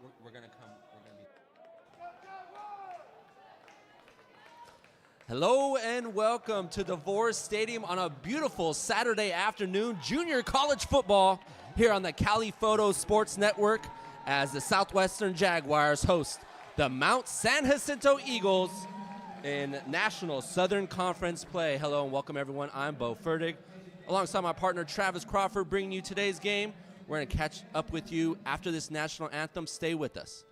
we're gonna come. We're gonna be. Hello and welcome to Devore Stadium on a beautiful Saturday afternoon. Junior college football here on the Cali Photo Sports Network as the Southwestern Jaguars host the Mount San Jacinto Eagles in National Southern Conference play. Hello and welcome everyone. I'm Bo Ferdig, alongside my partner Travis Crawford, bringing you today's game. We're going to catch up with you after this national anthem. Stay with us.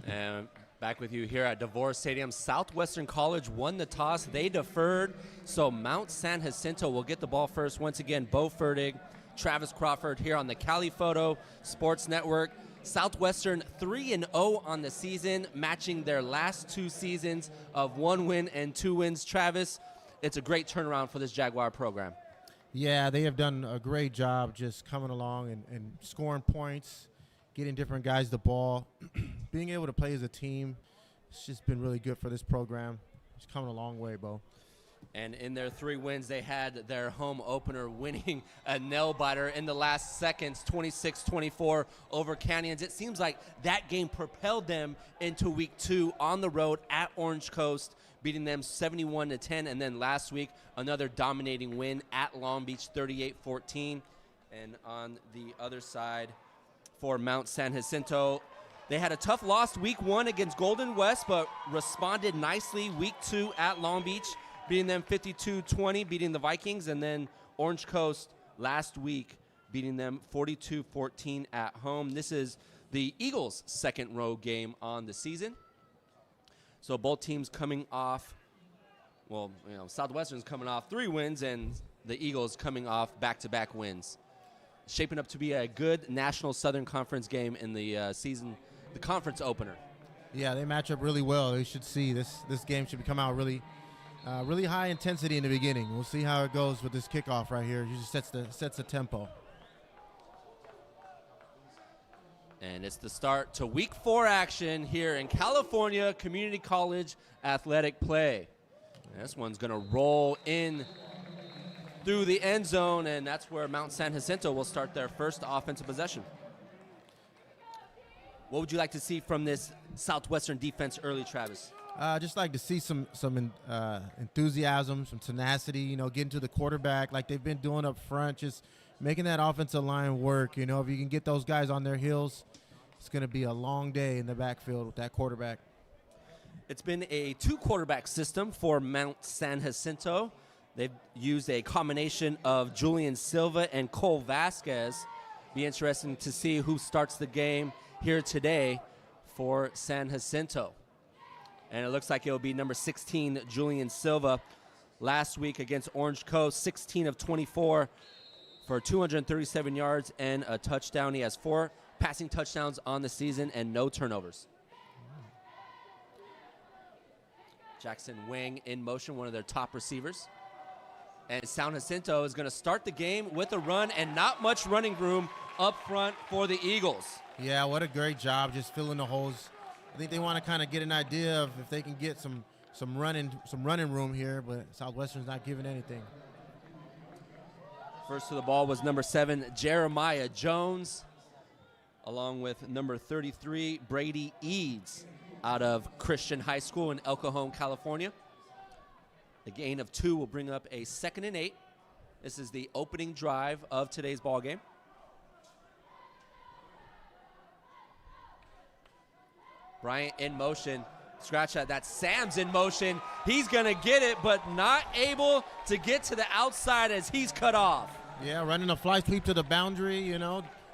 And back with you here at Devore Stadium. Southwestern College won the toss. They deferred, so Mount San Jacinto will get the ball first. Once again, Bo Ferdig, Travis Crawford here on the Cali Photo Sports Network. Southwestern 3-0 on the season, matching their last two seasons of 1 win and 2 wins. Travis, it's a great turnaround for this Jaguar program. Yeah, they have done a great job just coming along and scoring points, getting different guys the ball, being able to play as a team. It's just been really good for this program. It's coming a long way, Bo. And in their 3 wins, they had their home opener winning a nail-biter in the last seconds, 26-24 over Canyons. It seems like that game propelled them into week 2 on the road at Orange Coast, beating them 71-10. And then last week, another dominating win at Long Beach, 38-14. And on the other side for Mount San Jacinto, they had a tough loss week 1 against Golden West, but responded nicely week 2 at Long Beach, beating them 52-20, beating the Vikings, and then Orange Coast last week, beating them 42-14 at home. This is the Eagles' second road game on the season. So both teams coming off, well, Southwestern's coming off 3 wins, and the Eagles coming off back-to-back wins. Shaping up to be a good National Southern Conference game in the season, the conference opener. Yeah, they match up really well. You should see this game should come out really high intensity in the beginning. We'll see how it goes with this kickoff right here. It just sets the tempo. And it's the start to week 4 action here in California Community College athletic play. And this one's going to roll in through the end zone, and that's where Mount San Jacinto will start their first offensive possession. What would you like to see from this Southwestern defense early, Travis? Just like to see some enthusiasm, some tenacity, getting to the quarterback like they've been doing up front, just making that offensive line work. If you can get those guys on their heels, it's going to be a long day in the backfield with that quarterback. It's been a 2-quarterback system for Mount San Jacinto. They've used a combination of Julian Silva and Cole Vasquez. Be interesting to see who starts the game here today for San Jacinto. And it looks like it will be number 16, Julian Silva. Last week against Orange Coast, 16 of 24 for 237 yards and a touchdown. He has 4 passing touchdowns on the season and no turnovers. Jackson Wang in motion, one of their top receivers. And San Jacinto is going to start the game with a run and not much running room up front for the Eagles. Yeah, what a great job just filling the holes. I think they want to kind of get an idea of if they can get some running room here, but Southwestern's not giving anything. First to the ball was number 7, Jeremiah Jones, along with number 33, Brady Eads, out of Christian High School in El Cajon, California. The gain of 2 will bring up a 2nd and 8. This is the opening drive of today's ball game. Bryant in motion. Scratch that. That's Sam's in motion. He's going to get it, but not able to get to the outside as he's cut off. Yeah, running a fly sweep to the boundary,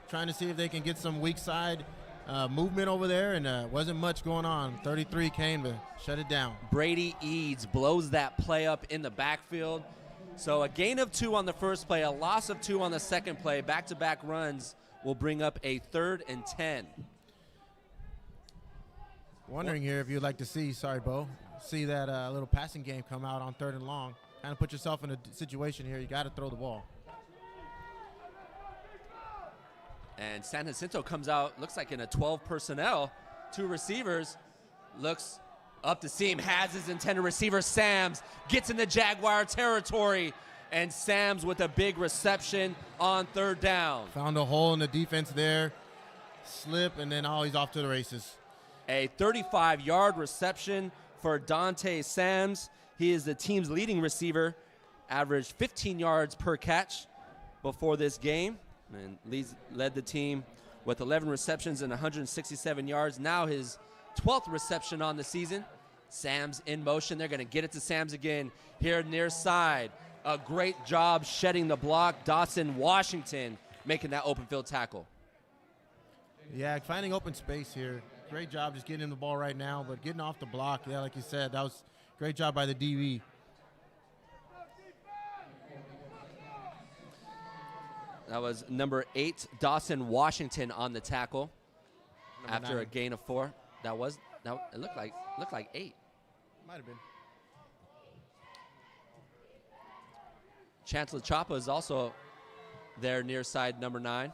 trying to see if they can get some weak side movement over there, and wasn't much going on. 33 came to shut it down. Brady Eads blows that play up in the backfield. So a gain of 2 on the first play, a loss of 2 on the second play. Back-to-back runs will bring up a 3rd and 10. Wondering here if you'd like to see that little passing game come out on 3rd and long. Kind of put yourself in a situation here. You got to throw the ball. And San Jacinto comes out, looks like in a 12 personnel, 2 receivers, looks up the seam, has his intended receiver, Sams, gets in the Jaguar territory, and Sams with a big reception on 3rd down. Found a hole in the defense there, slip, and then he's off to the races. A 35-yard reception for Dante Sams. He is the team's leading receiver, averaged 15 yards per catch before this game, and led the team with 11 receptions and 167 yards. Now his 12th reception on the season. Sams in motion. They're going to get it to Sams again here near side. A great job shedding the block. Dawson Washington making that open field tackle. Yeah, finding open space here. Great job just getting him the ball right now, but getting off the block, yeah, like you said, that was a great job by the DB. That was number 8, Dawson Washington on the tackle. Number after 9. A gain of 4. It looked like 8. Might have been. Chancellor Chapa is also there near side number 9.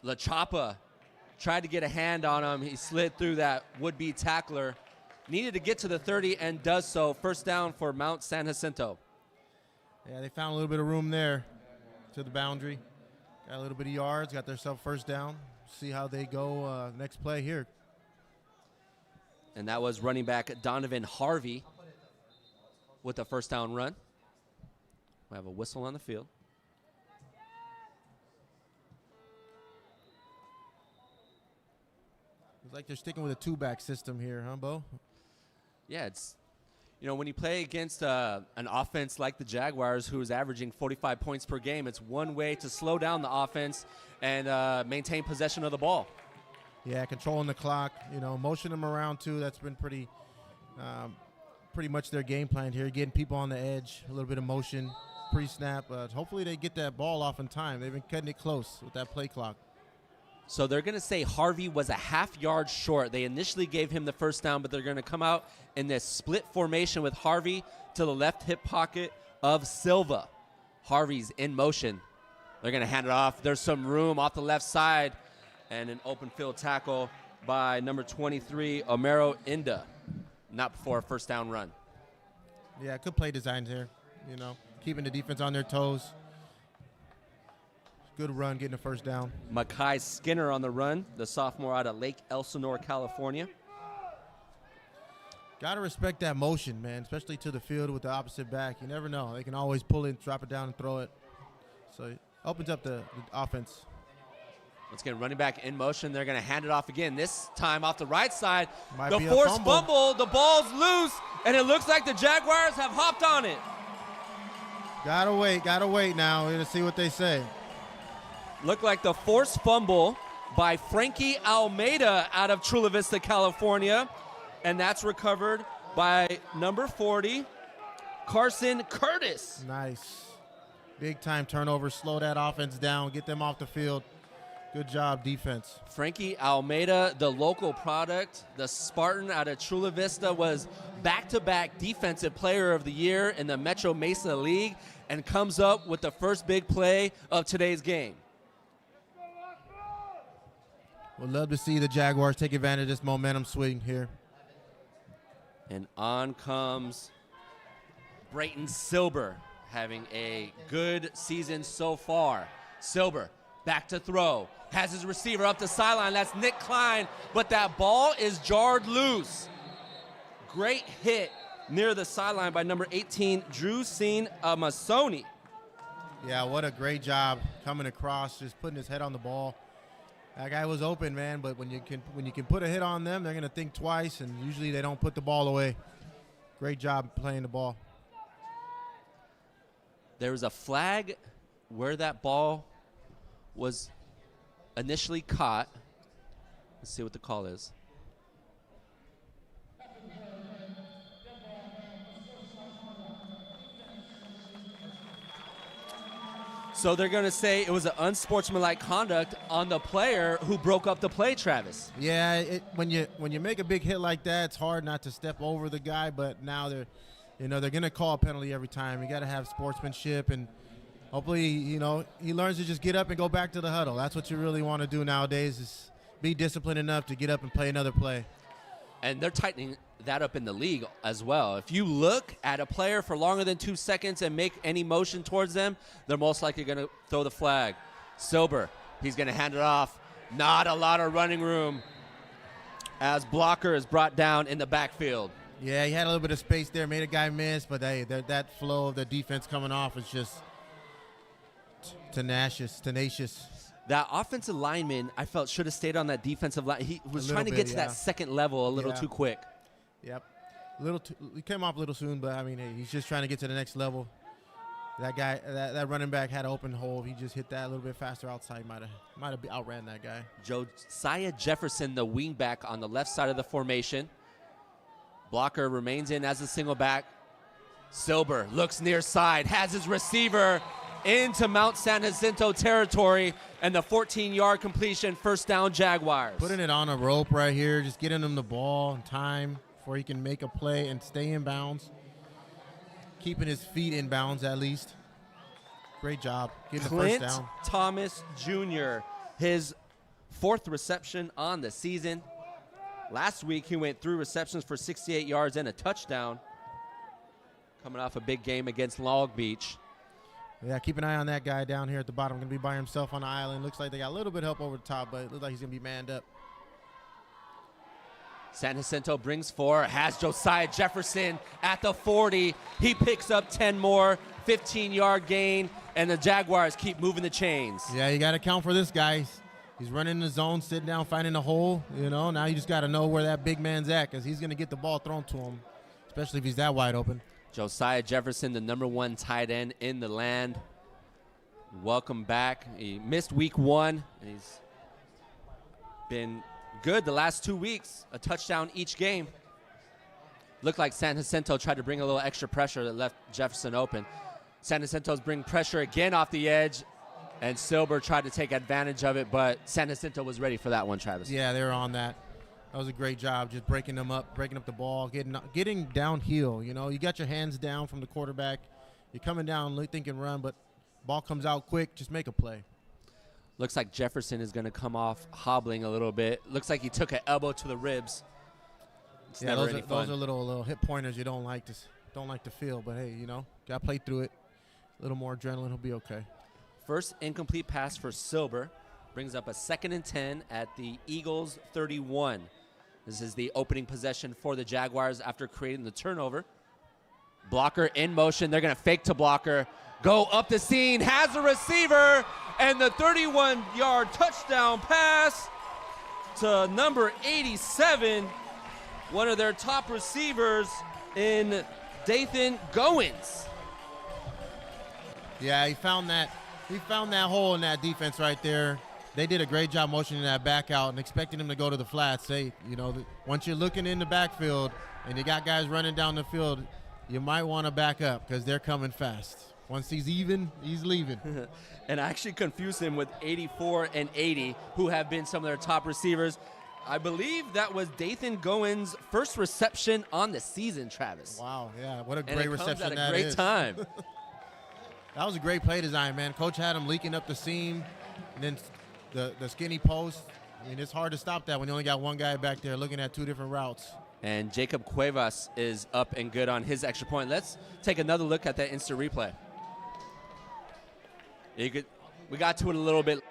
La Chapa tried to get a hand on him. He slid through that would-be tackler. Needed to get to the 30 and does so. First down for Mount San Jacinto. Yeah, they found a little bit of room there to the boundary. Got a little bit of yards, got themselves first down. See how they go next play here. And that was running back Donovan Harvey with a first down run. We have a whistle on the field. It's like they're sticking with a 2-back system here, huh, Bo? Yeah, it's, when you play against an offense like the Jaguars, who is averaging 45 points per game, it's one way to slow down the offense and maintain possession of the ball. Yeah, controlling the clock, motion them around too. That's been pretty much their game plan here, getting people on the edge, a little bit of motion, pre-snap. Hopefully they get that ball off in time. They've been cutting it close with that play clock. So they're going to say Harvey was a half-yard short. They initially gave him the first down, but they're going to come out in this split formation with Harvey to the left hip pocket of Silva. Harvey's in motion. They're going to hand it off. There's some room off the left side, and an open field tackle by number 23, Omero Inda. Not before a first down run. Yeah, good play design here, keeping the defense on their toes. Good run, getting the first down. Makai Skinner on the run, the sophomore out of Lake Elsinore, California. Got to respect that motion, man, especially to the field with the opposite back. You never know. They can always pull it, drop it down, and throw it. So it opens up the offense. Let's get running back in motion. They're going to hand it off again, this time off the right side. Might the be a forced fumble, the ball's loose, and it looks like the Jaguars have hopped on it. Gotta wait now to see what they say. Looked like the forced fumble by Frankie Almeida out of Chula Vista, California. And that's recovered by number 40, Carson Curtis. Nice. Big time turnover. Slow that offense down. Get them off the field. Good job, defense. Frankie Almeida, the local product, the Spartan out of Chula Vista, was back-to-back Defensive Player of the Year in the Metro Mesa League and comes up with the first big play of today's game. We'd love to see the Jaguars take advantage of this momentum swing here. And on comes Brayton Silber, having a good season so far. Silber back to throw. Has his receiver up the sideline. That's Nick Klein, but that ball is jarred loose. Great hit near the sideline by number 18, Drew Seen Amasoni. Yeah, what a great job coming across, just putting his head on the ball. That guy was open, man, but when you can put a hit on them, they're going to think twice, and usually they don't put the ball away. Great job playing the ball. There was a flag where that ball was initially caught. Let's see what the call is. So they're going to say it was an unsportsmanlike conduct on the player who broke up the play, Travis. Yeah, when you make a big hit like that, it's hard not to step over the guy, but now they're going to call a penalty every time. You got to have sportsmanship, and hopefully, he learns to just get up and go back to the huddle. That's what you really want to do nowadays, is be disciplined enough to get up and play another play. And they're tightening that up in the league as well. If you look at a player for longer than 2 seconds and make any motion towards them, they're most likely going to throw the flag. Silber, he's going to hand it off. Not a lot of running room as blocker is brought down in the backfield. Yeah, he had a little bit of space there, made a guy miss, but hey, that flow of the defense coming off is just tenacious. That offensive lineman, I felt, should have stayed on that defensive line. He was trying to get to that second level a little too quick. Yep. He came off a little soon, but, hey, he's just trying to get to the next level. That guy, that running back had an open hole. He just hit that a little bit faster outside. Might have outran that guy. Josiah Jefferson, the wingback on the left side of the formation. Blocker remains in as a single back. Silber looks near side, has his receiver into Mount San Jacinto territory, and the 14-yard completion, first down Jaguars. Putting it on a rope right here, just getting him the ball in time before he can make a play and stay in bounds. Keeping his feet in bounds at least. Great job getting the first down. Thomas Jr., his 4th reception on the season. Last week he went 3 receptions for 68 yards and a touchdown. Coming off a big game against Long Beach. Yeah, keep an eye on that guy down here at the bottom. Going to be by himself on the island. Looks like they got a little bit of help over the top, but it looks like he's going to be manned up. San Jacinto brings 4, has Josiah Jefferson at the 40. He picks up 10 more, 15-yard gain, and the Jaguars keep moving the chains. Yeah, you got to count for this guy. He's running the zone, sitting down, finding a hole. Now you just got to know where that big man's at, because he's going to get the ball thrown to him, especially if he's that wide open. Josiah Jefferson, the number 1 tight end in the land. Welcome back. He missed week 1, and he's been good the last 2 weeks, a touchdown each game. Looked like San Jacinto tried to bring a little extra pressure that left Jefferson open. San Jacinto's bring pressure again off the edge, and Silber tried to take advantage of it, but San Jacinto was ready for that one, Travis. Yeah, they were on that. That was a great job, just breaking them up, breaking up the ball, getting downhill. You got your hands down from the quarterback. You're coming down thinking run, but ball comes out quick, just make a play. Looks like Jefferson is going to come off hobbling a little bit. Looks like he took an elbow to the ribs. It's never any fun. Those are little hip pointers you don't like to feel, but hey, got to play through it. A little more adrenaline, he'll be okay. First incomplete pass for Silber brings up a 2nd and 10 at the Eagles 31. This is the opening possession for the Jaguars after creating the turnover. Blocker in motion. They're going to fake to blocker. Go up the seam. Has a receiver. And the 31-yard touchdown pass to number 87. One of their top receivers in Dathan Goins. Yeah, he found that hole in that defense right there. They did a great job motioning that back out and expecting him to go to the flats. Once you're looking in the backfield and you got guys running down the field, you might want to back up because they're coming fast. Once he's even, he's leaving. And I actually confused him with 84 and 80, who have been some of their top receivers. I believe that was Dathan Goins' first reception on the season, Travis. Wow, yeah, what a And great it comes reception at that a great is. time. That was a great play design, man. Coach had him leaking up the seam, and then the skinny post. I mean, it's hard to stop that when you only got one guy back there looking at two different routes. And Jacob Cuevas is up and good on his extra point. Let's take another look at that instant replay. We got to it a little bit.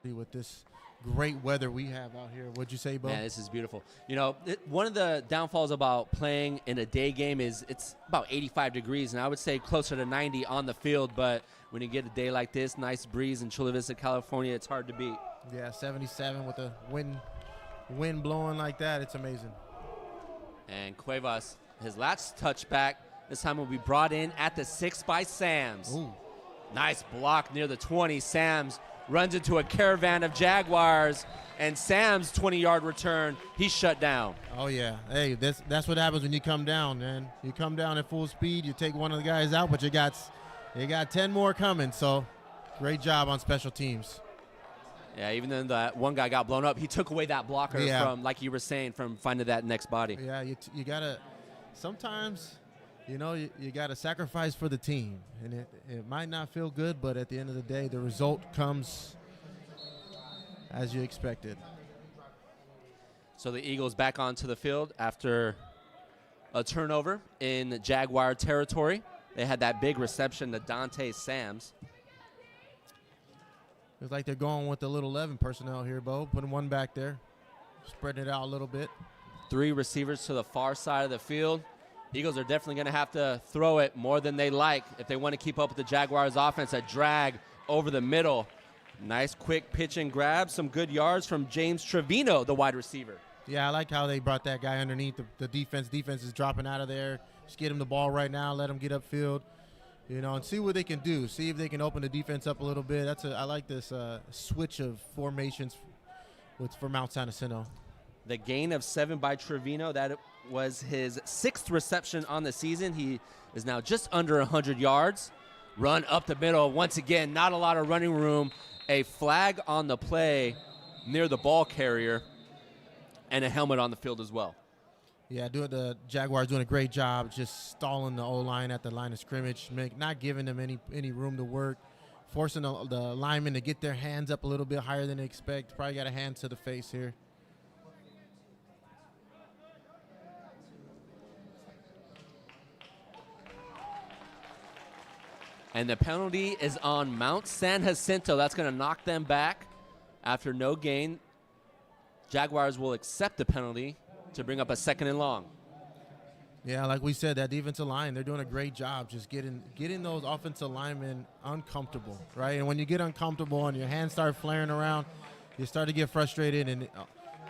With this great weather we have out here. What'd you say, Bo? Man, this is beautiful. You know, one of the downfalls about playing in a day game is it's about 85 degrees, and I would say closer to 90 on the field. But when you get a day like this, nice breeze in Chula Vista, California, it's hard to beat. Yeah, 77 with the wind blowing like that. It's amazing. And Cuevas, his last touchback, this time will be brought in at the 6 by Sams. Ooh. Nice block near the 20. Sams runs into a caravan of Jaguars, and Sam's 20-yard return, he's shut down. Oh, yeah. Hey, that's what happens when you come down, man. You come down at full speed, you take one of the guys out, but you got 10 more coming, so great job on special teams. Yeah, even though that one guy got blown up, he took away that blocker from, like you were saying, from finding that next body. Yeah, you got to – sometimes – you know, you got to sacrifice for the team. And it might not feel good, but at the end of the day, the result comes as you expected. So the Eagles back onto the field after a turnover in Jaguar territory. They had that big reception to Dante Sams. It's like they're going with the little 11 personnel here, Bo. Putting one back there, spreading it out a little bit. 3 receivers to the far side of the field. Eagles are definitely going to have to throw it more than they like if they want to keep up with the Jaguars' offense. A drag over the middle. Nice quick pitch and grab. Some good yards from James Trevino, the wide receiver. Yeah, I like how they brought that guy underneath the defense. Defense is dropping out of there. Just get him the ball right now. Let him get upfield, you know, and see what they can do. See if they can open the defense up a little bit. I like this switch of formations for Mount San Jacinto. The gain of 7 by Trevino, that was his 6th reception on the season. He is now just under 100 yards. Run up the middle. Once again, not a lot of running room. A flag on the play near the ball carrier and a helmet on the field as well. Yeah, the Jaguars doing a great job just stalling the O-line at the line of scrimmage, not giving them any room to work, forcing the linemen to get their hands up a little bit higher than they expect. Probably got a hand to the face here. And the penalty is on Mount San Jacinto. That's going to knock them back after no gain. Jaguars will accept the penalty to bring up a 2nd and long. Yeah, like we said, that defensive line, they're doing a great job just getting those offensive linemen uncomfortable, right? And when you get uncomfortable and your hands start flaring around, you start to get frustrated, and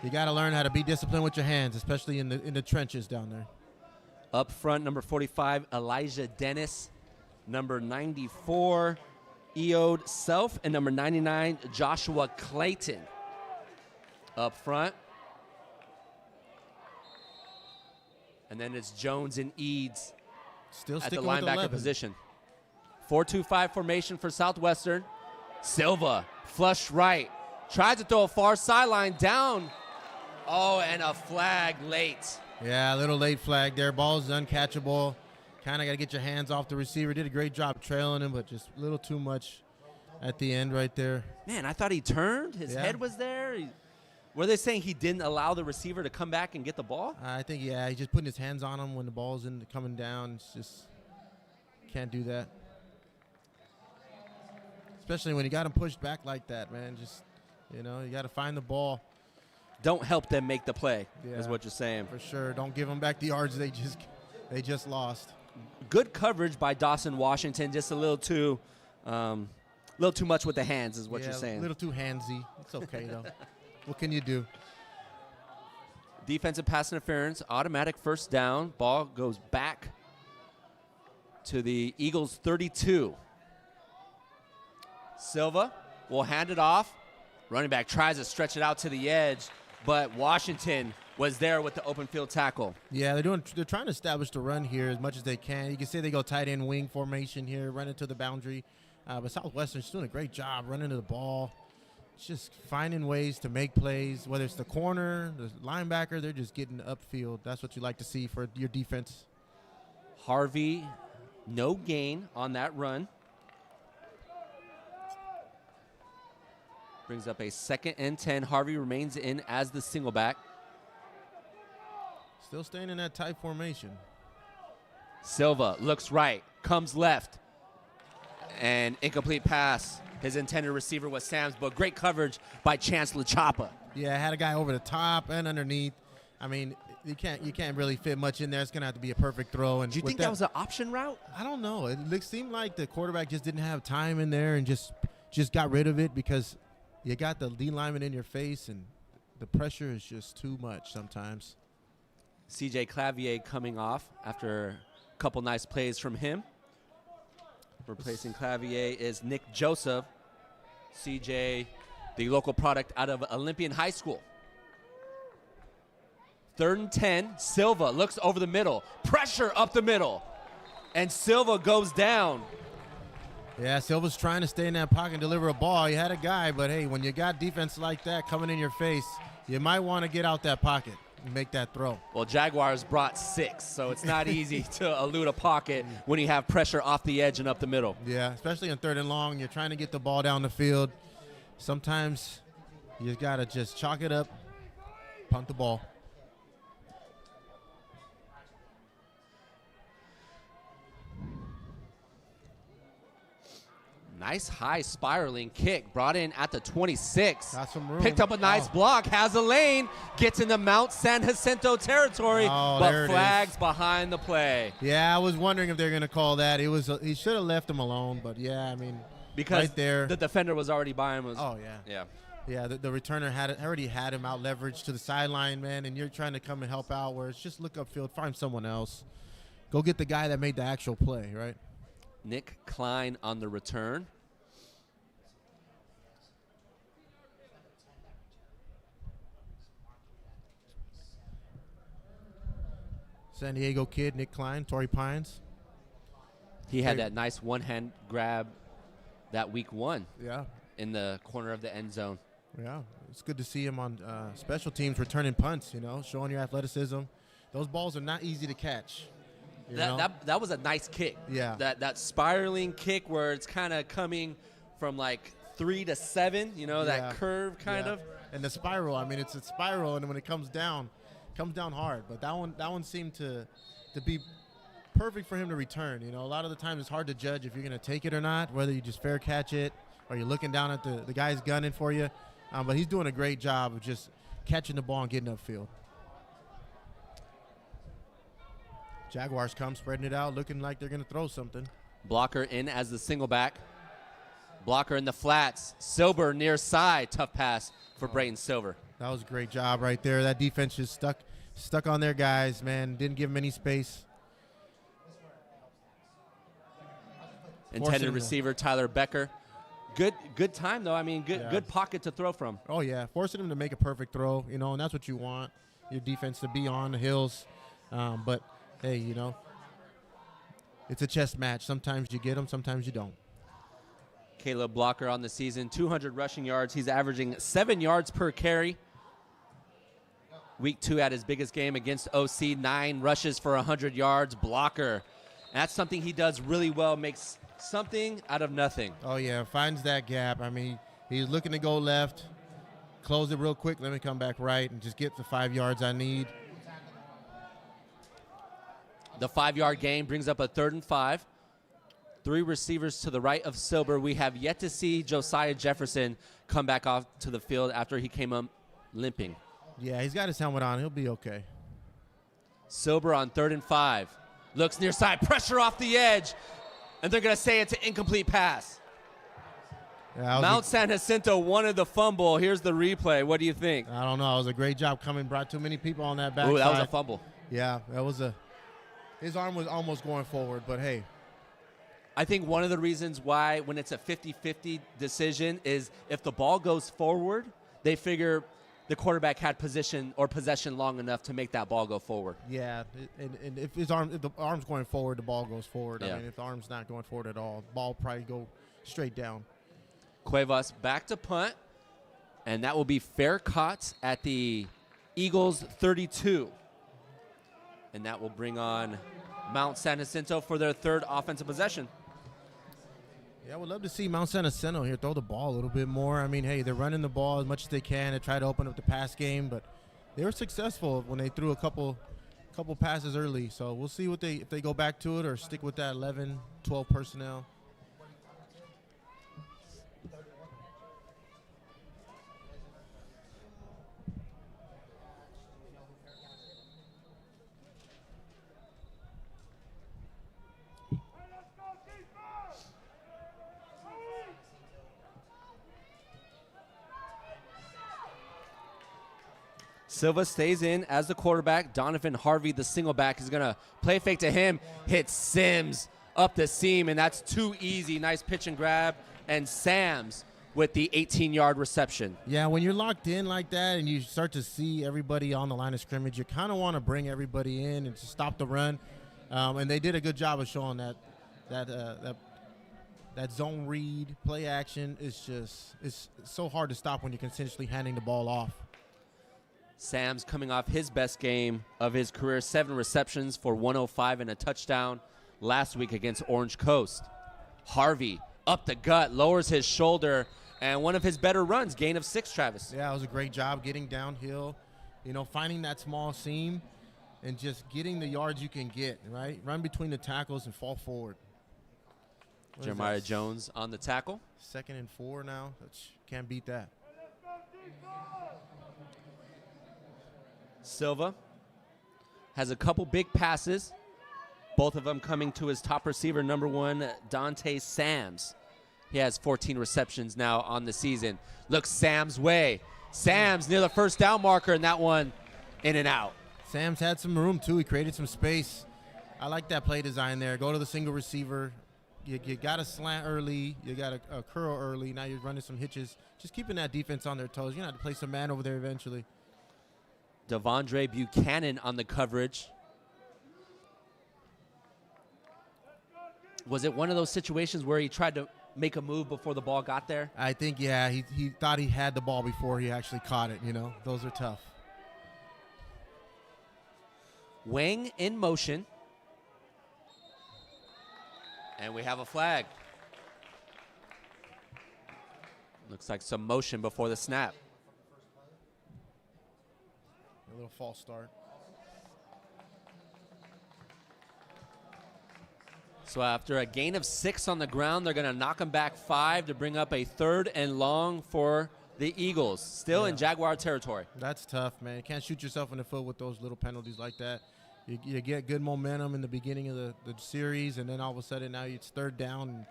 you got to learn how to be disciplined with your hands, especially in the trenches down there. Up front, number 45, Elijah Dennis. Number 94, Eode Self, and number 99, Joshua Clayton. Up front. And then it's Jones and Eads Still at the sticking with linebacker 11. position. 4-2-5 formation for Southwestern. Silva, flush right. Tries to throw a far sideline down. Oh, and a flag late. Yeah, a little late flag there. Ball's uncatchable. Kind of got to get your hands off the receiver. Did a great job trailing him, but just a little too much at the end right there. Man, I thought he turned. His head was there. Were they saying he didn't allow the receiver to come back and get the ball? I think, yeah, he's just putting his hands on him when the ball's coming down. It's just can't do that. Especially when you got him pushed back like that, man. Just, you know, you got to find the ball don't help them make the play, is Yeah. what you're saying. For sure. Don't give them back the yards they just lost. Good coverage by Dawson Washington, just a little too much with the hands is what you're saying. A little too handsy. It's okay, though. What can you do? Defensive pass interference, automatic first down. Ball goes back to the Eagles 32. Silva will hand it off. Running back tries to stretch it out to the edge, but Washington was there with the open field tackle. Yeah, they're trying to establish the run here as much as they can. You can say they go tight end wing formation here, running to the boundary. But Southwestern's doing a great job running to the ball. It's just finding ways to make plays, whether it's the corner, the linebacker, they're just getting upfield. That's what you like to see for your defense. Harvey, no gain on that run. Brings up a 2nd and 10. Harvey remains in as the single back. Still staying in that tight formation. Silva looks right, comes left, and incomplete pass. His intended receiver was Sam's, but great coverage by Chancellor Chapa. Yeah, had a guy over the top and underneath. I mean, you can't really fit much in there. It's gonna have to be a perfect throw. And do you think that was an option route? I don't know. It seemed like the quarterback just didn't have time in there and just got rid of it because you got the D lineman in your face and the pressure is just too much sometimes. CJ Clavier coming off after a couple nice plays from him. Replacing Clavier is Nick Joseph. CJ, the local product out of Olympian High School. 3rd and 10. Silva looks over the middle. Pressure up the middle. And Silva goes down. Yeah, Silva's trying to stay in that pocket and deliver a ball. He had a guy, but hey, when you got defense like that coming in your face, you might want to get out that pocket and make that throw. Well, Jaguars brought 6, so it's not easy to elude a pocket when you have pressure off the edge and up the middle. Yeah, especially in 3rd and long. You're trying to get the ball down the field. Sometimes you got to just chalk it up, punt the ball. Nice high spiraling kick brought in at the 26. Got some room. Picked up a nice block, has a lane, gets into Mount San Jacinto territory, but flags behind the play. Yeah, I was wondering if they're going to call that. He should have left him alone, but yeah, I mean, because right there. The defender was already by him. Yeah. Yeah, the returner already had him out leveraged to the sideline, man, and you're trying to come and help out where it's just look upfield, find someone else. Go get the guy that made the actual play, right? Nick Klein on the return. San Diego kid, Nick Klein, Torrey Pines. He had that nice one-hand grab that week 1. Yeah. In the corner of the end zone. Yeah, it's good to see him on special teams returning punts, showing your athleticism. Those balls are not easy to catch. That was a nice kick. Yeah. That spiraling kick where it's kind of coming from like 3 to 7, that curve kind of. And the spiral, I mean, it's a spiral, and when it comes down hard. But that one seemed to be perfect for him to return. A lot of the time it's hard to judge if you're going to take it or not, whether you just fair catch it or you're looking down at the guys gunning for you. But he's doing a great job of just catching the ball and getting upfield. Jaguars come spreading it out, looking like they're going to throw something. Blocker in as the single back. Blocker in the flats. Silver near side. Tough pass for Brayton Silver. That was a great job right there. That defense just stuck on their guys, man. Didn't give them any space. Intended receiver Tyler Becker. Good time, though. I mean, good pocket to throw from. Oh, yeah. Forcing him to make a perfect throw, and that's what you want, your defense to be on the hills. But, hey, it's a chess match. Sometimes you get them, sometimes you don't. Caleb Blocker on the season, 200 rushing yards. He's averaging 7 yards per carry. Week 2 at his biggest game against OC, 9 rushes for 100 yards. Blocker. That's something he does really well, makes something out of nothing. Oh, yeah, finds that gap. I mean, he's looking to go left, close it real quick, let me come back right, and just get the 5 yards I need. The 5-yard gain brings up a 3rd and 5. 3 receivers to the right of Silver. We have yet to see Josiah Jefferson come back off to the field after he came up limping. Yeah, he's got his helmet on. He'll be okay. Silber on 3rd and 5. Looks near side, pressure off the edge, and they're going to say it's an incomplete pass. Yeah, Mount San Jacinto wanted the fumble. Here's the replay. What do you think? I don't know. It was a great job coming. Brought too many people on that backside. Ooh, that was a fumble. Yeah, that was his arm was almost going forward, but hey. I think one of the reasons why when it's a 50-50 decision is if the ball goes forward, they figure the quarterback had possession long enough to make that ball go forward. Yeah, and if the arm's going forward, the ball goes forward. Yeah. I mean, if the arm's not going forward at all, the ball probably go straight down. Cuevas back to punt, and that will be fair caught at the Eagles 32. And that will bring on Mount San Jacinto for their 3rd offensive possession. Yeah, I would love to see Mount San Jacinto here throw the ball a little bit more. I mean, hey, they're running the ball as much as they can to try to open up the pass game, but they were successful when they threw a couple passes early. So we'll see if they go back to it or stick with that 11, 12 personnel. Silva stays in as the quarterback. Donovan Harvey, the single back, is going to play fake to him. Hits Sims up the seam, and that's too easy. Nice pitch and grab. And Sams with the 18-yard reception. Yeah, when you're locked in like that and you start to see everybody on the line of scrimmage, you kind of want to bring everybody in and to stop the run. And they did a good job of showing that zone read, play action. It's so hard to stop when you're consistently handing the ball off. Sam's coming off his best game of his career, 7 receptions for 105 and a touchdown last week against Orange Coast. Harvey up the gut, lowers his shoulder, and one of his better runs, gain of 6, Travis. Yeah, it was a great job getting downhill, finding that small seam and just getting the yards you can get, right? Run between the tackles and fall forward. Jeremiah Jones on the tackle. 2nd and 4 now. Can't beat that. Silva has a couple big passes, both of them coming to his top receiver, number 1, Dante Sams. He has 14 receptions now on the season. Looks Sam's way. Sams near the first down marker, and that one in and out. Sam's had some room, too. He created some space. I like that play design there. Go to the single receiver. You got a slant early. You got a curl early. Now you're running some hitches. Just keeping that defense on their toes. You're going to have to play some man over there eventually. Devondre Buchanan on the coverage. Was it one of those situations where he tried to make a move before the ball got there? I think, yeah, he thought he had the ball before he actually caught it, Those are tough. Wang in motion. And we have a flag. Looks like some motion before the snap. A little false start. So after a gain of 6 on the ground, they're going to knock him back 5 to bring up a 3rd and long for the Eagles. Still in Jaguar territory. That's tough, man. You can't shoot yourself in the foot with those little penalties like that. You get good momentum in the beginning of the series, and then all of a sudden now it's 3rd down and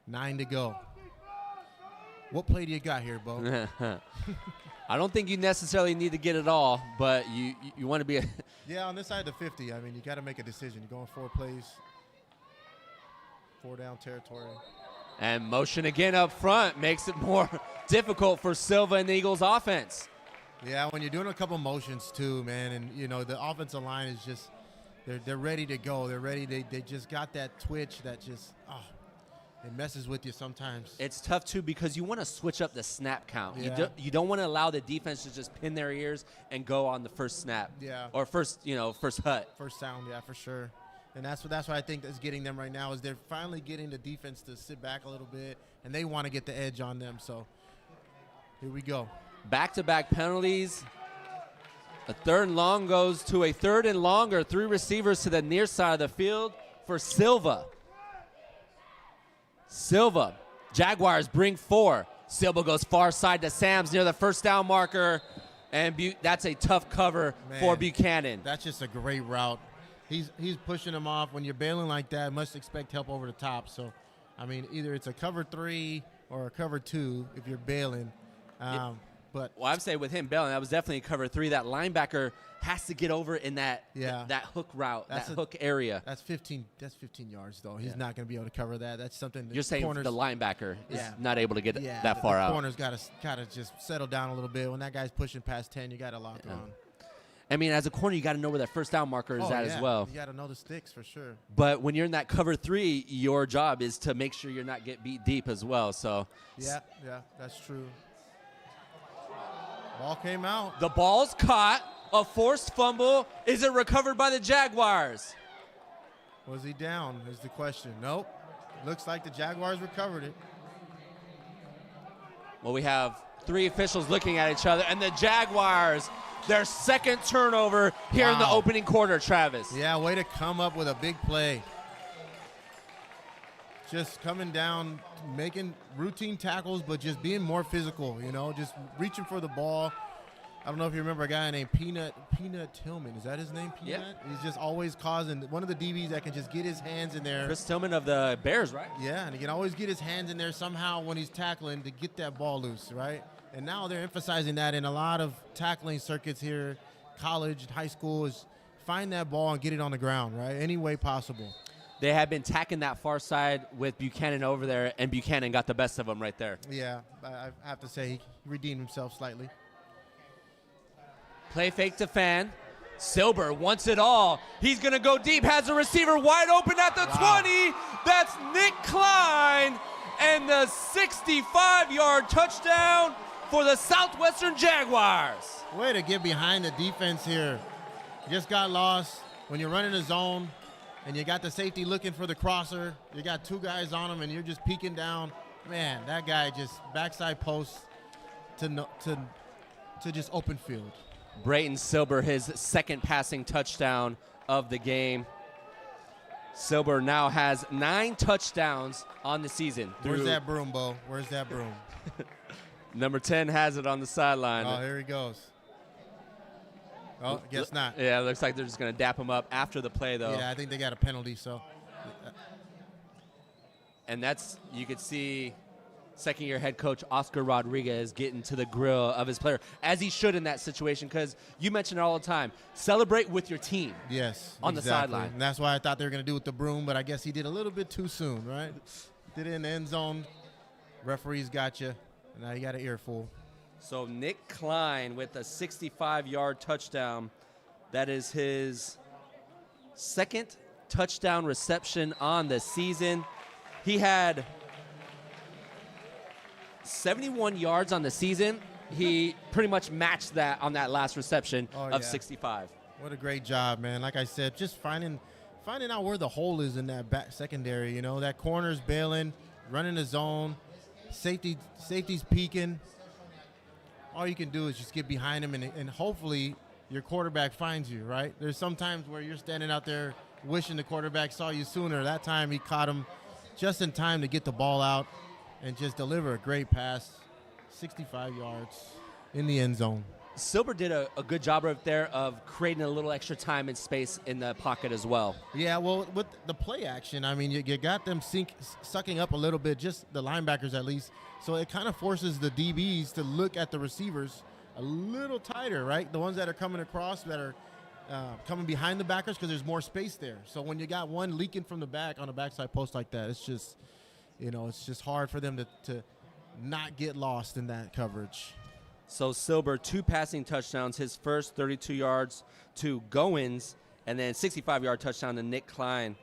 9 to go. What play do you got here, Bo? I don't think you necessarily need to get it all, but you want to be yeah, on this side of the 50, I mean, you got to make a decision. You're going 4 plays, 4 down territory. And motion again up front makes it more difficult for Silva and the Eagles offense. Yeah, when you're doing a couple motions too, man, and the offensive line is just they're ready to go. They're ready. They just got that twitch that just it messes with you sometimes. It's tough, too, because you want to switch up the snap count. Yeah. You don't want to allow the defense to just pin their ears and go on the first snap. Yeah. Or first hut. First sound, yeah, for sure. And that's what I think is getting them right now is they're finally getting the defense to sit back a little bit, and they want to get the edge on them. So here we go. Back-to-back penalties. A 3rd and long goes to a 3rd and longer. 3 receivers to the near side of the field for Silva. Jaguars bring 4. Silva goes far side to Sams near the first down marker. And that's a tough cover for Buchanan. That's just a great route. He's pushing him off. When you're bailing like that, must expect help over the top. So, I mean, either it's a cover 3 or a cover 2 if you're bailing. But well, I'd say with him bailing, that was definitely a cover 3. That linebacker has to get over in that hook route, hook area. That's 15 yards, though. He's not going to be able to cover that. That's something that you're saying corners, the linebacker is not able to get that far out. The corner's got to just settle down a little bit. When that guy's pushing past 10, you got to lock on. I mean, as a corner, you got to know where that first down marker is at as well. You got to know the sticks for sure. But when you're in that cover 3, your job is to make sure you're not get beat deep as well. So yeah, that's true. Ball came out. The ball's caught. A forced fumble. Is it recovered by the Jaguars? Was he down is the question. Nope. Looks like the Jaguars recovered it. Well, we have 3 officials looking at each other, and the Jaguars, their second turnover here in the opening quarter, Travis. Yeah, way to come up with a big play. Just coming down, making routine tackles, but just being more physical, just reaching for the ball. I don't know if you remember a guy named Peanut Tillman. Is that his name, Peanut? Yeah. He's just always causing one of the DBs that can just get his hands in there. Chris Tillman of the Bears, right? Yeah, and he can always get his hands in there somehow when he's tackling to get that ball loose, right? And now they're emphasizing that in a lot of tackling circuits here, college, high school, is find that ball and get it on the ground, right? Any way possible. They had been tacking that far side with Buchanan over there, and Buchanan got the best of him right there. Yeah, I have to say he redeemed himself slightly. Play fake to Fan. Silber wants it all. He's going to go deep, has a receiver wide open at the 20. That's Nick Klein, and the 65-yard touchdown for the Southwestern Jaguars. Way to get behind the defense here. Just got lost. When you're running a zone and you got the safety looking for the crosser, you got 2 guys on him and you're just peeking down. Man, that guy just backside post to just open field. Brayton Silber, his second passing touchdown of the game. Silber now has 9 touchdowns on the season. Where's that broom, Bo? Where's that broom? Number 10 has it on the sideline. Oh, here he goes. Oh, guess not. Yeah, it looks like they're just going to dap him up after the play, though. Yeah, I think they got a penalty, so. And that's, you could see second-year head coach Oscar Rodriguez getting to the grill of his player, as he should in that situation, because you mention it all the time. Celebrate with your team. Yes, on the sideline. And that's why I thought they were going to do it with the broom, but I guess he did a little bit too soon, right? Did it in the end zone. Referees got you. Now you got an earful. So Nick Klein with a 65-yard touchdown. That is his second touchdown reception on the season. He had 71 yards on the season. He pretty much matched that on that last reception of 65. What a great job, man. Like I said, just finding out where the hole is in that back secondary. That corner's bailing, running the zone, safety's peeking. All you can do is just get behind him, and hopefully your quarterback finds you, right? There's some times where you're standing out there wishing the quarterback saw you sooner. That time he caught him just in time to get the ball out and just deliver a great pass, 65 yards in the end zone. Silber did a good job right there of creating a little extra time and space in the pocket as well. Yeah, well, with the play action, I mean, you got them sucking up a little bit, just the linebackers at least. So it kind of forces the DBs to look at the receivers a little tighter, right? The ones that are coming across, that are coming behind the backers, because there's more space there. So when you got one leaking from the back on a backside post like that, it's just, it's just hard for them to not get lost in that coverage. So Silber, 2 passing touchdowns, his first 32 yards to Goins, and then 65-yard touchdown to Nick Klein,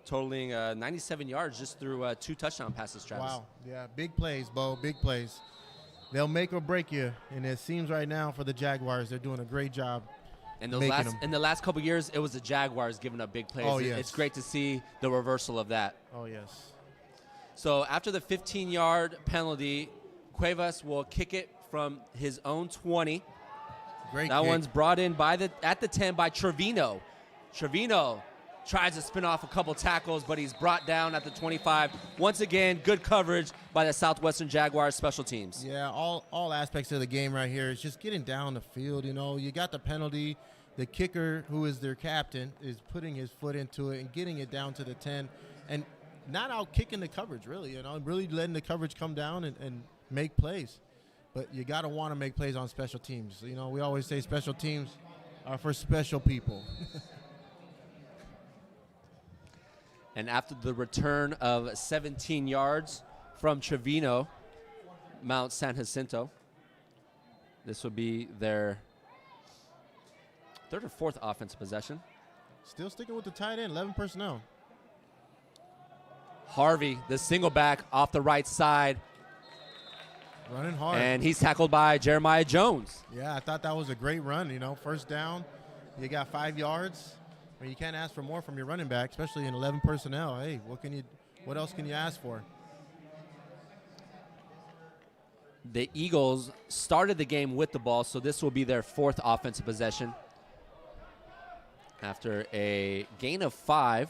totaling 97 yards just through 2 touchdown passes, Travis. Wow, yeah, big plays, Bo, big plays. They'll make or break you, and it seems right now for the Jaguars, they're doing a great job. And in the last couple of years, it was the Jaguars giving up big plays. Oh, yes. It's great to see the reversal of that. Oh, yes. So after the 15-yard penalty, Cuevas will kick it from his own 20. Great that kick. One's brought in at the 10 by Trevino. Trevino tries to spin off a couple tackles, but he's brought down at the 25. Once again, good coverage by the Southwestern Jaguars special teams. Yeah, all aspects of the game right here is just getting down the field. You know, you got the penalty. The kicker, who is their captain, is putting his foot into it and getting it down to the 10 and not out kicking the coverage, really, you know, really letting the coverage come down and make plays. But you got to want to make plays on special teams. You know, we always say special teams are for special people. And after the return of 17 yards from Trevino, Mount San Jacinto, this would be their third or fourth offensive possession. Still sticking with the tight end, 11 personnel. Harvey, the single back off the right side. Running hard. And he's tackled by Jeremiah Jones. Yeah, I thought that was a great run. You know, first down, you got 5 yards. I mean, you can't ask for more from your running back, especially in 11 personnel. Hey, what else can you ask for? The Eagles started the game with the ball, so this will be their fourth offensive possession. After a gain of 5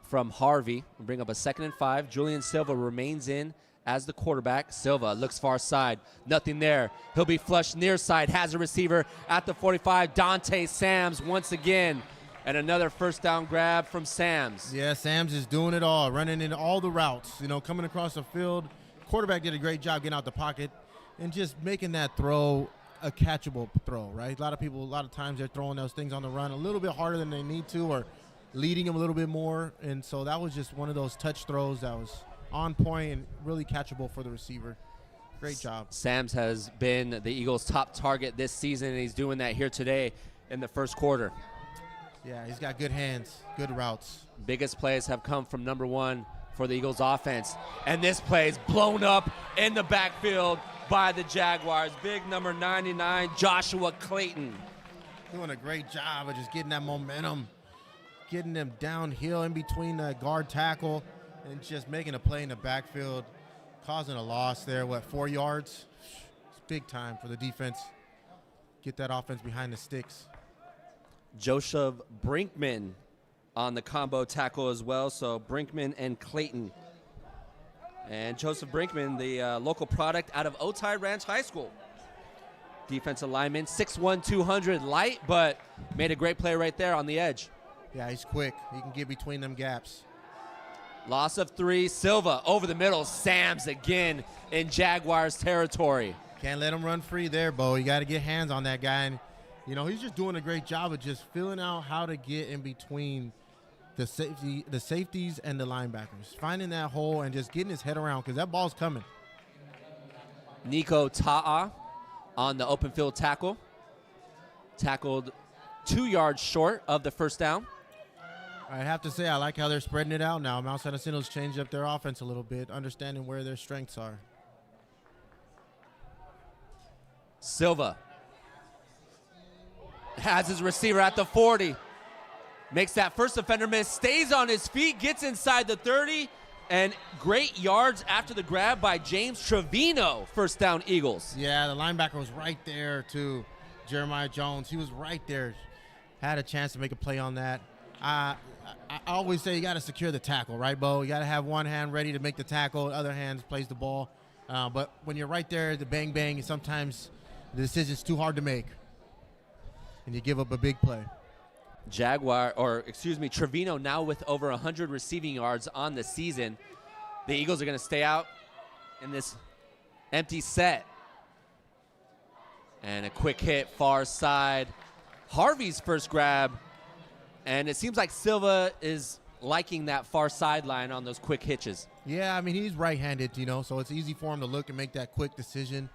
from Harvey, we'll bring up a 2nd and 5. Julian Silva remains in as the quarterback. Silva looks far side. Nothing there. He'll be flushed near side. Has a receiver at the 45. Dante Sams once again. And another first down grab from Sams. Yeah, Sams is doing it all, running in all the routes, you know, coming across the field. Quarterback did a great job getting out the pocket and just making that throw a catchable throw, right? A lot of times they're throwing those things on the run a little bit harder than they need to or leading them a little bit more. And so that was just one of those touch throws that was on point and really catchable for the receiver. Great job. Sams has been the Eagles' top target this season, and he's doing that here today in the first quarter. Yeah, he's got good hands, good routes. Biggest plays have come from number 1 for the Eagles offense. And this play is blown up in the backfield by the Jaguars. Big number 99, Joshua Clayton. Doing a great job of just getting that momentum, getting them downhill in between the guard tackle and just making a play in the backfield, causing a loss there, 4 yards? It's big time for the defense. Get that offense behind the sticks. Joseph Brinkman on the combo tackle as well. So Brinkman and Clayton. And Joseph Brinkman, the local product out of Otay Ranch High School. Defensive lineman, 6'1", 200, light, but made a great play right there on the edge. Yeah, he's quick. He can get between them gaps. Loss of 3, Silva over the middle. Sams again in Jaguars territory. Can't let him run free there, Bo. You got to get hands on that guy. And, you know, he's just doing a great job of just filling out how to get in between the safeties and the linebackers. Finding that hole and just getting his head around because that ball's coming. Nico Ta'a on the open field tackle. Tackled 2 yards short of the first down. I have to say, I like how they're spreading it out now. Mount San Jacinto's changed up their offense a little bit, understanding where their strengths are. Silva has his receiver at the 40. Makes that first defender miss, stays on his feet, gets inside the 30, and great yards after the grab by James Trevino. First down, Eagles. Yeah, the linebacker was right there, too. Jeremiah Jones, he was right there. Had a chance to make a play on that. I always say you got to secure the tackle, right, Bo? You got to have one hand ready to make the tackle, the other hand plays the ball. But when you're right there, the bang-bang, sometimes the decision's too hard to make, and you give up a big play. Trevino now with over 100 receiving yards on the season. The Eagles are going to stay out in this empty set. And a quick hit far side. Harvey's first grab. And it seems like Silva is liking that far sideline on those quick hitches. Yeah, I mean, he's right-handed, you know, so it's easy for him to look and make that quick decision.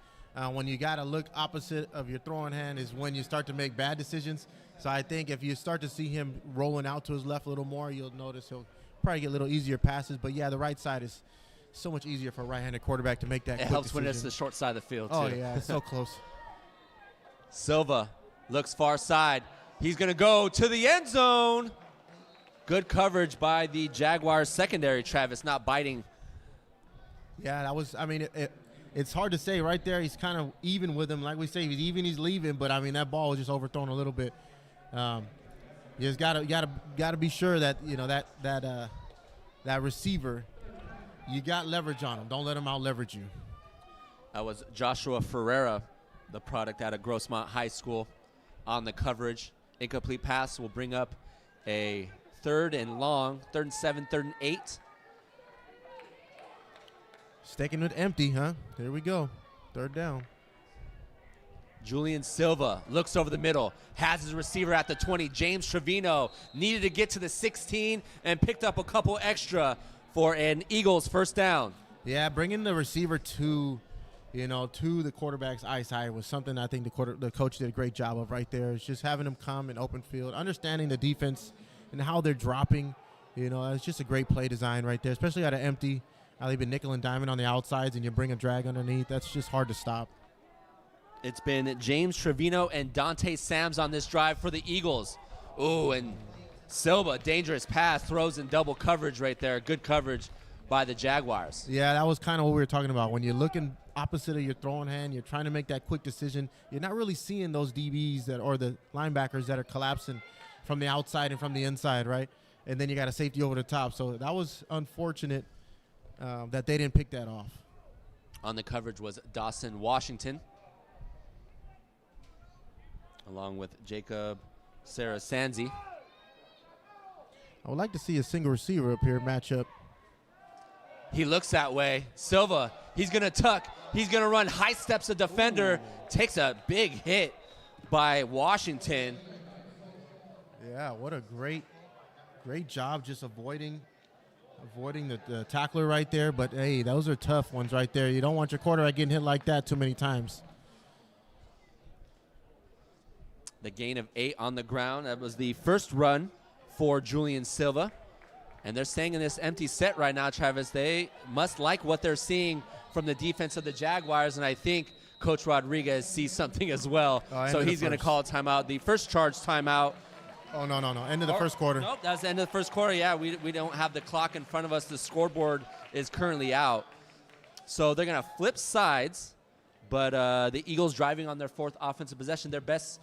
When you got to look opposite of your throwing hand is when you start to make bad decisions. So I think if you start to see him rolling out to his left a little more, you'll notice he'll probably get a little easier passes. But, yeah, the right side is so much easier for a right-handed quarterback to make that quick decision. It helps when it's the short side of the field, too. Oh, yeah, it's so close. Silva looks far side. He's going to go to the end zone. Good coverage by the Jaguars secondary, Travis, not biting. Yeah, that was, I mean, it's hard to say right there. He's kind of even with him. Like we say, he's even, he's leaving. But, I mean, that ball was just overthrown a little bit. You just gotta be sure that that receiver, you got leverage on him. Don't let him out leverage you. That was Joshua Ferreira, the product out of Grossmont High School, on the coverage. Incomplete pass will bring up a 3rd and long, 3rd and 7, 3rd and 8. Sticking it empty, huh? There we go. 3rd down. Julian Silva looks over the middle, has his receiver at the 20. James Trevino needed to get to the 16 and picked up a couple extra for an Eagles first down. Yeah, bringing the receiver to the quarterback's eyesight was something I think the coach did a great job of right there. It's just having him come in open field, understanding the defense and how they're dropping. It's just a great play design right there, especially out of empty. How they've been nickel and diamond on the outsides, and you bring a drag underneath. That's just hard to stop. It's been James Trevino and Dante Sams on this drive for the Eagles. Ooh, and Silva, dangerous pass, throws in double coverage right there. Good coverage by the Jaguars. Yeah, that was kind of what we were talking about. When you're looking opposite of your throwing hand, you're trying to make that quick decision. You're not really seeing those DBs or the linebackers that are collapsing from the outside and from the inside, right? And then you got a safety over the top. So that was unfortunate that they didn't pick that off. On the coverage was Dawson Washington, along with Jacob Sarasanzi. I would like to see a single receiver up here match up. He looks that way. Silva, he's going to tuck. He's going to run high steps a defender. Ooh. Takes a big hit by Washington. Yeah, what a great job just avoiding the tackler right there. But, hey, those are tough ones right there. You don't want your quarterback getting hit like that too many times. The gain of 8 on the ground. That was the first run for Julian Silva. And they're staying in this empty set right now, Travis. They must like what they're seeing from the defense of the Jaguars, and I think Coach Rodriguez sees something as well. So he's going to call a timeout. The first charge timeout. Oh, no. End of the first quarter. Nope, that's the end of the first quarter. Yeah, we don't have the clock in front of us. The scoreboard is currently out. So they're going to flip sides, but the Eagles driving on their 4th offensive possession, their best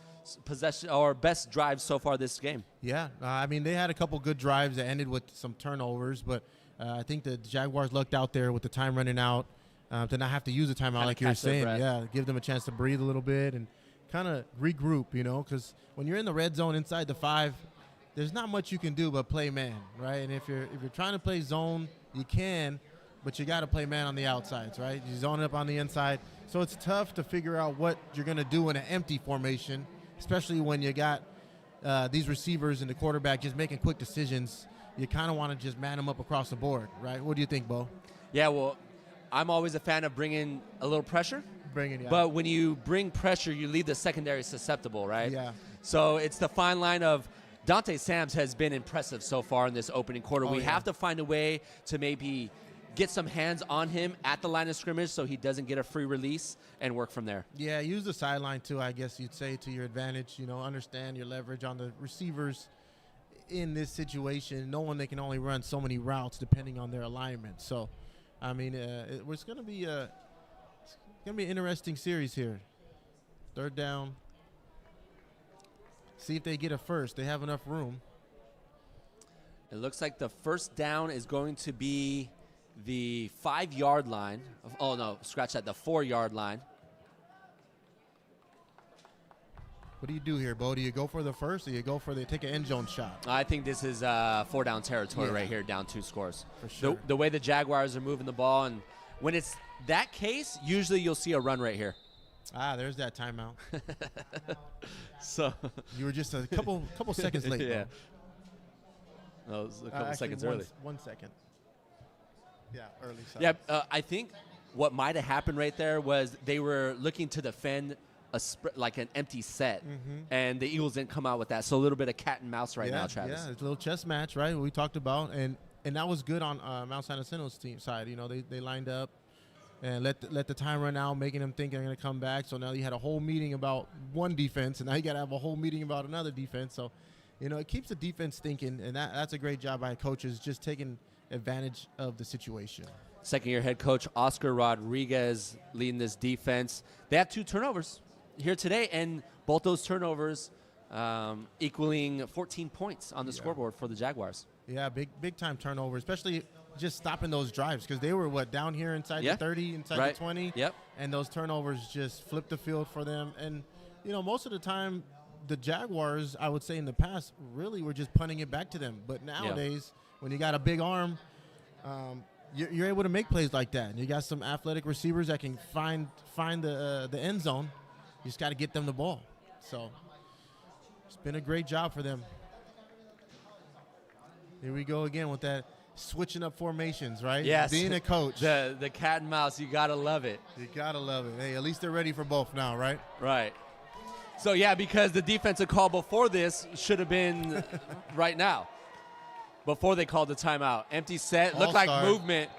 possession or best drive so far this game. Yeah, I mean, they had a couple good drives that ended with some turnovers, but I think the Jaguars lucked out there with the time running out to not have to use a timeout like you were saying. Yeah, give them a chance to breathe a little bit and kind of regroup, because when you're in the red zone inside the 5, there's not much you can do but play man, right? And if you're trying to play zone, you can, but you got to play man on the outsides, right? You zone up on the inside. So it's tough to figure out what you're going to do in an empty formation, especially when you got these receivers and the quarterback just making quick decisions. You kind of want to just man them up across the board, right? What do you think, Bo? Yeah, well, I'm always a fan of bringing a little pressure. But when you bring pressure, you leave the secondary susceptible, right? Yeah. So it's the fine line of Dante Sams has been impressive so far in this opening quarter. We have to find a way to maybe get some hands on him at the line of scrimmage so he doesn't get a free release and work from there. Yeah, use the sideline too, I guess you'd say, to your advantage. Understand your leverage on the receivers in this situation, knowing they can only run so many routes depending on their alignment. So, I mean, it's going to be an interesting series here. 3rd down. See if they get a first. They have enough room. It looks like the first down is going to be the 5-yard line. Oh, no, scratch that, the 4-yard line. What do you do here, Bo? Do you go for the first or you go for take an end zone shot? I think this is 4-down territory right here, down 2 scores. For sure. The way the Jaguars are moving the ball, and when it's that case, usually you'll see a run right here. There's that timeout. So you were just a couple seconds late. Yeah. No, it was a couple seconds early. 1 second. Yeah, early. Sorry. Yeah, I think what might have happened right there was they were looking to defend like an empty set, and the Eagles didn't come out with that. So a little bit of cat and mouse now, Travis. Yeah, it's a little chess match, right? We talked about, and that was good on Mount San Jacinto's team side. They lined up and let the time run out, making them think they're going to come back. So now you had a whole meeting about one defense, and now you got to have a whole meeting about another defense. So, it keeps the defense thinking, and that's a great job by coaches, just taking advantage of the situation. Second-year head coach Oscar Rodriguez leading this defense. They had 2 turnovers here today, and both those turnovers equaling 14 points on the scoreboard for the Jaguars. Yeah, big time turnover, especially just stopping those drives because they were down here inside the 30, inside the 20. Yep. And those turnovers just flipped the field for them. And most of the time, the Jaguars, I would say in the past, really were just punting it back to them. But nowadays, when you got a big arm, you're able to make plays like that. And you got some athletic receivers that can find the end zone. You just got to get them the ball. So it's been a great job for them. Here we go again with that switching up formations, right? Yes. Being a coach. The cat and mouse, you got to love it. You got to love it. Hey, at least they're ready for both now, right? Right. So, yeah, because the defensive call before this should have been right now, before they called the timeout. Empty set, looked like movement.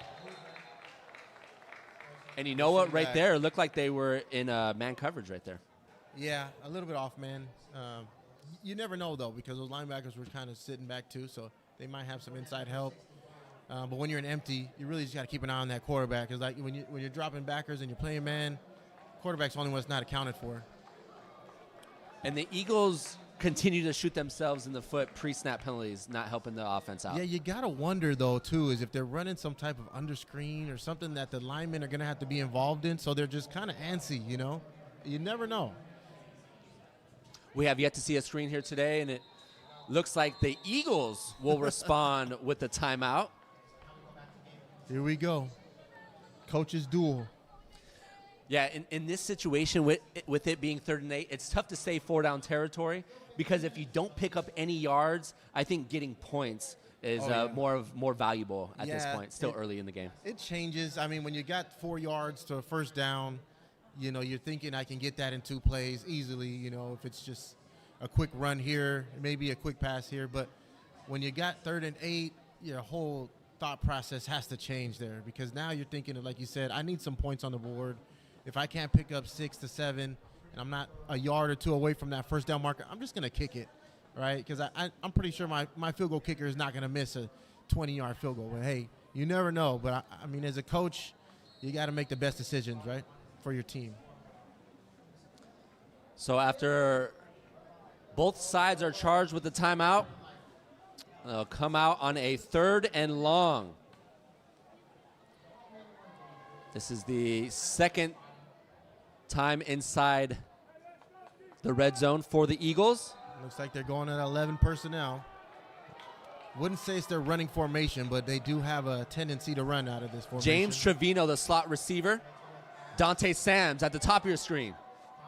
And you know what? Right there, it looked like they were in man coverage right there. Yeah, a little bit off, man. You never know, though, because those linebackers were kind of sitting back, too, so they might have some inside help. But when you're in empty, you really just got to keep an eye on that quarterback. It's like when you're dropping backers and you're playing man, quarterback's the only one that's not accounted for. And the Eagles continue to shoot themselves in the foot pre-snap penalties, not helping the offense out. Yeah, you got to wonder, though, too, is if they're running some type of underscreen or something that the linemen are going to have to be involved in, so they're just kind of antsy, You never know. We have yet to see a screen here today, and it looks like the Eagles will respond with the timeout. Here we go. Coach's duel. Yeah, in this situation, with it being 3rd and 8, it's tough to say 4-down territory because if you don't pick up any yards, I think getting points is more valuable at this point. Still early in the game. It changes. I mean, when you got 4 yards to a first down, you're thinking I can get that in 2 plays easily. If it's just a quick run here, maybe a quick pass here. But when you got 3rd and 8, your whole thought process has to change there because now you're thinking of, like you said, I need some points on the board. If I can't pick up 6 to 7 and I'm not a yard or 2 away from that first down marker, I'm just going to kick it, right? Because I'm pretty sure my field goal kicker is not going to miss a 20-yard field goal. But, hey, you never know. But, I mean, as a coach, you got to make the best decisions, right, for your team. So after both sides are charged with the timeout, they'll come out on a 3rd and long. This is the second time inside the red zone for the Eagles. Looks like they're going at 11 personnel. Wouldn't say it's their running formation, but they do have a tendency to run out of this formation. James Trevino, the slot receiver. Dante Sams at the top of your screen.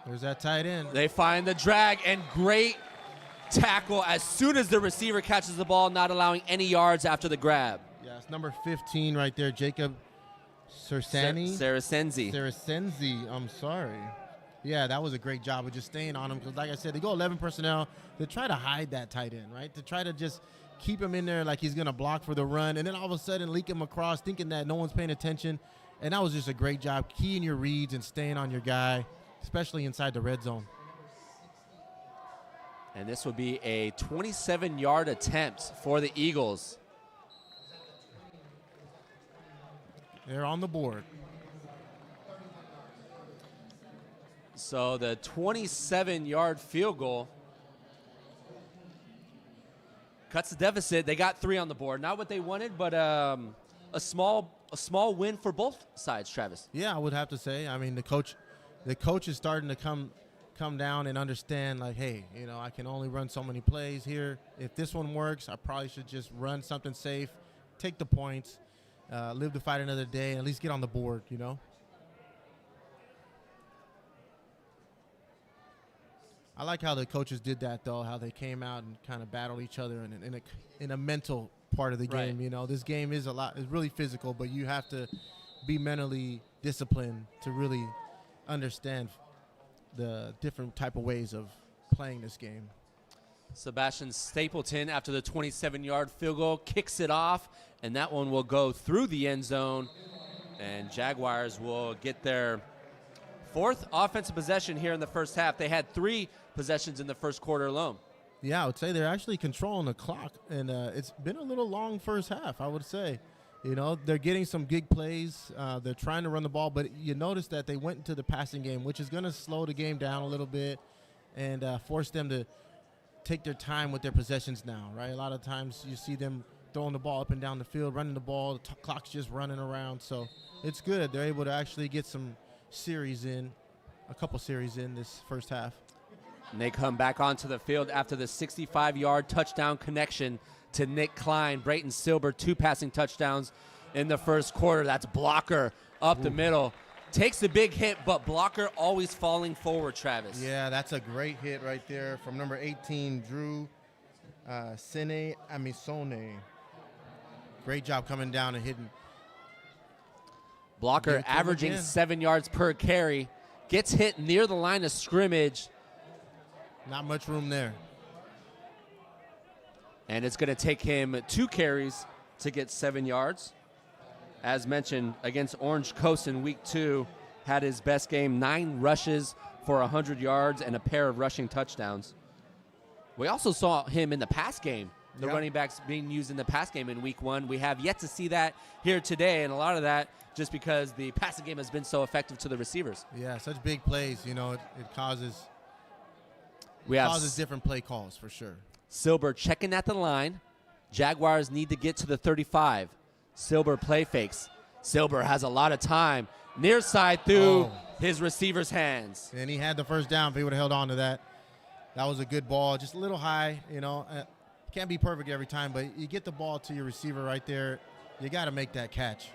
There's that tight end. They find the drag and great tackle as soon as the receiver catches the ball, not allowing any yards after the grab. Yeah, it's number 15 right there, Jacob Sarasenzi, I'm sorry. Yeah, that was a great job of just staying on him because, like I said, they go 11 personnel to try to hide that tight end, right? To try to just keep him in there like he's going to block for the run, and then all of a sudden leak him across thinking that no one's paying attention. And that was just a great job keying your reads and staying on your guy, especially inside the red zone. And this would be a 27-yard attempt for the Eagles. They're on the board. So the 27-yard field goal cuts the deficit. They got 3 on the board. Not what they wanted, but a small win for both sides, Travis. Yeah, I would have to say. I mean, the coach is starting to come down and understand, like, hey, I can only run so many plays here. If this one works, I probably should just run something safe, take the points, live to fight another day, and at least get on the board, I like how the coaches did that, though, how they came out and kind of battled each other in a mental part of the game. Right. This game is really physical, but you have to be mentally disciplined to really understand the different type of ways of playing this game. Sebastian Stapleton, after the 27-yard field goal, kicks it off, and that one will go through the end zone, and Jaguars will get their 4th offensive possession here in the first half. They had 3 possessions in the first quarter alone. Yeah, I would say they're actually controlling the clock, and it's been a little long first half, I would say. They're getting some big plays. They're trying to run the ball, but you notice that they went into the passing game, which is going to slow the game down a little bit and force them to take their time with their possessions now, right? A lot of times you see them throwing the ball up and down the field, running the ball, the clock's just running around. So it's good. They're able to actually get some series in, a couple series in this first half. And they come back onto the field after the 65-yard touchdown connection to Nick Klein. Brayton Silber, 2 passing touchdowns in the first quarter. That's Blocker up the middle. Takes the big hit, but Blocker always falling forward, Travis. Yeah, that's a great hit right there from number 18, Drew Sene Amisone. Great job coming down and hitting. Blocker averaging 7 yards per carry. Gets hit near the line of scrimmage. Not much room there. And it's going to take him 2 carries to get 7 yards. As mentioned, against Orange Coast in week 2, had his best game, 9 rushes for 100 yards and a pair of rushing touchdowns. We also saw him in the pass game, the running backs being used in the pass game in week 1. We have yet to see that here today, and a lot of that just because the passing game has been so effective to the receivers. Yeah, such big plays, you know, it causes different play calls for sure. Silber checking at the line. Jaguars need to get to the 35. Silber play fakes. Silber has a lot of time. Near side through his receiver's hands. And he had the first down if he would have held on to that. That was a good ball, just a little high, you know. Can't be perfect every time, but you get the ball to your receiver right there. You got to make that catch.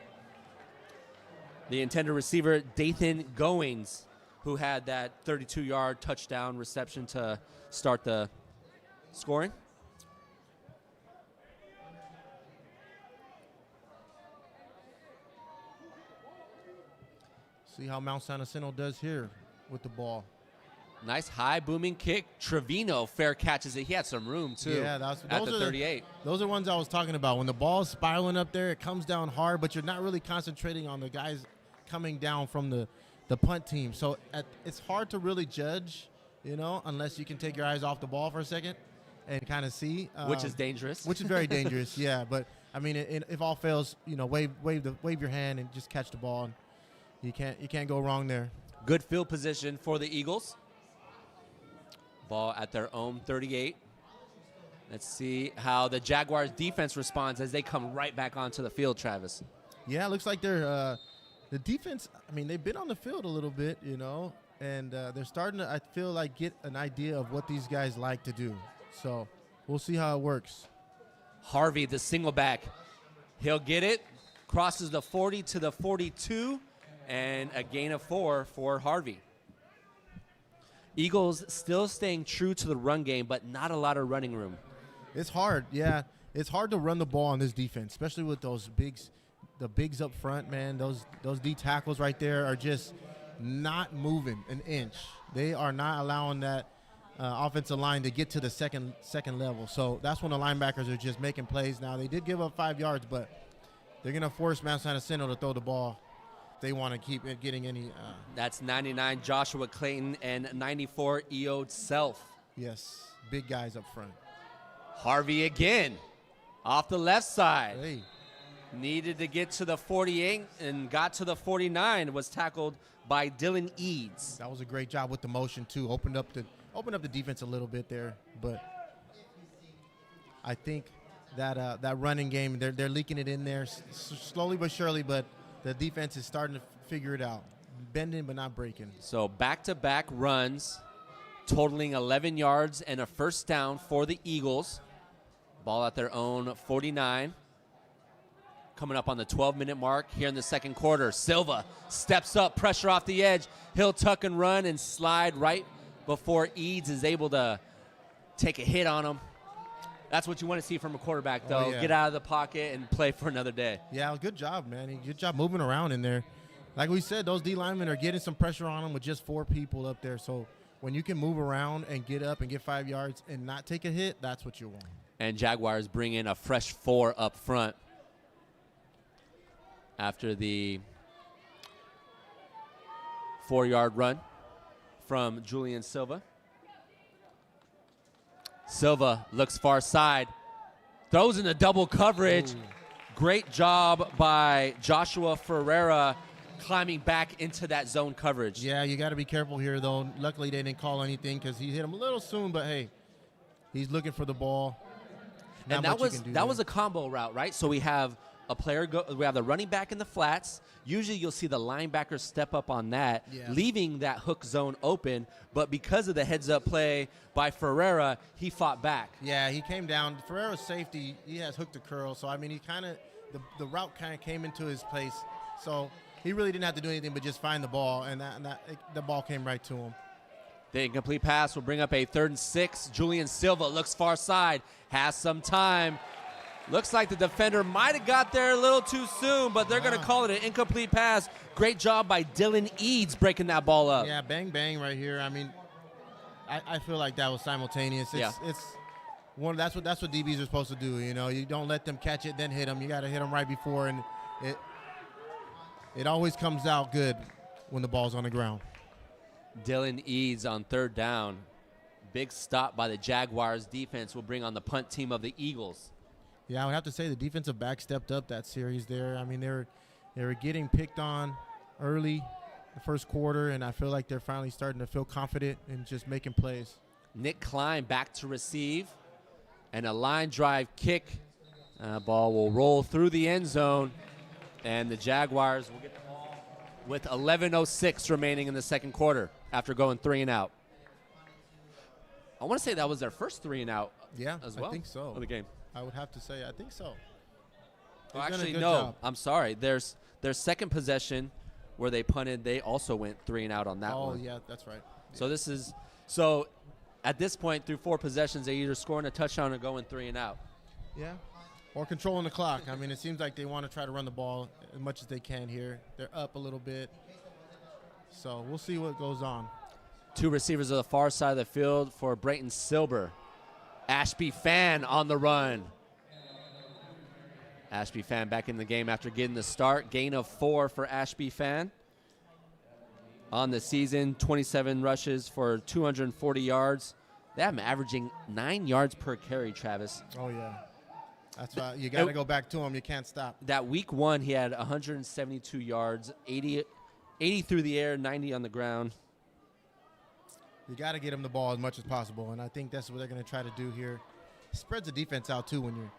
The intended receiver, Dathan Goings, who had that 32-yard touchdown reception to start the scoring. See how Mount San Jacinto does here with the ball. Nice high booming kick. Trevino fair catches it. He had some room too. Yeah, at the 38. Those are ones I was talking about. When the ball's spiraling up there, it comes down hard, but you're not really concentrating on the guys coming down from the punt team. So it's hard to really judge, you know, unless you can take your eyes off the ball for a second and kind of see. Which is dangerous. Which is very dangerous, yeah. But, I mean, if all fails, you know, wave your hand and just catch the ball. And you can't go wrong there. Good field position for the Eagles. Ball at their own 38. Let's see how the Jaguars defense responds as they come right back onto the field, Travis. Yeah, it looks like they're the defense, I mean, they've been on the field a little bit, you know, and they're starting to, I feel like, get an idea of what these guys like to do. So we'll see how it works. Harvey, the single back, he'll get it, crosses the 40 to the 42, and a gain of 4 for Harvey. Eagles still staying true to the run game, but not a lot of running room. It's hard, yeah. It's hard to run the ball on this defense, especially with those the bigs up front, man. Those D tackles right there are just not moving an inch. They are not allowing that offensive line to get to the second level. So that's when the linebackers are just making plays. Now, they did give up 5 yards, but they're going to force Mount San Jacinto to throw the ball. They want to keep it getting any. That's 99 Joshua Clayton and 94 Eode Self. Yes, big guys up front. Harvey again, off the left side. Hey. Needed to get to the 48 and got to the 49. Was tackled by Dylan Eads. That was a great job with the motion too. Opened up the defense a little bit there, but I think that that running game they're leaking it in there slowly but surely. But the defense is starting to figure it out, bending but not breaking. So back-to-back runs, totaling 11 yards and a first down for the Eagles. Ball at their own 49. Coming up on the 12-minute mark here in the second quarter. Silva steps up, pressure off the edge. He'll tuck and run and slide right before Eads is able to take a hit on him. That's what you want to see from a quarterback, though. Oh, yeah. Get out of the pocket and play for another day. Yeah, good job, man. Good job moving around in there. Like we said, those D linemen are getting some pressure on them with just 4 people up there. So when you can move around and get up and get 5 yards and not take a hit, that's what you want. And Jaguars bring in a fresh 4 up front after the 4-yard run from Julian Silva. Silva looks far side, throws in the double coverage. Ooh. Great job by Joshua Ferreira climbing back into that zone coverage. Yeah, you got to be careful here, though. Luckily, they didn't call anything because he hit him a little soon, but hey, He's looking for the ball. And that was a combo route, right? So we have a player we have the running back in the flats. Usually you'll see the linebacker step up on that, leaving that hook zone open. But because of the heads-up play by Ferreira, he fought back. Yeah, he came down. Ferreira's safety, he has hook to curl. So, I mean, he kind of the route kind of came into his place. So he really didn't have to do anything but just find the ball, and the ball came right to him. The incomplete pass will bring up a 3rd and 6. Julian Silva looks far side, has some time. Looks like the defender might have got there a little too soon, but they're going to call it an incomplete pass. Great job by Dylan Eads breaking that ball up. Yeah, bang, bang right here. I mean, I feel like that was simultaneous. It's that's what DBs are supposed to do. You know, you don't let them catch it, then hit them. You got to hit them right before, and it always comes out good when the ball's on the ground. Dylan Eads on 3rd down. Big stop by the Jaguars defense will bring on the punt team of the Eagles. Yeah, I would have to say the defensive back stepped up that series there. I mean, they were getting picked on early the first quarter, and I feel like they're finally starting to feel confident and just making plays. Nick Klein back to receive, and a line drive kick. Ball will roll through the end zone, and the Jaguars will get the ball with 11:06 remaining in the second quarter after going 3 and out. I want to say that was their first 3 and out as well. I think so. Of the game. I would have to say, I think so. Oh, actually, no. Job. I'm sorry. There's their second possession where they punted. They also went 3 and out on that one. Oh, yeah, that's right. So at this point, through 4 possessions, they either scoring a touchdown or going 3 and out. Yeah. Or controlling the clock. I mean, it seems like they want to try to run the ball as much as they can here. They're up a little bit. So we'll see what goes on. 2 receivers on the far side of the field for Brayton Silber. Ashby Fan on the run. Ashby Fan back in the game after getting the start. Gain of 4 for Ashby Fan. On the season, 27 rushes for 240 yards. They have him averaging 9 yards per carry, Travis. Oh, yeah. That's why you got to go back to him. You can't stop. That week 1, he had 172 yards, 80 through the air, 90 on the ground. You got to get him the ball as much as possible, and I think that's what they're going to try to do here. Spreads the defense out, too, when you're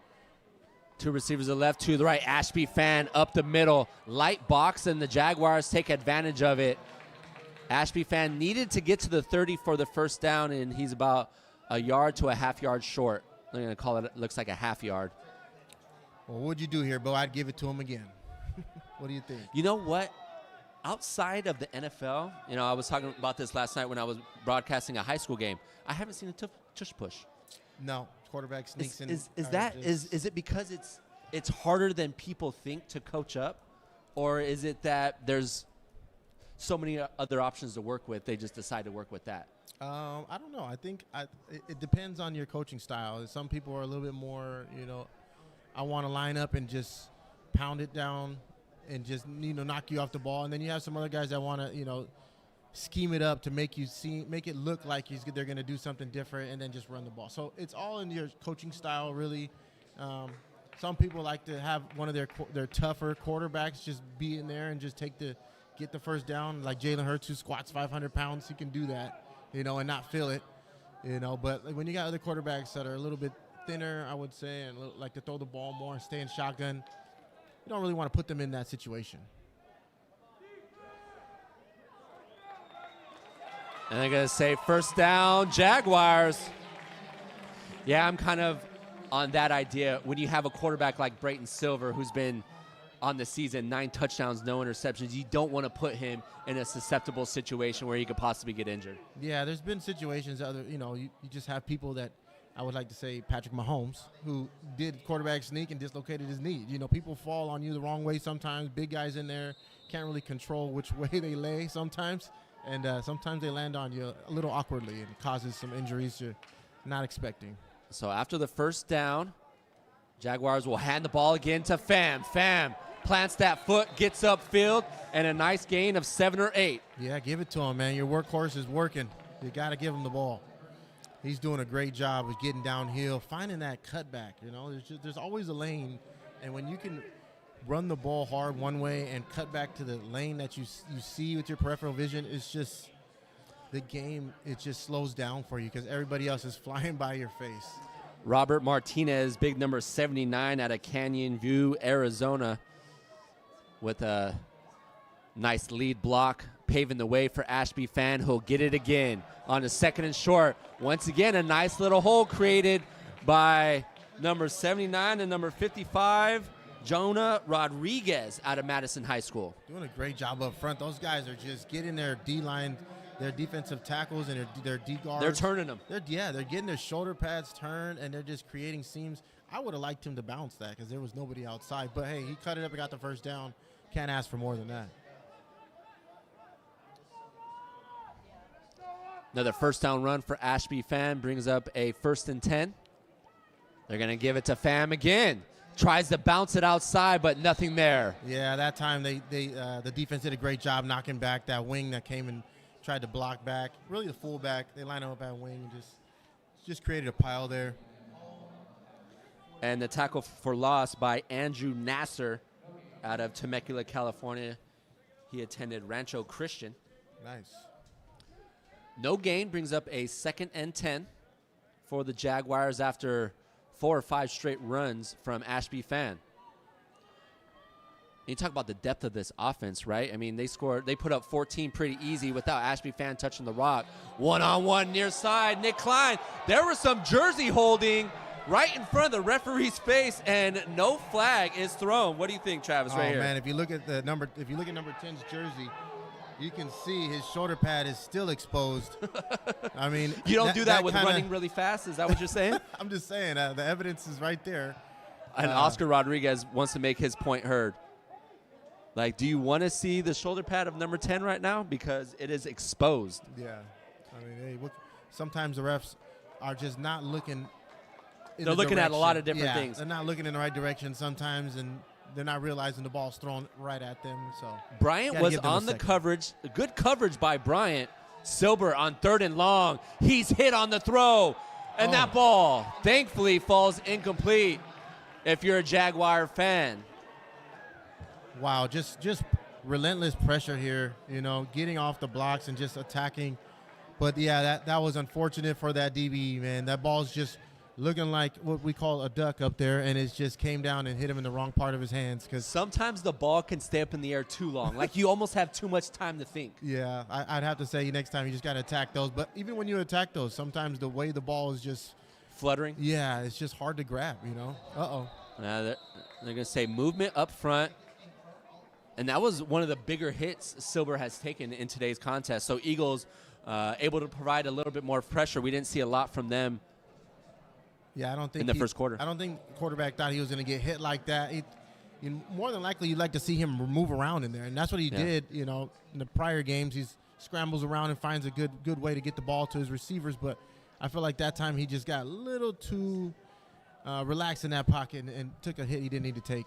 2 receivers to the left, 2 to the right. Ashby Fan up the middle. Light box, and the Jaguars take advantage of it. Ashby Fan needed to get to the 30 for the first down, and he's about a yard to a half yard short. I'm going to call it, looks like a half yard. Well, what would you do here, Bo? I'd give it to him again. What do you think? You know what? Outside of the NFL, I was talking about this last night when I was broadcasting a high school game. I haven't seen a tush push. No, quarterback sneaks in. Is it because it's harder than people think to coach up, or is it that there's so many other options to work with, they just decide to work with that? I don't know. I think it depends on your coaching style. Some people are a little bit more, I want to line up and just pound it down and just knock you off the ball, and then you have some other guys that want to scheme it up to make it look like they're going to do something different and then just run the ball. So it's all in your coaching style, really. Some people like to have one of their tougher quarterbacks just be in there and just get the first down, like Jalen Hurts, who squats 500 pounds. He can do that, and not feel it, But when you got other quarterbacks that are a little bit thinner, I would say, and like to throw the ball more and stay in shotgun, you don't really want to put them in that situation. And they're going to say first down, Jaguars. Yeah, I'm kind of on that idea. When you have a quarterback like Brayton Silver, who's been on the season 9 touchdowns, no interceptions, you don't want to put him in a susceptible situation where he could possibly get injured. Yeah, there's been situations, you just have people that, I would like to say Patrick Mahomes, who did quarterback sneak and dislocated his knee. People fall on you the wrong way sometimes. Big guys in there can't really control which way they lay sometimes. And sometimes they land on you a little awkwardly and causes some injuries you're not expecting. So after the first down, Jaguars will hand the ball again to Pham. Pham plants that foot, gets upfield, and a nice gain of 7 or 8. Yeah, give it to him, man. Your workhorse is working. You got to give him the ball. He's doing a great job of getting downhill, finding that cutback. There's always a lane, and when you can run the ball hard one way and cut back to the lane that you see with your peripheral vision, it's just the game, it just slows down for you because everybody else is flying by your face. Robert Martinez, big number 79 out of Canyon View, Arizona, with a nice lead block, paving the way for Ashby Fan, who'll get it again on a 2nd and short. Once again, a nice little hole created by number 79 and number 55, Jonah Rodriguez out of Madison High School. Doing a great job up front. Those guys are just getting their D-line, their defensive tackles and their D-guards. They're turning them. They're getting their shoulder pads turned, and they're just creating seams. I would have liked him to bounce that because there was nobody outside. But, hey, he cut it up and got the first down. Can't ask for more than that. Another first down run for Ashby Fan brings up a 1st and 10. They're going to give it to Pham again. Tries to bounce it outside, but nothing there. Yeah, that time the defense did a great job knocking back that wing that came and tried to block back. Really the fullback. They line up at wing and just created a pile there. And the tackle for loss by Andrew Nasser out of Temecula, California. He attended Rancho Christian. Nice. No gain brings up a 2nd and 10 for the Jaguars after 4 or 5 straight runs from Ashby Fan. You talk about the depth of this offense, right? I mean, they put up 14 pretty easy without Ashby Fan touching the rock. One-on-one near side, Nick Klein. There was some jersey holding right in front of the referee's face, and no flag is thrown. What do you think, Travis, right here? Oh, man, if you look at number 10's jersey, you can see his shoulder pad is still exposed. I mean, you don't do that with running really fast? Is that what you're saying? I'm just saying, the evidence is right there. And Oscar Rodriguez wants to make his point heard. Like, do you want to see the shoulder pad of number 10 right now? Because it is exposed. Yeah. I mean, hey, sometimes the refs are just not looking in They're looking at a lot of different yeah, things. They're not looking in the right direction sometimes, and they're not realizing the ball's thrown right at them. So Bryant was on the coverage. Good coverage by Bryant. Silber on 3rd and long. He's hit on the throw. And that ball, thankfully, falls incomplete if you're a Jaguar fan. Wow, just relentless pressure here, getting off the blocks and just attacking. But, yeah, that was unfortunate for that DB, man. That ball's just looking like what we call a duck up there, and it just came down and hit him in the wrong part of his hands. Cause sometimes the ball can stay up in the air too long. Like, you almost have too much time to think. Yeah, I'd have to say next time you just got to attack those. But even when you attack those, sometimes the way the ball is just fluttering. Yeah, it's just hard to grab, Uh-oh. They're going to say movement up front. And that was one of the bigger hits Silber has taken in today's contest. So Eagles able to provide a little bit more pressure. We didn't see a lot from them. Yeah, I don't think in the first quarter. I don't think the quarterback thought he was going to get hit like that. More than likely, you'd like to see him move around in there, and that's what he did. In the prior games, he scrambles around and finds a good way to get the ball to his receivers. But I feel like that time he just got a little too relaxed in that pocket and took a hit he didn't need to take.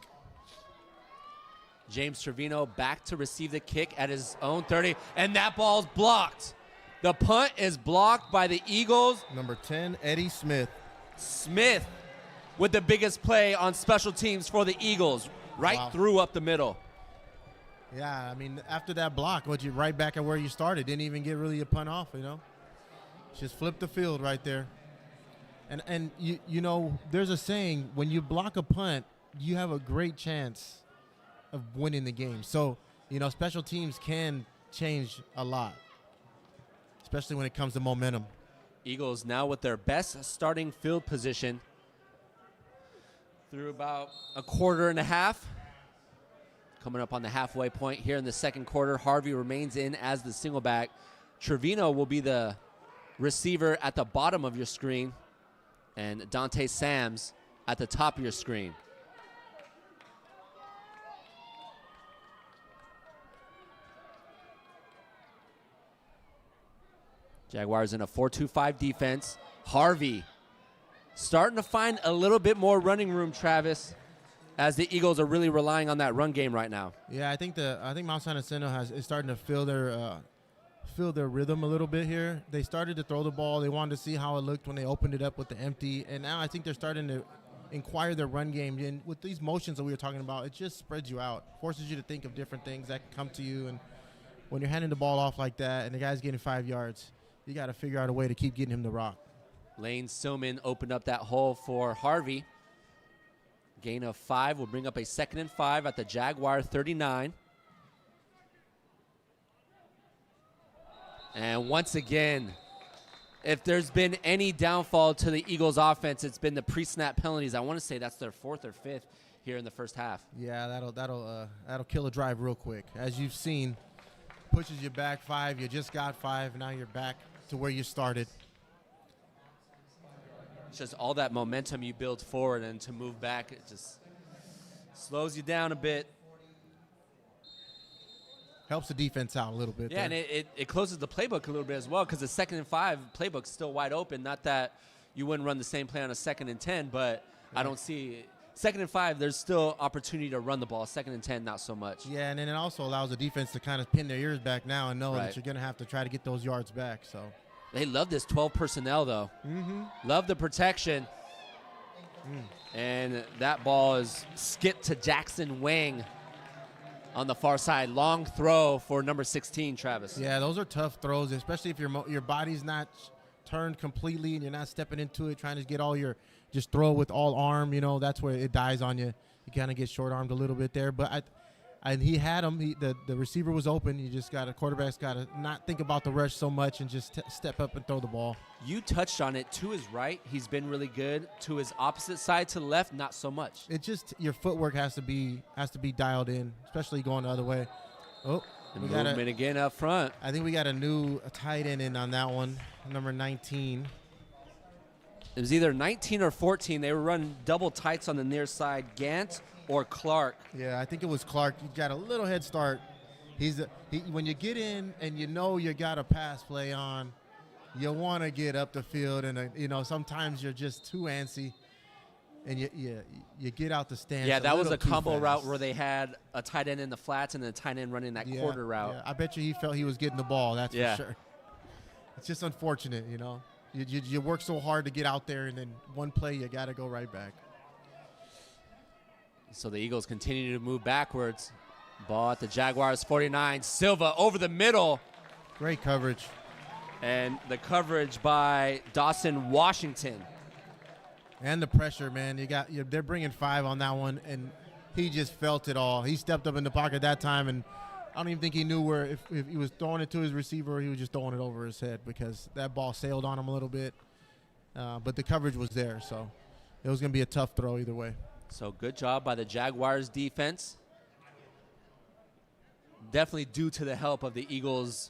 James Trevino back to receive the kick at his own 30, and that ball's blocked. The punt is blocked by the Eagles. Number 10, Eddie Smith. Smith with the biggest play on special teams for the Eagles, through up the middle. Yeah, I mean, after that block, you right back at where you started. Didn't even get really a punt off, Just flipped the field right there. And there's a saying, when you block a punt, you have a great chance of winning the game. So, special teams can change a lot, especially when it comes to momentum. Eagles now with their best starting field position through about a quarter and a half. Coming up on the halfway point here in the second quarter. Harvey remains in as the single back. Trevino will be the receiver at the bottom of your screen, and Dante Sams at the top of your screen. Jaguars in a 4-2-5 defense. Harvey starting to find a little bit more running room, Travis, as the Eagles are really relying on that run game right now. Yeah, I think Mount San Jacinto is starting to feel their rhythm a little bit here. They started to throw the ball. They wanted to see how it looked when they opened it up with the empty, and now I think they're starting to inquire their run game. And with these motions that we were talking about, it just spreads you out, forces you to think of different things that can come to you, and when you're handing the ball off like that and the guy's getting 5 yards, you got to figure out a way to keep getting him the rock. Lane Silman opened up that hole for Harvey. Gain of 5 will bring up a 2nd and 5 at the Jaguar 39. And once again, if there's been any downfall to the Eagles offense, it's been the pre-snap penalties. I want to say that's their 4th or 5th here in the first half. Yeah, that'll kill a drive real quick. As you've seen, pushes you back 5. You just got 5. Now you're back to where you started. It's just all that momentum you build forward, and to move back, it just slows you down a bit. Helps the defense out a little bit. Yeah, there. and it closes the playbook a little bit as well, because the 2nd and 5 playbook's still wide open. Not that you wouldn't run the same play on a 2nd and 10, but I don't see 2nd and 5, there's still opportunity to run the ball. 2nd and 10, not so much. Yeah, and then it also allows the defense to kind of pin their ears back now and know that you're going to have to try to get those yards back. So they love this 12 personnel, though. Love the protection. And that ball is skipped to Jackson Wang on the far side. Long throw for number 16, Travis. Yeah, those are tough throws, especially if your body's not turned completely and you're not stepping into it, trying to get all your just throw with all arm. You know, that's where it dies on you. You kind of get short-armed a little bit there. But he had him. The receiver was open. You just got quarterback's got to not think about the rush so much and just step up and throw the ball. You touched on it. To his right, he's been really good. To his opposite side, to the left, not so much. It just your footwork has to be dialed in, especially going the other way. Oh, we got movement again up front. I think we got a new tight end in on that one, number 19. It was either 19 or 14. They were running double tights on the near side, Gant or Clark. Yeah, I think it was Clark. He got a little head start. When you get in and you know you got a pass play on, you want to get up the field, and sometimes you're just too antsy, and you get out the stance. Yeah, that was a combo route where they had a tight end in the flats and then a tight end running that quarter route. Yeah. I bet you he felt he was getting the ball. That's for sure. It's just unfortunate, You work so hard to get out there, and then one play you got to go right back. So the Eagles continue to move backwards. Ball at the Jaguars 49. Silva over the middle. Great coverage. And the coverage by Dawson Washington. And the pressure, man. They're bringing 5 on that one, and he just felt it all. He stepped up in the pocket that time, and I don't even think he knew where if he was throwing it to his receiver or he was just throwing it over his head, because that ball sailed on him a little bit. But the coverage was there, so it was going to be a tough throw either way. So good job by the Jaguars defense. Definitely due to the help of the Eagles'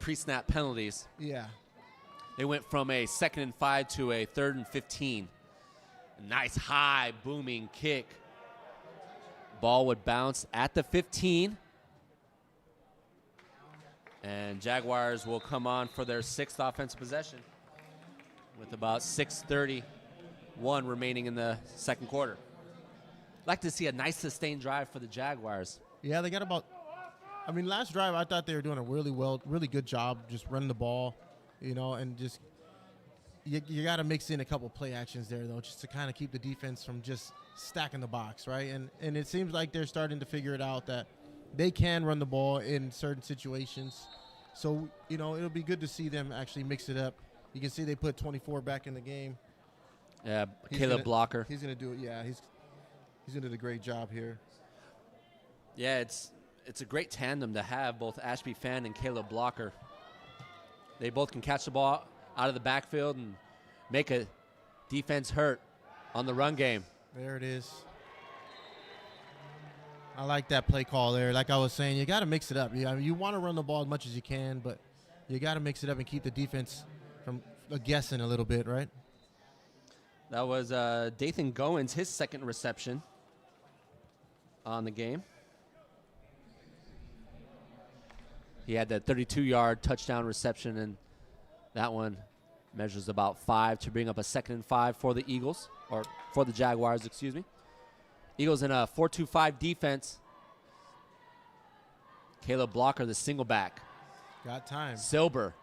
pre-snap penalties. Yeah. They went from a 2nd and 5 to a 3rd and 15. Nice high booming kick. Ball would bounce at the 15. And Jaguars will come on for their 6th offensive possession with about 6:31 remaining in the 2nd quarter. I'd like to see a nice sustained drive for the Jaguars. Yeah, they got about – last drive I thought they were doing a really good job just running the ball, and just you got to mix in a couple play actions there, though, just to kind of keep the defense from just stacking the box, right? And it seems like they're starting to figure it out that they can run the ball in certain situations. So, it'll be good to see them actually mix it up. You can see they put 24 back in the game. Yeah, Caleb Blocker. He's going to do it. Yeah, he's going to do a great job here. Yeah, it's a great tandem to have, both Ashby Fan and Caleb Blocker. They both can catch the ball out of the backfield and make a defense hurt on the run game. There it is. I like that play call there. Like I was saying, you got to mix it up. You want to run the ball as much as you can, but you got to mix it up and keep the defense from guessing a little bit, right? That was Dathan Goins, his 2nd reception on the game. He had that 32-yard touchdown reception, and that one measures about 5 to bring up a 2nd and 5 for the Eagles, or for the Jaguars, excuse me. Eagles in a 4-2-5 defense. Caleb Blocker, the single back. Got time. Silber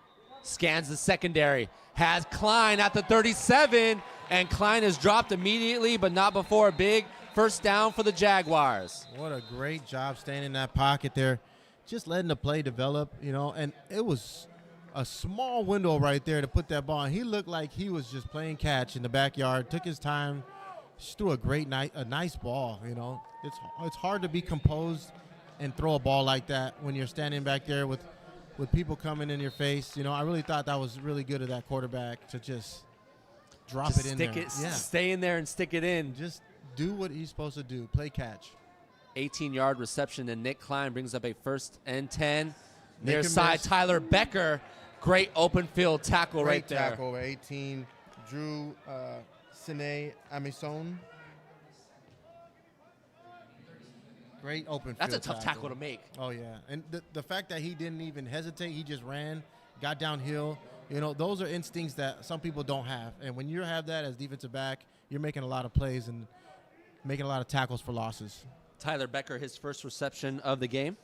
scans the secondary, has Klein at the 37, and Klein is dropped immediately, but not before a big first down for the Jaguars. What a great job staying in that pocket there. just letting the play develop, and it was a small window right there to put that ball in. He looked like he was just playing catch in the backyard, took his time, just threw a nice ball, It's hard to be composed and throw a ball like that when you're standing back there with people coming in your face. I really thought that was really good of that quarterback to just drop it in there. Stay in there and stick it in. Just do what he's supposed to do, play catch. 18-yard reception, and Nick Klein brings up a 1st and 10. Near side, Tyler Becker. Great open field tackle right there. Great tackle, 18. Drew Sine Amison. Great open field. That's a tough tackle to make. Oh, yeah. And the fact that he didn't even hesitate, he just ran, got downhill. Those are instincts that some people don't have. And when you have that as defensive back, you're making a lot of plays and making a lot of tackles for losses. Tyler Becker, his first reception of the game.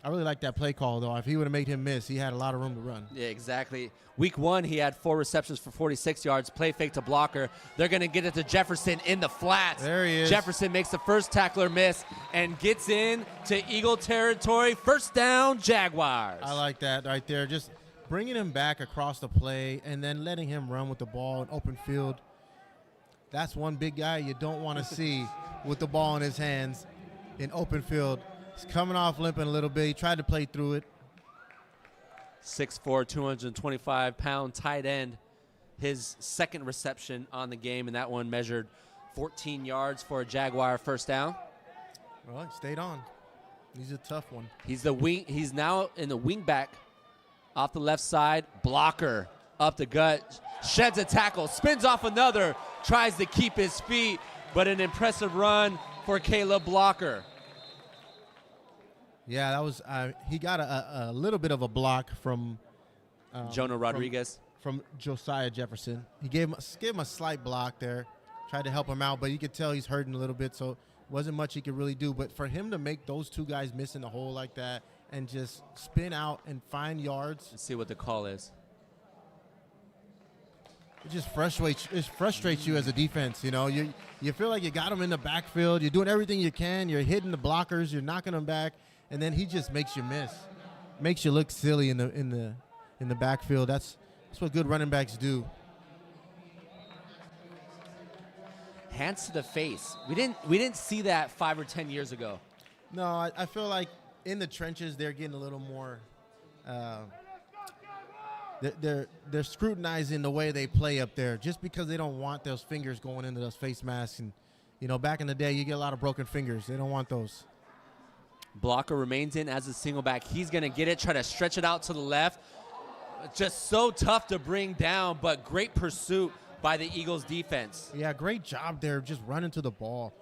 I really like that play call, though. If he would have made him miss, he had a lot of room to run. Yeah, exactly. Week 1, he had 4 receptions for 46 yards, play fake to blocker. They're going to get it to Jefferson in the flats. There he is. Jefferson makes the first tackler miss and gets in to Eagle territory. First down, Jaguars. I like that right there. Just bringing him back across the play and then letting him run with the ball in open field. That's one big guy you don't want to see with the ball in his hands in open field. He's coming off limping a little bit. He tried to play through it. 6'4", 225-pound tight end. His second reception on the game, and that one measured 14 yards for a Jaguar first down. Well, he stayed on. He's a tough one. He's now in the wing back off the left side. Blocker up the gut. Sheds a tackle. Spins off another. Tries to keep his feet, but an impressive run for Caleb Blocker. Yeah, that was he got a little bit of a block from Jonah Rodriguez. From Josiah Jefferson. He gave him a slight block there, tried to help him out, but you could tell he's hurting a little bit, so wasn't much he could really do. But for him to make those two guys miss in the hole like that and just spin out and find yards. Let's see what the call is. It just frustrates you as a defense. You feel like you got him in the backfield. You're doing everything you can. You're hitting the blockers. You're knocking them back. And then he just makes you miss, makes you look silly in the backfield. That's what good running backs do. Hands to the face. We didn't see that 5 or 10 years ago. No, I feel like in the trenches they're getting a little more. They're scrutinizing the way they play up there, just because they don't want those fingers going into those face masks. And back in the day, you get a lot of broken fingers. They don't want those. Blocker remains in as a single back. He's going to get it, try to stretch it out to the left. Just so tough to bring down, but great pursuit by the Eagles defense. Yeah, great job there, just running to the ball.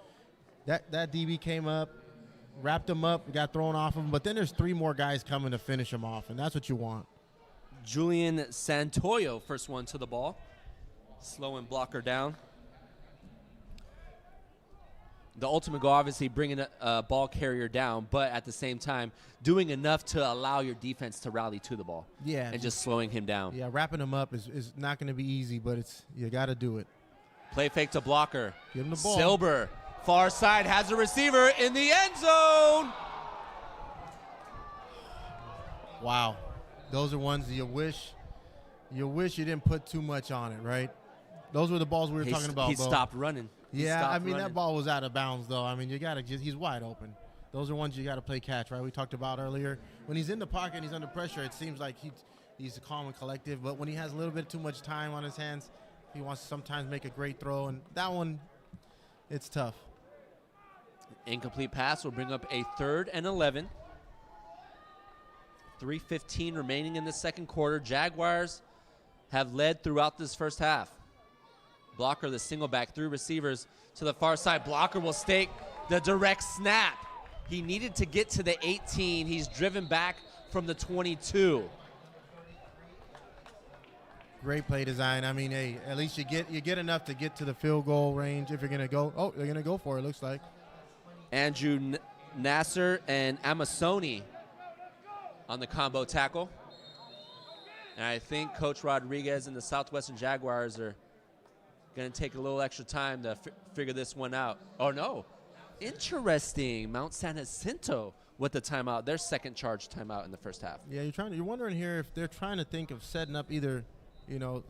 That DB came up, wrapped him up, got thrown off him, but then there's 3 more guys coming to finish him off, and that's what you want. Julian Santoyo, first one to the ball. Slowing Blocker down. The ultimate goal, obviously, bringing a ball carrier down, but at the same time, doing enough to allow your defense to rally to the ball. Yeah. And just slowing him down. Yeah, wrapping him up is not going to be easy, but you got to do it. Play fake to Blocker. Give him the ball. Silber, far side, has a receiver in the end zone. Wow. Those are ones that you wish you didn't put too much on it, right? Those were the balls we were talking about, He Bo. stopped running. Yeah, that ball was out of bounds, though. I mean, he's wide open. Those are ones you got to play catch, right? We talked about earlier. When he's in the pocket and he's under pressure, it seems like he's calm and collective. But when he has a little bit too much time on his hands, he wants to sometimes make a great throw. And that one, it's tough. Incomplete pass will bring up a 3rd and 11. 3:15 remaining in the second quarter. Jaguars have led throughout this first half. Blocker, the single back, 3 receivers to the far side. Blocker will stake the direct snap. He needed to get to the 18. He's driven back from the 22. Great play design. I mean, hey, at least you get enough to get to the field goal range if you're going to go. Oh, they're going to go for it, looks like. Andrew Nasser and Amasoni on the combo tackle. And I think Coach Rodriguez and the Southwestern Jaguars are going to take a little extra time to figure this one out. Oh, no. Interesting. Mount San Jacinto with the timeout, their second charge timeout in the first half. Yeah, you're wondering here if they're trying to think of setting up either,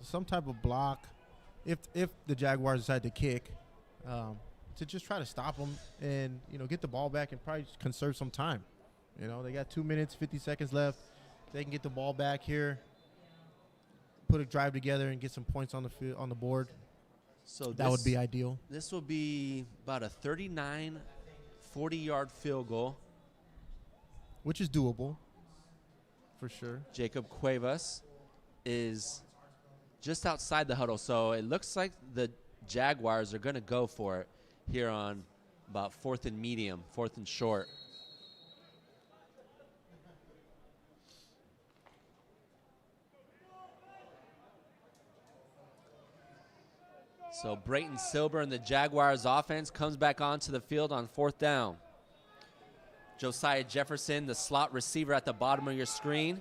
some type of block, if the Jaguars decide to kick, to just try to stop them and get the ball back and probably just conserve some time. They got 2 minutes, 50 seconds left. They can get the ball back here, put a drive together, and get some points on the board. So that would be ideal. This will be about a 39, 40-yard field goal, which is doable, for sure. Jacob Cuevas is just outside the huddle, so it looks like the Jaguars are going to go for it here on about 4th and medium, 4th and short. So Brayton Silber and the Jaguars offense comes back onto the field on 4th down. Josiah Jefferson, the slot receiver at the bottom of your screen.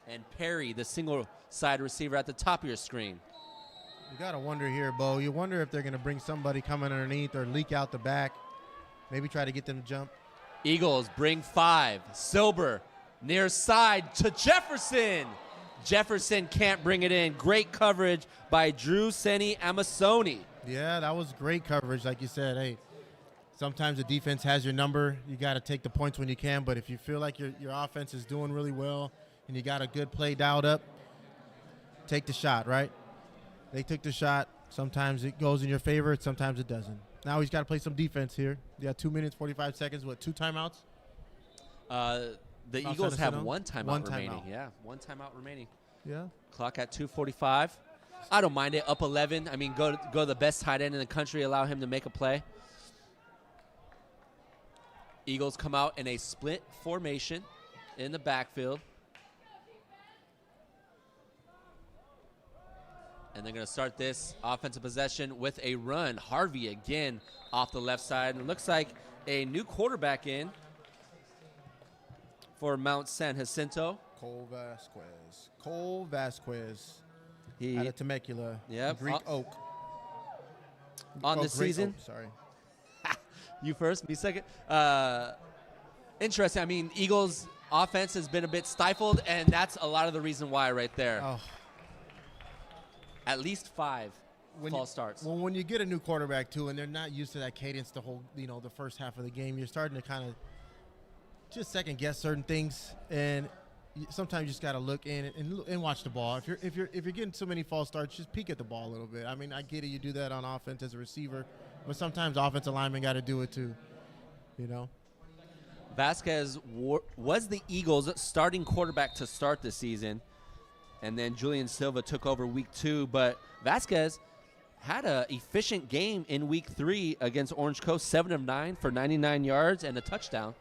And Perry, the single side receiver at the top of your screen. You got to wonder here, Bo. You wonder if they're going to bring somebody coming underneath or leak out the back. Maybe try to get them to jump. Eagles bring 5. Silber near side to Jefferson. Jefferson can't bring it in. Great coverage by Drew Seni Amasoni. Yeah, that was great coverage. Like you said, hey, sometimes the defense has your number. You got to take the points when you can. But if you feel like your offense is doing really well and you got a good play dialed up, take the shot, right? They took the shot. Sometimes it goes in your favor. Sometimes it doesn't. Now he's got to play some defense here. You got 2 minutes, 45 seconds. What, 2 timeouts? The Eagles have one timeout remaining. Yeah, one timeout remaining. Yeah. Clock at 2:45. I don't mind it. Up 11. I mean, go the best tight end in the country. Allow him to make a play. Eagles come out in a split formation in the backfield. And they're going to start this offensive possession with a run. Harvey again off the left side. And it looks like a new quarterback in for Mount San Jacinto. Cole Vasquez. Out of Temecula. Yep. Greek Oak. On the season. Oak, sorry. You first, me second. Interesting. I mean, Eagles offense has been a bit stifled, and that's a lot of the reason why right there. Oh. At least 5 false starts. Well, when you get a new quarterback, too, and they're not used to that cadence the whole, the first half of the game, you're starting to kind of just second-guess certain things, and sometimes you just got to look in and watch the ball. If you're getting so many false starts, just peek at the ball a little bit. I mean, I get it. You do that on offense as a receiver, but sometimes offensive linemen got to do it too, Vasquez was the Eagles' starting quarterback to start the season, and then Julian Silva took over week 2. But Vasquez had an efficient game in week 3 against Orange Coast, 7 of 9 for 99 yards and a touchdown.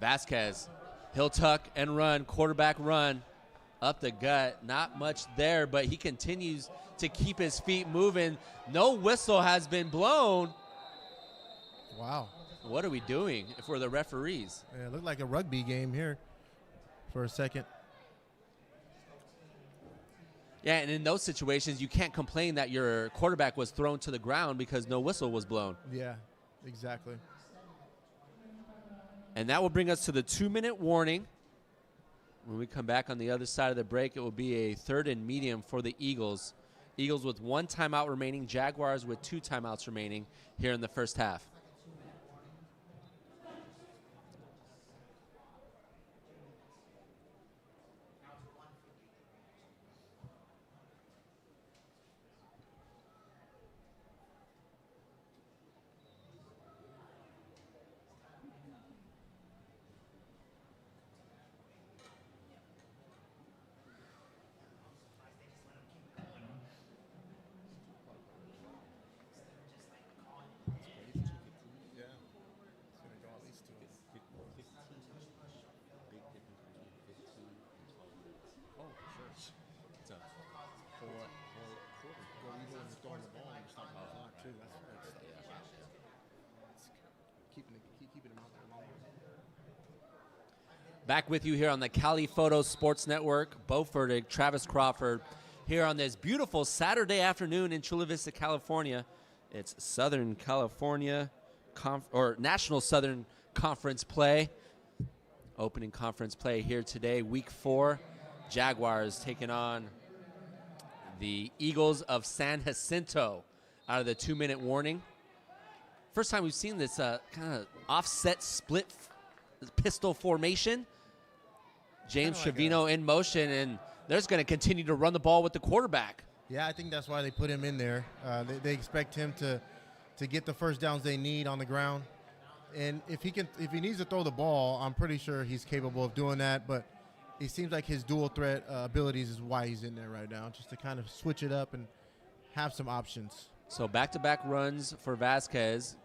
Vasquez, he'll tuck and run, quarterback run, up the gut. Not much there, but he continues to keep his feet moving. No whistle has been blown. Wow. What are we doing if we're the referees? Yeah, it looked like a rugby game here for a second. Yeah, and in those situations, you can't complain that your quarterback was thrown to the ground because no whistle was blown. Yeah, exactly. And that will bring us to the 2-minute warning. When we come back on the other side of the break, it will be a 3rd and medium for the Eagles. Eagles with 1 timeout remaining, Jaguars with 2 timeouts remaining here in the first half. Back with you here on the Cali Photo Sports Network. Bo Furtick, Travis Crawford, here on this beautiful Saturday afternoon in Chula Vista, California. It's Southern California or National Southern Conference play. Opening conference play here today, week 4. Jaguars taking on the Eagles of San Jacinto out of the 2-minute warning. First time we've seen this kind of offset split pistol formation. James Trevino in motion, and they're just going to continue to run the ball with the quarterback. Yeah, I think that's why they put him in there. They expect him to get the first downs they need on the ground. And if he needs to throw the ball, I'm pretty sure he's capable of doing that. But it seems like his dual threat abilities is why he's in there right now, just to kind of switch it up and have some options. So back-to-back runs for Vasquez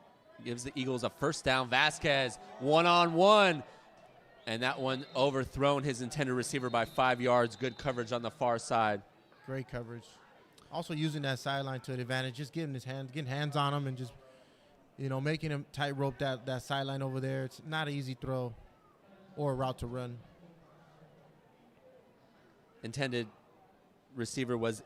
gives the Eagles a first down. Vasquez one-on-one, and that one overthrown his intended receiver by 5 yards. Good coverage on the far side. Great coverage. Also using that sideline to an advantage, just getting hands on him and just, making him tightrope that sideline over there. It's not an easy throw or a route to run. Intended receiver was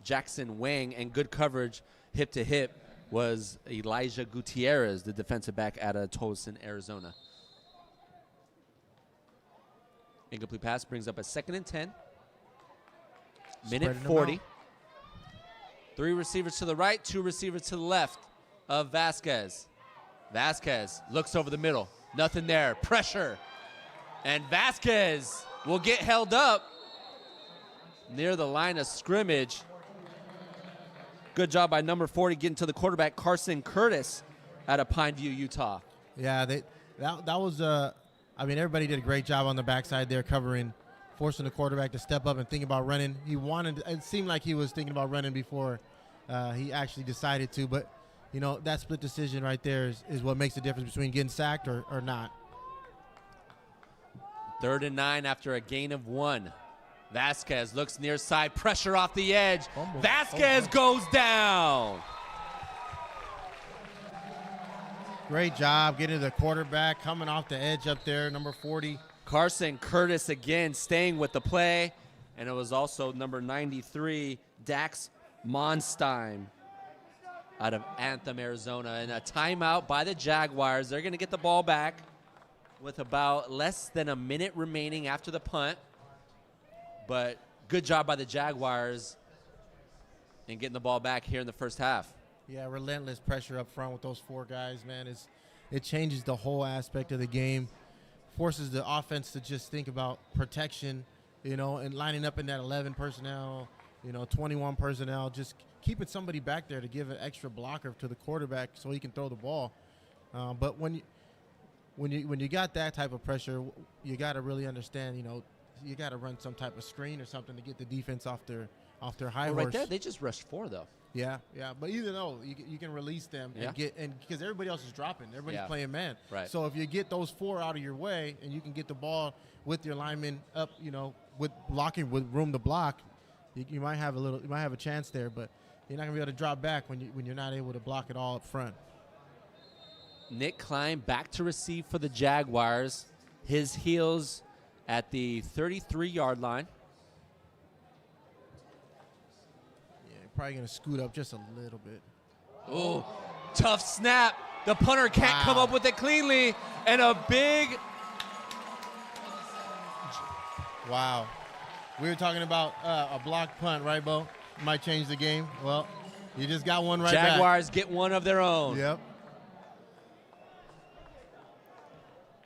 Jackson Wang, and good coverage hip to hip was Elijah Gutierrez, the defensive back out of Tolleson, Arizona. Incomplete pass brings up a 2nd and 10. Minute 40. 3 receivers to the right, 2 receivers to the left of Vasquez. Vasquez looks over the middle. Nothing there. Pressure. And Vasquez will get held up near the line of scrimmage. Good job by number 40 getting to the quarterback, Carson Curtis, out of Pineview, Utah. Yeah, that was everybody did a great job on the backside there covering, forcing the quarterback to step up and think about running. It seemed like he was thinking about running before he actually decided to, but that split decision right there is what makes the difference between getting sacked or not. 3rd and 9 after a gain of 1. Vasquez looks near side, pressure off the edge. Vasquez goes down. Great job getting to the quarterback, coming off the edge up there, number 40. Carson Curtis again staying with the play, and it was also number 93, Dax Monstein out of Anthem, Arizona. And a timeout by the Jaguars. They're going to get the ball back with about less than a minute remaining after the punt. But good job by the Jaguars in getting the ball back here in the first half. Yeah, relentless pressure up front with those 4 guys, man. It changes the whole aspect of the game, forces the offense to just think about protection, and lining up in that 11 personnel, 21 personnel, just keeping somebody back there to give an extra blocker to the quarterback so he can throw the ball. But when you got that type of pressure, you got to really understand, you got to run some type of screen or something to get the defense off their high horse. Right there, they just rushed 4 though. Yeah. But either though, you can release them and because everybody else is dropping, everybody's playing man. Right. So if you get those 4 out of your way and you can get the ball with your linemen up, with blocking with room to block, you might have a chance there. But you're not gonna be able to drop back when you're not able to block it all up front. Nick Klein back to receive for the Jaguars. His heels at the 33-yard line. Yeah, probably going to scoot up just a little bit. Oh, tough snap. The punter can't come up with it cleanly. And a big... Wow. We were talking about a block punt, right, Bo? Might change the game. Well, you just got one right back. Jaguars get one of their own. Yep.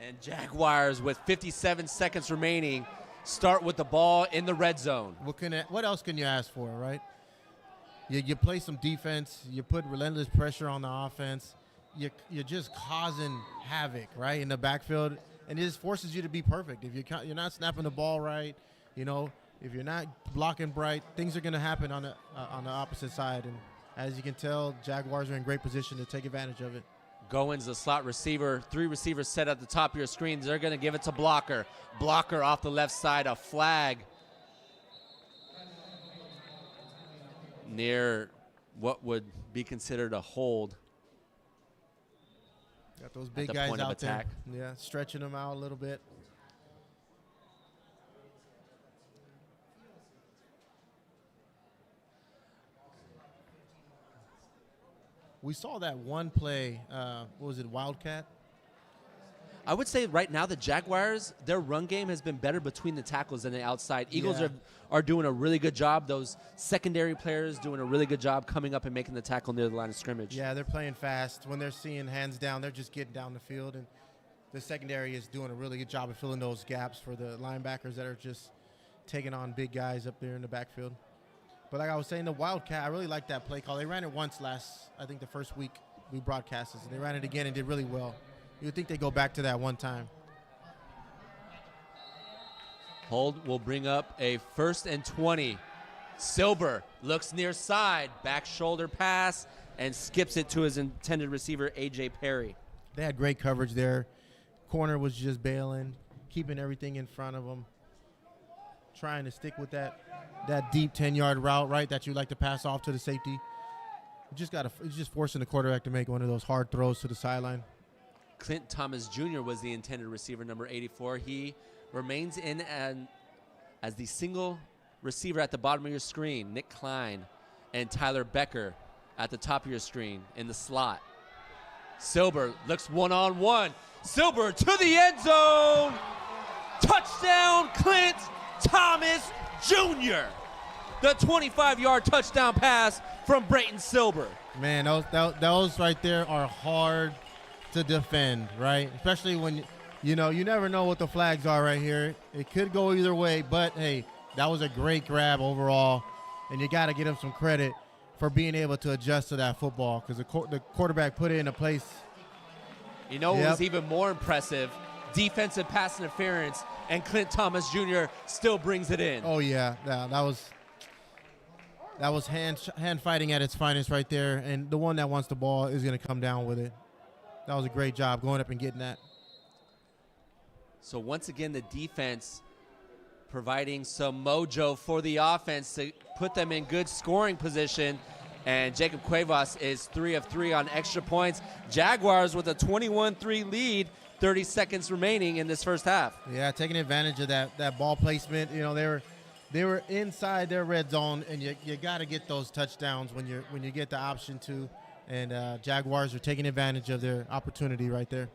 And Jaguars, with 57 seconds remaining, start with the ball in the red zone. What else can you ask for, right? You play some defense. You put relentless pressure on the offense. You're just causing havoc, right, in the backfield, and it just forces you to be perfect. If you're not snapping the ball right, if you're not blocking bright, things are going to happen on the opposite side. And as you can tell, Jaguars are in great position to take advantage of it. Goins, the slot receiver, 3 receivers set at the top of your screens. They're going to give it to Blocker. Blocker off the left side, a flag near what would be considered a hold. Got those big guys out there. Yeah, stretching them out a little bit. We saw that one play. What was it, Wildcat? I would say right now the Jaguars, their run game has been better between the tackles than the outside. Eagles are doing a really good job. Those secondary players doing a really good job coming up and making the tackle near the line of scrimmage. Yeah, they're playing fast. When they're seeing hands down, they're just getting down the field. And the secondary is doing a really good job of filling those gaps for the linebackers that are just taking on big guys up there in the backfield. But like I was saying, the Wildcat, I really like that play call. They ran it once I think the first week we broadcasted. They ran it again and did really well. You would think they go back to that one time. Hold will bring up a 1st and 20. Silber looks near side, back shoulder pass, and skips it to his intended receiver, A.J. Perry. They had great coverage there. Corner was just bailing, keeping everything in front of them, trying to stick with that deep 10-yard route, right, that you like to pass off to the safety. It's just forcing the quarterback to make one of those hard throws to the sideline. Clint Thomas Jr. was the intended receiver, number 84. He remains in as the single receiver at the bottom of your screen. Nick Klein and Tyler Becker at the top of your screen in the slot. Silber looks one-on-one. Silber to the end zone. Touchdown, Clint Thomas Jr. The 25-yard touchdown pass from Brayton Silber. Man, those right there are hard to defend, right? Especially when, you never know what the flags are right here. It could go either way, but, hey, that was a great grab overall, and you got to give him some credit for being able to adjust to that football because the quarterback put it in a place. What was even more impressive? Defensive pass interference, and Clint Thomas Jr. still brings it in. Oh, yeah. That was hand fighting at its finest right there, and the one that wants the ball is going to come down with it. That was a great job going up and getting that. So once again, the defense providing some mojo for the offense to put them in good scoring position. And Jacob Cuevas is 3 of 3 on extra points. Jaguars with a 21-3 lead, 30 seconds remaining in this first half. Yeah, taking advantage of that ball placement. They were inside their red zone, and you got to get those touchdowns when you get the option to. And Jaguars are taking advantage of their opportunity right there.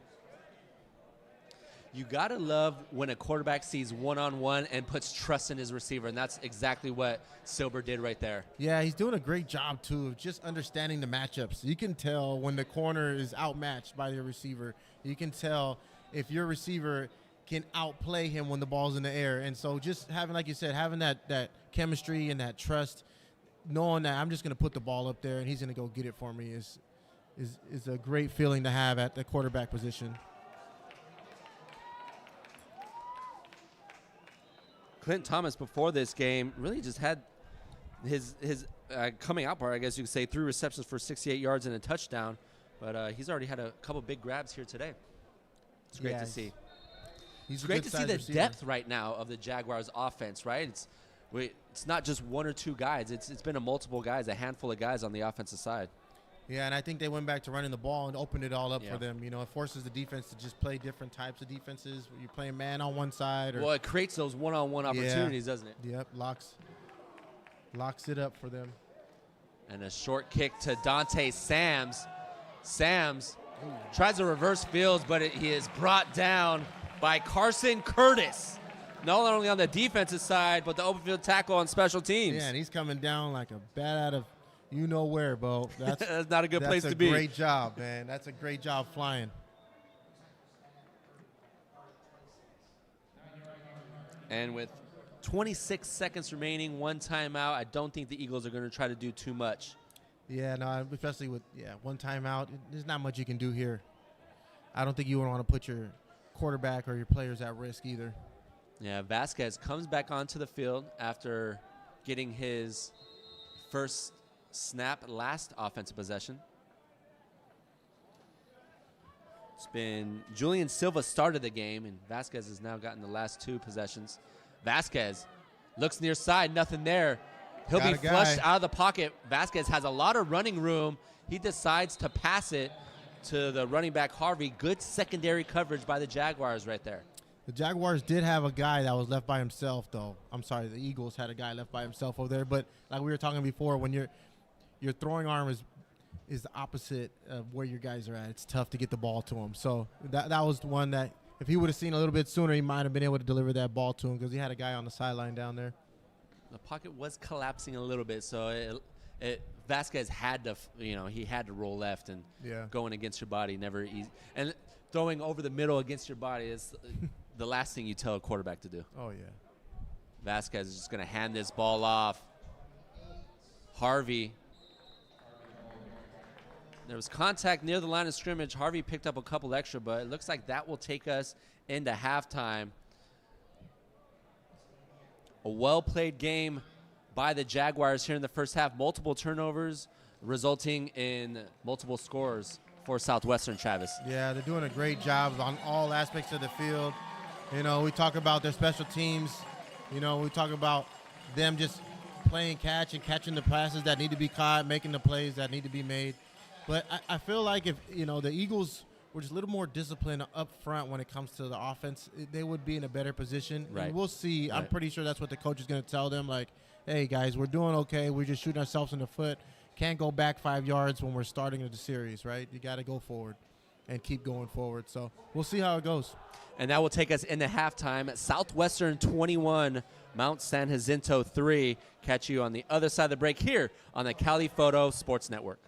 You got to love when a quarterback sees one-on-one and puts trust in his receiver, and that's exactly what Silber did right there. Yeah, he's doing a great job, too, of just understanding the matchups. You can tell when the corner is outmatched by your receiver. You can tell if your receiver can outplay him when the ball's in the air. And so just having, like you said, having that chemistry and that trust, knowing that I'm just going to put the ball up there and he's going to go get it for me is a great feeling to have at the quarterback position. Clint Thomas before this game really just had his coming out part, I guess you could say, 3 receptions for 68 yards and a touchdown. But he's already had a couple big grabs here today. It's great to see. It's great to see the depth right now of the Jaguars offense, right? It's not just 1 or 2 guys. It's been a multiple guys, a handful of guys on the offensive side. Yeah, and I think they went back to running the ball and opened it all up for them. It forces the defense to just play different types of defenses. You're playing man on one side. Well, it creates those one-on-one opportunities, doesn't it? Yep, locks it up for them. And a short kick to Dante Sams. Sams tries to reverse fields, but he is brought down by Carson Curtis. Not only on the defensive side, but the open field tackle on special teams. Yeah, and he's coming down like a bat out of you-know-where, Bo. That's not a good place to be. That's a great job, man. That's a great job flying. And with 26 seconds remaining, 1 timeout, I don't think the Eagles are going to try to do too much. Yeah, no, especially with 1 timeout. There's not much you can do here. I don't think you would want to put your quarterback or your players at risk either. Yeah, Vasquez comes back onto the field after getting his first snap last offensive possession. It's been Julian Silva started the game, and Vasquez has now gotten the last 2 possessions. Vasquez looks near side, nothing there. He'll be flushed out of the pocket. Vasquez has a lot of running room. He decides to pass it to the running back, Harvey. Good secondary coverage by the Jaguars right there. The Jaguars did have a guy that was left by himself, though. I'm sorry, the Eagles had a guy left by himself over there. But like we were talking before, when your throwing arm is is the opposite of where your guys are at. It's tough to get the ball to him. So that was the one that if he would have seen a little bit sooner, he might have been able to deliver that ball to him because he had a guy on the sideline down there. The pocket was collapsing a little bit, so Vasquez had to, he had to roll left, and going against your body never easy. And throwing over the middle against your body is the last thing you tell a quarterback to do. Oh, yeah. Vasquez is just going to hand this ball off. Harvey. There was contact near the line of scrimmage. Harvey picked up a couple extra, but it looks like that will take us into halftime. A well-played game by the Jaguars here in the first half. Multiple turnovers resulting in multiple scores for Southwestern, Travis. Yeah, they're doing a great job on all aspects of the field. We talk about their special teams. We talk about them just playing catch and catching the passes that need to be caught, making the plays that need to be made. But I feel like if, the Eagles were just a little more disciplined up front when it comes to the offense, they would be in a better position. Right. And we'll see. Right. I'm pretty sure that's what the coach is going to tell them. Like, hey, guys, we're doing okay. We're just shooting ourselves in the foot. Can't go back 5 yards when we're starting the series, right? You got to go forward and keep going forward. So we'll see how it goes. And that will take us into halftime. Southwestern 21, Mount San Jacinto 3. Catch you on the other side of the break here on the Cali Photo Sports Network.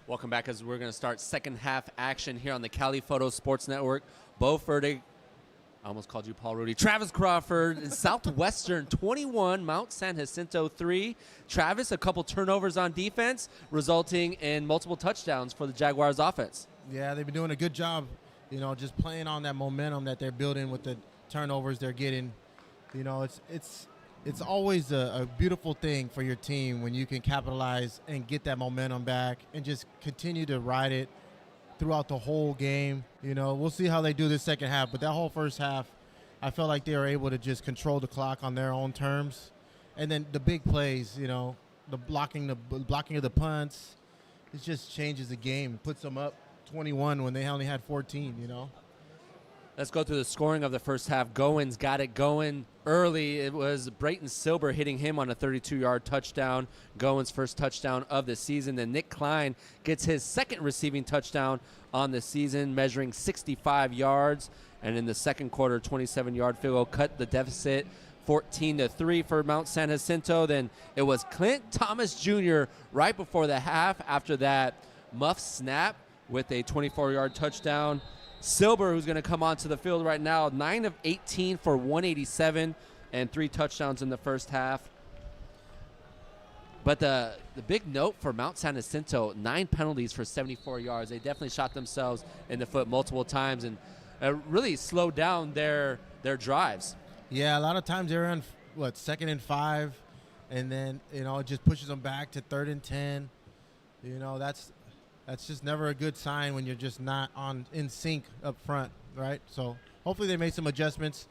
Welcome back as we're going to start second half action here on the Cali Photo Sports Network. Bo Ferdig, I almost called you Paul Rudy. Travis Crawford, and Southwestern 21, Mount San Jacinto 3. Travis, a couple turnovers on defense, resulting in multiple touchdowns for the Jaguars offense. Yeah, they've been doing a good job, just playing on that momentum that they're building with the turnovers they're getting. It's always a beautiful thing for your team when you can capitalize and get that momentum back and just continue to ride it throughout the whole game. We'll see how they do this second half, but that whole first half, I felt like they were able to just control the clock on their own terms. And then the big plays, the blocking of the punts, it just changes the game, puts them up 21 when they only had 14, Let's go through the scoring of the first half. Goins got it going early. It was Brayton Silber hitting him on a 32-yard touchdown. Goins' first touchdown of the season. Then Nick Klein gets his second receiving touchdown on the season, measuring 65 yards. And in the second quarter, 27-yard field goal cut the deficit 14-3 for Mount San Jacinto. Then it was Clint Thomas Jr. right before the half after that muff snap with a 24-yard touchdown. Silber, who's going to come onto the field right now, 9 of 18 for 187 and 3 touchdowns in the first half. But the big note for Mount San Jacinto, 9 penalties for 74 yards. They definitely shot themselves in the foot multiple times and really slowed down their drives. Yeah, a lot of times they're on, 2nd and 5, and then, it just pushes them back to 3rd and 10. That's just never a good sign when you're just not in sync up front, right? So hopefully they made some adjustments,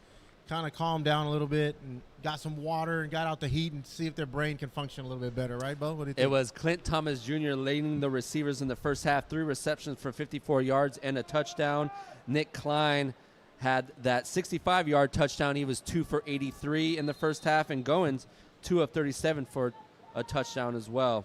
kind of calmed down a little bit and got some water and got out the heat and see if their brain can function a little bit better, right, Bo? What do you think? It was Clint Thomas Jr. leading the receivers in the first half, 3 receptions for 54 yards and a touchdown. Nick Klein had that 65-yard touchdown. He was 2 for 83 in the first half, and Goins 2 of 37 for a touchdown as well.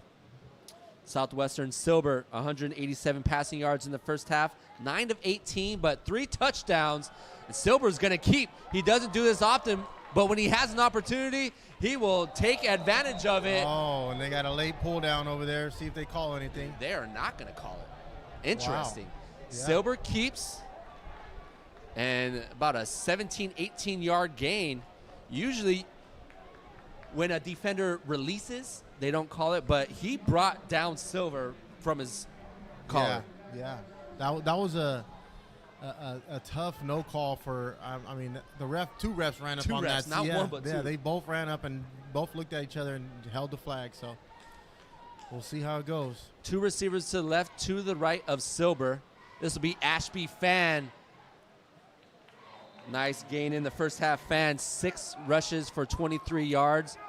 Southwestern Silber, 187 passing yards in the first half, 9 of 18, but 3 touchdowns. And Silber's going to keep. He doesn't do this often, but when he has an opportunity, he will take advantage of it. Oh, and they got a late pull down over there. See if they call anything. They are not going to call it. Interesting. Wow. Yeah. Silber keeps, and about a 17, 18-yard gain. Usually when a defender releases, they don't call it, but he brought down Silver from his collar. Yeah. That was a tough no call for. The 2 refs ran up on that. Not one, but 2. Yeah, they both ran up and both looked at each other and held the flag. So we'll see how it goes. 2 receivers to the left, 2 to the right of Silber. This will be Ashby Fan. Nice gain in the first half. Fan 6 rushes for 23 yards.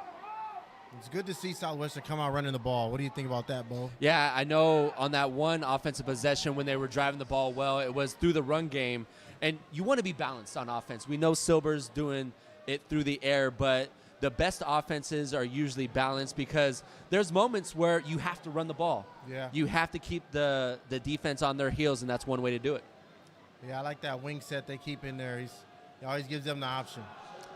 It's good to see Southwestern come out running the ball. What do you think about that, Bo? Yeah, I know on that one offensive possession when they were driving the ball well, it was through the run game. And you want to be balanced on offense. We know Silber's doing it through the air, but the best offenses are usually balanced because there's moments where you have to run the ball. Yeah. You have to keep the defense on their heels, and that's one way to do it. Yeah, I like that wing set they keep in there. He always gives them the option.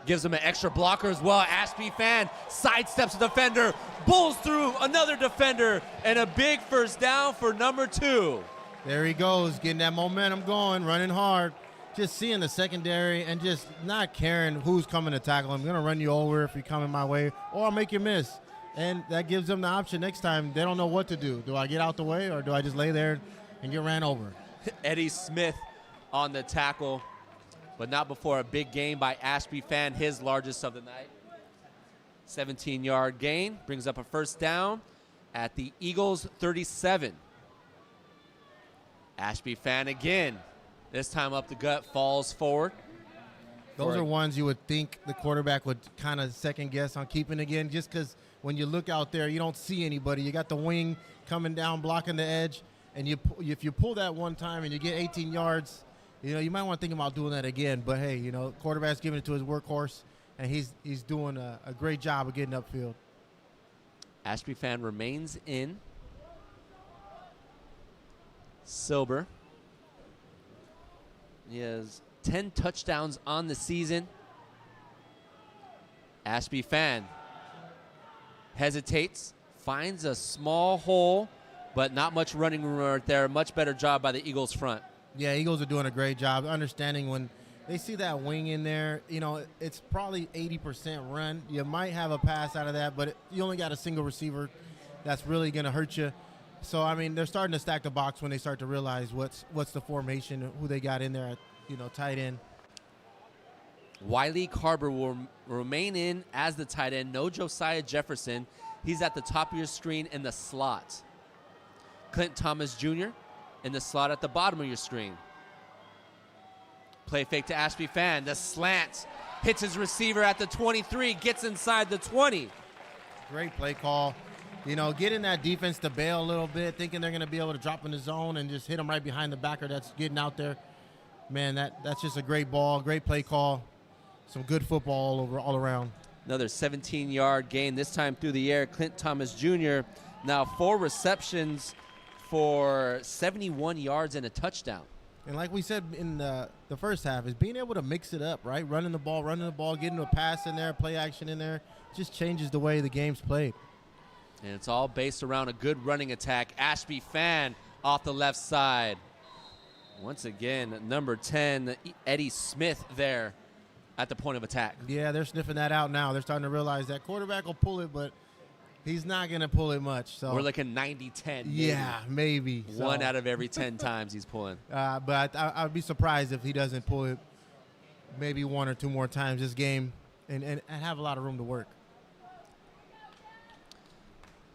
Gives him an extra blocker as well. Ashby Fan sidesteps a defender, bulls through another defender, and a big first down for number 2. There he goes, getting that momentum going, running hard. Just seeing the secondary and just not caring who's coming to tackle him. I'm going to run you over if you're coming my way, or I'll make you miss. And that gives them the option next time. They don't know what to do. Do I get out the way, or do I just lay there and get ran over? Eddie Smith on the tackle, but not before a big gain by Ashby Fan, his largest of the night. 17-yard gain, brings up a first down at the Eagles' 37. Ashby Fan again, this time up the gut, falls forward. Those are ones you would think the quarterback would kind of second guess on keeping again, just because when you look out there, you don't see anybody. You got the wing coming down, blocking the edge, and if you pull that one time and you get 18 yards, you might want to think about doing that again. But, hey, quarterback's giving it to his workhorse, and he's doing a great job of getting upfield. Ashby Fan remains in. Silber. He has 10 touchdowns on the season. Ashby Fan hesitates, finds a small hole, but not much running room right there. Much better job by the Eagles front. Yeah, Eagles are doing a great job understanding when they see that wing in there. You know, it's probably 80% run. You might have a pass out of that, but you only got a single receiver that's really going to hurt you. So, I mean, they're starting to stack the box when they start to realize what's the formation, who they got in there at, tight end. Wiley Carber will remain in as the tight end. No Josiah Jefferson. He's at the top of your screen in the slot. Clint Thomas Jr. in the slot at the bottom of your screen. Play fake to Ashby Fan. The slant hits his receiver at the 23, gets inside the 20. Great play call. Getting that defense to bail a little bit, thinking they're going to be able to drop in the zone and just hit them right behind the backer that's getting out there. Man, that's just a great ball, great play call. Some good football all around. Another 17-yard gain, this time through the air. Clint Thomas Jr. now 4 receptions for 71 yards and a touchdown. And like we said in the first half, is being able to mix it up, right? Running the ball, getting a pass in there, play action in there, just changes the way the game's played. And it's all based around a good running attack. Ashby Fan off the left side. Once again, number 10, Eddie Smith there at the point of attack. Yeah, they're sniffing that out now. They're starting to realize that quarterback will pull it, but he's not going to pull it much. So we're looking 90-10. Yeah, maybe. One out of every 10 times he's pulling. But I'd be surprised if he doesn't pull it maybe 1 or 2 more times this game and have a lot of room to work.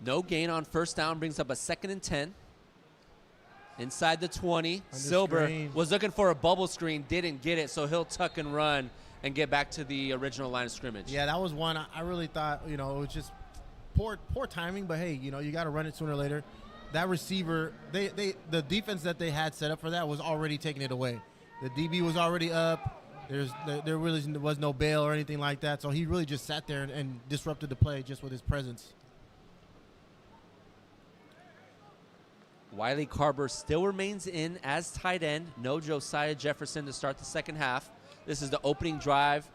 No gain on first down brings up a 2nd and 10. Inside the 20, Silber was looking for a bubble screen, didn't get it, so he'll tuck and run and get back to the original line of scrimmage. Yeah, that was one I really thought, it was just poor timing, but hey, you got to run it sooner or later. That receiver, the defense that they had set up for that was already taking it away. The DB was already up. There really was no bail or anything like that, so he really just sat there and disrupted the play just with his presence. Wiley Carber still remains in as tight end. No Josiah Jefferson to start the second half. This is the opening drive.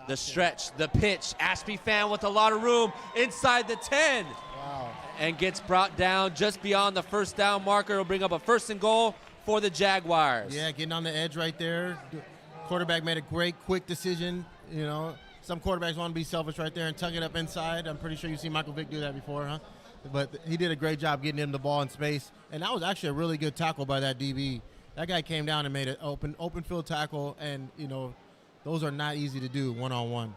The stretch, the pitch. Ashby Fan with a lot of room inside the 10. Wow. And gets brought down just beyond the first down marker. It'll bring up a 1st and goal for the Jaguars. Yeah, getting on the edge right there. Quarterback made a great, quick decision. Some quarterbacks want to be selfish right there and tuck it up inside. I'm pretty sure you've seen Michael Vick do that before, huh? But he did a great job getting him the ball in space. And that was actually a really good tackle by that DB. That guy came down and made an open field tackle, and, those are not easy to do one-on-one.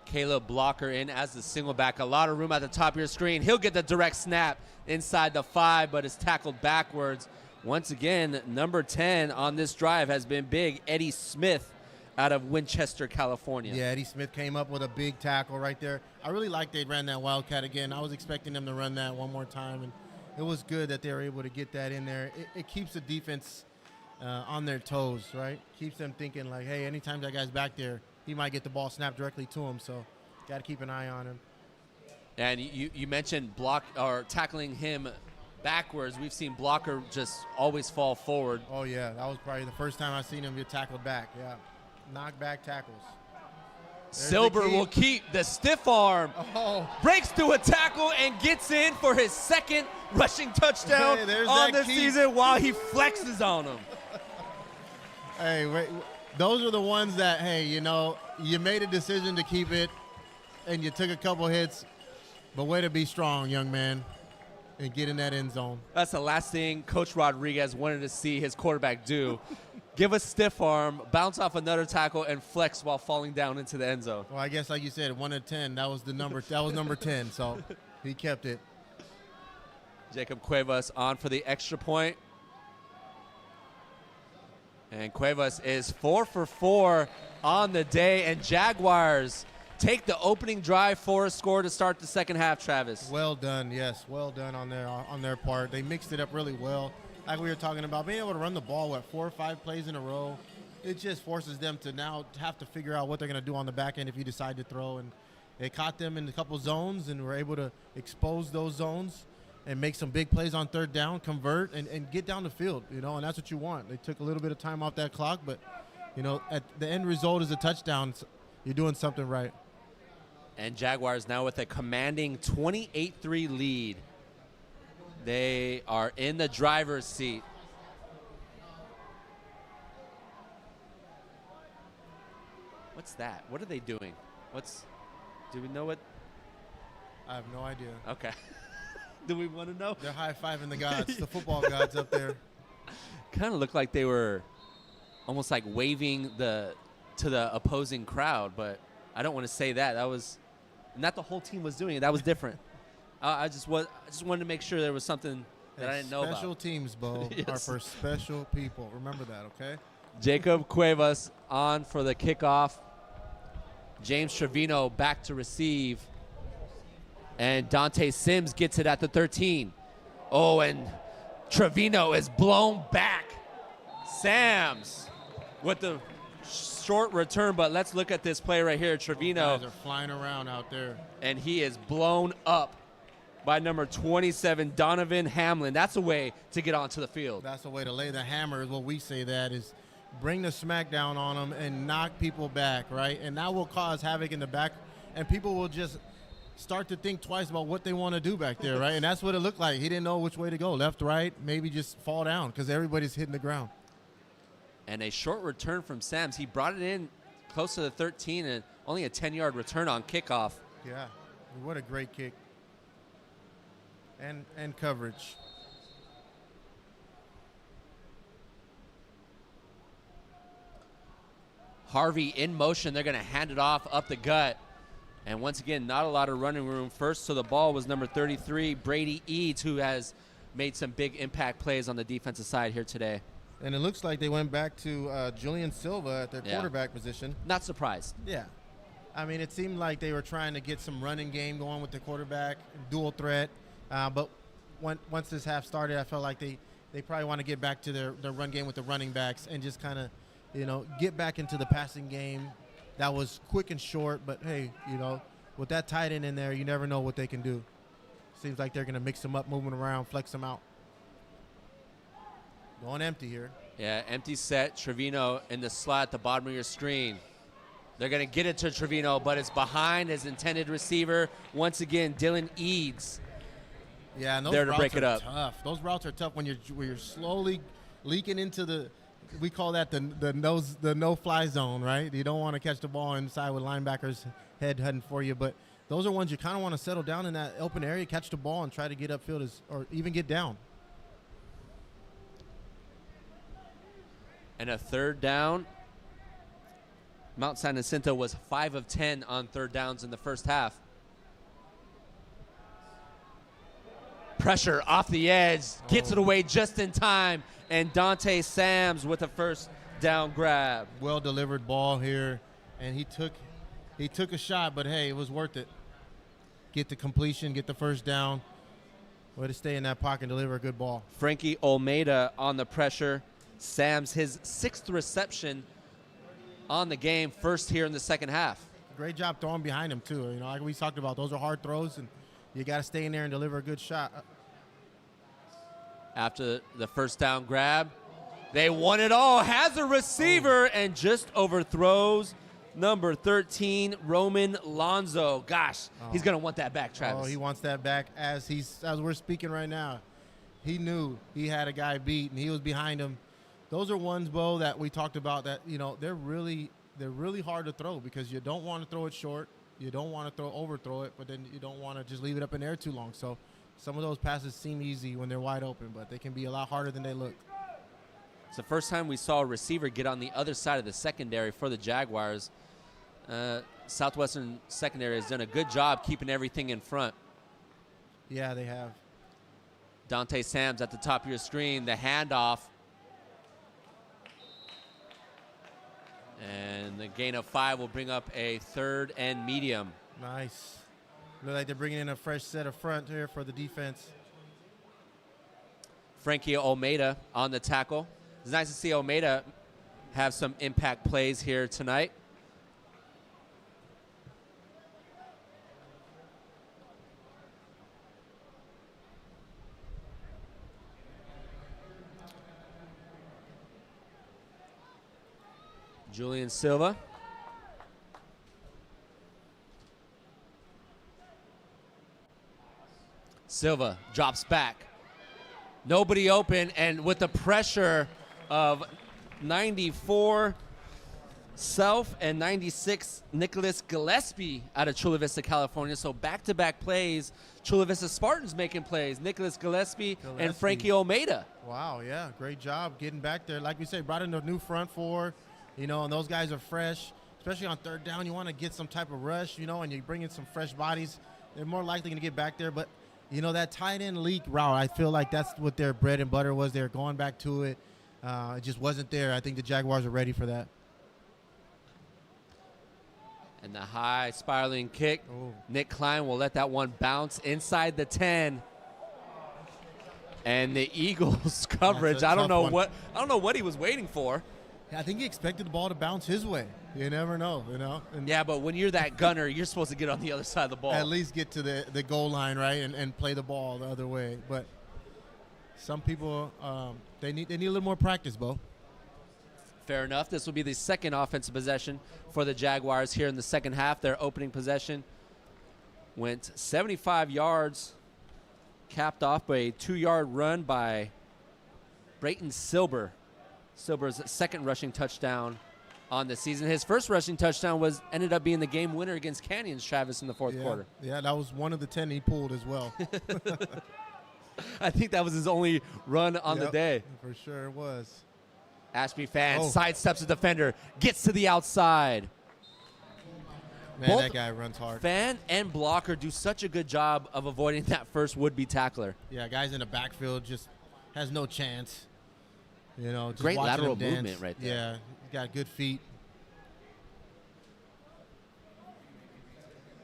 Caleb Blocker in as the single back. A lot of room at the top of your screen. He'll get the direct snap inside the 5, but is tackled backwards. Once again, number 10 on this drive has been big. Eddie Smith out of Winchester, California. Yeah, Eddie Smith came up with a big tackle right there. I really like they ran that Wildcat again. I was expecting them to run that one more time, and it was good that they were able to get that in there. It keeps the defense on their toes, right? Keeps them thinking like, hey, anytime that guy's back there, he might get the ball snapped directly to him, so got to keep an eye on him. And you mentioned tackling him backwards. We've seen Blocker just always fall forward. Oh, yeah, that was probably the first time I've seen him get tackled back, yeah. Knockback tackles. Silber will keep the stiff arm. Oh. Breaks through a tackle and gets in for his 2nd rushing touchdown on the season while he flexes on him. Hey, wait, those are the ones that, hey, you made a decision to keep it and you took a couple hits, but way to be strong, young man, and get in that end zone. That's the last thing Coach Rodriguez wanted to see his quarterback do. Give a stiff arm, bounce off another tackle, and flex while falling down into the end zone. Well, I guess like you said, 1 of 10. That was the number. That was number 10. So he kept it. Jacob Cuevas on for the extra point. And Cuevas is 4 for 4 on the day. And Jaguars take the opening drive for a score to start the second half, Travis. Well done, yes. Well done on their part. They mixed it up really well. Like we were talking about, being able to run the ball, 4 or 5 plays in a row, it just forces them to now have to figure out what they're going to do on the back end if you decide to throw. And they caught them in a couple zones and were able to expose those zones and make some big plays on 3rd down, convert, and get down the field, and that's what you want. They took a little bit of time off that clock, but, at the end result is a touchdown. You're doing something right. And Jaguars now with a commanding 28-3 lead. They are in the driver's seat. What's that? What are they doing? Do we know what? I have no idea. Okay. Do we want to know? They're high-fiving the gods, the football gods up there. Kind of looked like they were almost like waving to the opposing crowd, but I don't want to say that. That was not the whole team was doing it. That was different. I just wanted to make sure there was something that I didn't know about. Special teams, Bo, Yes. are for special people. Remember that, okay? Jacob Cuevas on for the kickoff. James Trevino back to receive. And Dante Sims gets it at the 13. Oh, and Trevino is blown back. Sams with the short return, but let's look at this play right here. Trevino. Guys are flying around out there. And he is blown up by number 27, Donovan Hamlin. That's a way to get onto the field. That's the way to lay the hammer, is what we say that is. Bring the smack down on them and knock people back, right? And that will cause havoc in the back, and people will just start to think twice about what they want to do back there, right? And that's what it looked like. He didn't know which way to go, left, right, maybe just fall down because everybody's hitting the ground. And a short return from Sams. He brought it in close to the 13 and only a 10-yard return on kickoff. Yeah, what a great kick. And coverage. Harvey in motion. They're going to hand it off up the gut. And once again, not a lot of running room. First to the ball was number 33, Brady Eads, who has made some big impact plays on the defensive side here today. And it looks like they went back to Julian Silva at their quarterback position. Not surprised. Yeah. I mean, it seemed like they were trying to get some running game going with the quarterback, dual threat. But once this half started, I felt like they probably want to get back to their run game with the running backs and just kind of, get back into the passing game. That was quick and short, but hey, with that tight end in there, you never know what they can do. Seems like they're going to mix them up, move them around, flex them out. Going empty here. Yeah, empty set. Trevino in the slot at the bottom of your screen. They're going to get it to Trevino, but it's behind his intended receiver. Once again, Dylan Eads. Yeah, and those there to routes break it are up. Tough. Those routes are tough when you're slowly leaking into the. We call that the no-fly zone, right? You don't want to catch the ball inside with linebackers head hunting for you, but those are ones you kind of want to settle down in that open area, catch the ball, and try to get upfield or even get down. And a third down. Mount San Jacinto was 5 of 10 on third downs in the first half. Pressure off the edge, gets it away just in time, and Dante Sams with a first down grab. Well delivered ball here, and he took a shot, but hey, it was worth it. Get the completion, get the first down. Way to stay in that pocket and deliver a good ball. Frankie Olmeida on the pressure. Sams his 6th reception on the game, first here in the second half. Great job throwing behind him too. Like we talked about, those are hard throws, and you got to stay in there and deliver a good shot. After the first down grab, they won it all. Has a receiver and just overthrows number 13, Roman Lonzo. Gosh, he's going to want that back, Travis. Oh, he wants that back as we're speaking right now. He knew he had a guy beat, and he was behind him. Those are ones, Bo, that we talked about that, they're really hard to throw because you don't want to throw it short. You don't want to overthrow it, but then you don't want to just leave it up in the air too long. So some of those passes seem easy when they're wide open, but they can be a lot harder than they look. It's the first time we saw a receiver get on the other side of the secondary for the Jaguars. Southwestern secondary has done a good job keeping everything in front. Yeah, they have. Dante Sams at the top of your screen, the handoff. And the gain of 5 will bring up a 3rd and medium. Nice. Look like they're bringing in a fresh set of front here for the defense. Frankie Olmeida on the tackle. It's nice to see Olmeida have some impact plays here tonight. Julian Silva. Silva drops back. Nobody open, and with the pressure of 94 Self and 96 Nicholas Gillespie out of Chula Vista, California. So back-to-back plays, Chula Vista Spartans making plays. Nicholas Gillespie and Frankie Almeida. Wow, yeah, great job getting back there. Like we said, brought in a new front four, and those guys are fresh. Especially on third down, you want to get some type of rush, and you bring in some fresh bodies. They're more likely going to get back there. But, that tight end leak route, I feel like that's what their bread and butter was. They're going back to it. It just wasn't there. I think the Jaguars are ready for that. And the high spiraling kick. Ooh. Nick Klein will let that one bounce inside the 10. And the Eagles coverage, I don't know what he was waiting for. I think he expected the ball to bounce his way. You never know, And yeah, but when you're that gunner, you're supposed to get on the other side of the ball. At least get to the goal line, right, and play the ball the other way. But some people, they need a little more practice, Bo. Fair enough. This will be the second offensive possession for the Jaguars here in the second half. Their opening possession went 75 yards, capped off by a 2-yard run by Brayton Silber. Silber's second rushing touchdown on the season. His first rushing touchdown ended up being the game winner against Canyons, Travis, in the fourth quarter. Yeah, that was one of the 10 he pulled as well. I think that was his only run on the day. For sure it was. Ashby Fan sidesteps a defender, gets to the outside. Man, Both that guy runs hard. Fan and blocker do such a good job of avoiding that first would-be tackler. Yeah, guys in the backfield just has no chance. Just great lateral movement right there. Yeah, he's got good feet.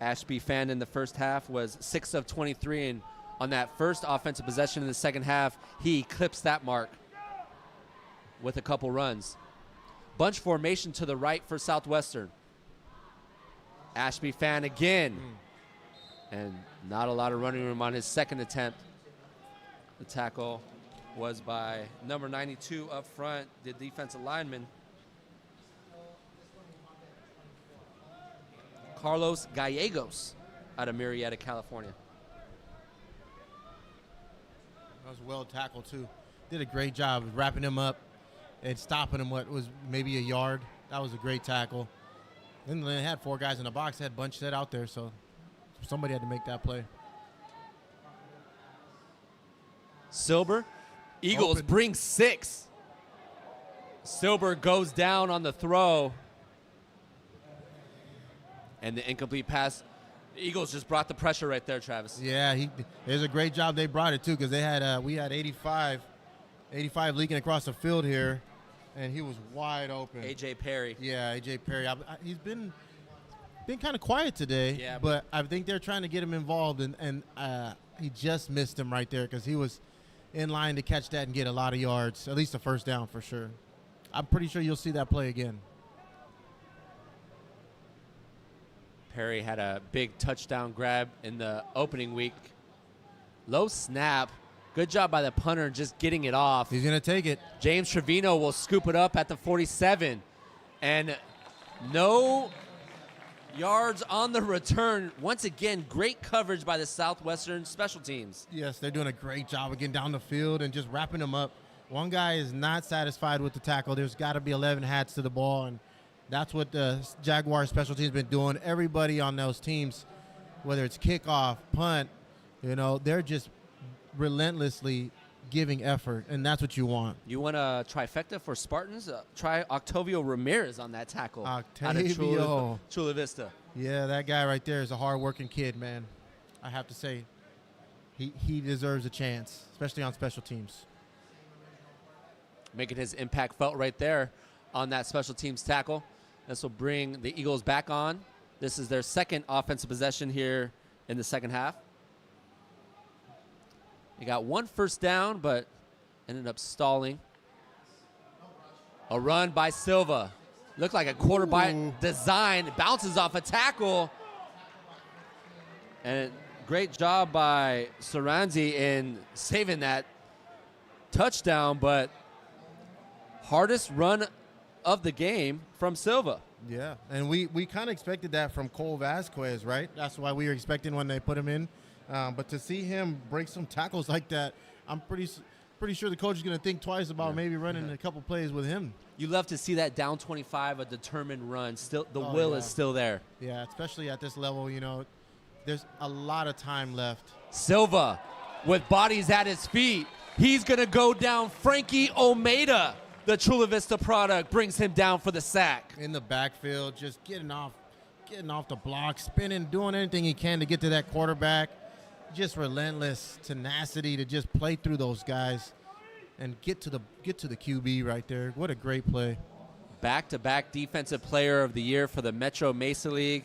Ashby Fan in the first half was 6 of 23, and on that first offensive possession in the second half, he eclipsed that mark with a couple runs. Bunch formation to the right for Southwestern. Ashby Fan again. And not a lot of running room on his second attempt. The tackle was by number 92 up front, the defensive lineman, Carlos Gallegos out of Murrieta, California. That was well tackled, too. Did a great job of wrapping him up and stopping him what was maybe a yard. That was a great tackle. Then they had 4 guys in the box. They had a bunch set out there, so somebody had to make that play. Silber, Eagles bring 6. Silber goes down on the throw. And the incomplete pass. The Eagles just brought the pressure right there, Travis. Yeah, there's a great job they brought it, too, because they had we had 85 leaking across the field here, and he was wide open. A.J. Perry. Yeah, A.J. Perry. He's been kind of quiet today, but I think they're trying to get him involved, and he just missed him right there because he was in line to catch that and get a lot of yards, at least a first down for sure. I'm pretty sure you'll see that play again. Perry had a big touchdown grab in the opening week. Low snap. Good job by the punter just getting it off. He's going to take it. James Trevino will scoop it up at the 47. And no yards on the return. Once again, great coverage by the Southwestern special teams. Yes, they're doing a great job of getting down the field and just wrapping them up. One guy is not satisfied with the tackle. There's got to be 11 hats to the ball, and that's what the Jaguar special teams been doing. Everybody on those teams, whether it's kickoff, punt, they're just relentlessly giving effort, and that's what you want. You want a trifecta for Spartans? Try Octavio Ramirez on that tackle. Octavio. Chula Vista. Yeah, that guy right there is a hard-working kid, man. I have to say, he deserves a chance, especially on special teams. Making his impact felt right there on that special teams tackle. This will bring the Eagles back on. This is their second offensive possession here in the second half. They got one first down, but ended up stalling. A run by Silva. Looked like a quarterback design. Bounces off a tackle. And great job by Saranzi in saving that touchdown, but hardest run of the game from Silva. Yeah, and we kind of expected that from Cole Vasquez, right? That's why we were expecting when they put him in But to see him break some tackles like that, I'm pretty sure the coach is going to think twice about maybe running a couple plays with him. You love to see that down 25, a determined run. Still, the will is still there. Yeah, especially at this level, there's a lot of time left. Silva with bodies at his feet. He's going to go down. Frankie Almeida, the Chula Vista product, brings him down for the sack. In the backfield, just getting off the block, spinning, doing anything he can to get to that quarterback. Just relentless tenacity to just play through those guys and get to the QB right there. What a great play. Back-to-back Defensive Player of the Year for the Metro Mesa League,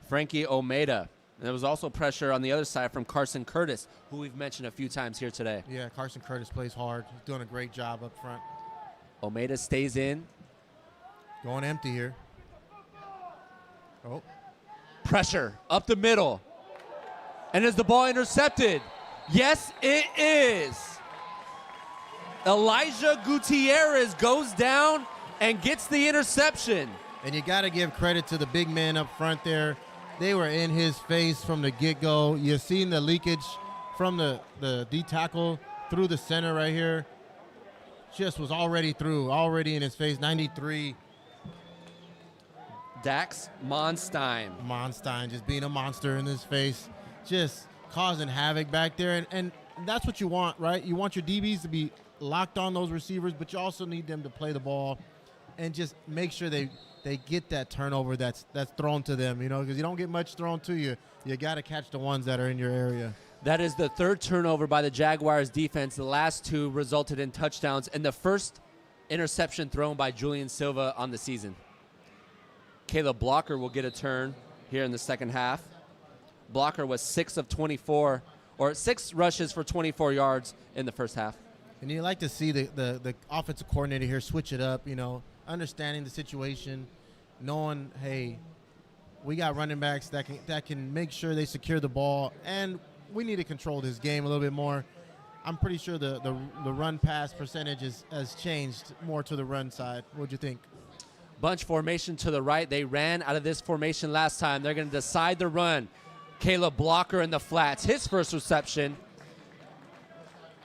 Frankie Almeida. And there was also pressure on the other side from Carson Curtis, who we've mentioned a few times here today. Yeah, Carson Curtis plays hard. He's doing a great job up front. Almeida stays in. Going empty here. Oh. Pressure up the middle. And is the ball intercepted? Yes, it is. Elijah Gutierrez goes down and gets the interception. And you got to give credit to the big men up front there. They were in his face from the get-go. You've seen the leakage from the D-tackle through the center right here. Just was already in his face, 93. Dax Monstein. Monstein just being a monster in his face, just causing havoc back there. And that's what you want, right? You want your DBs to be locked on those receivers, but you also need them to play the ball and just make sure they get that turnover that's thrown to them, because you don't get much thrown to you. You got to catch the ones that are in your area. That is the third turnover by the Jaguars defense. The last two resulted in touchdowns, and the first interception thrown by Julian Silva on the season. Caleb Blocker will get a turn here in the second half. Blocker was 6 of 24, or 6 rushes for 24 yards in the first half. And you like to see the offensive coordinator here switch it up, understanding the situation, knowing, hey, we got running backs that can make sure they secure the ball, and we need to control this game a little bit more. I'm pretty sure the run pass percentage has changed more to the run side. What'd you think? Bunch formation to the right. They ran out of this formation last time. They're going to decide the run. Caleb Blocker in the flats. His first reception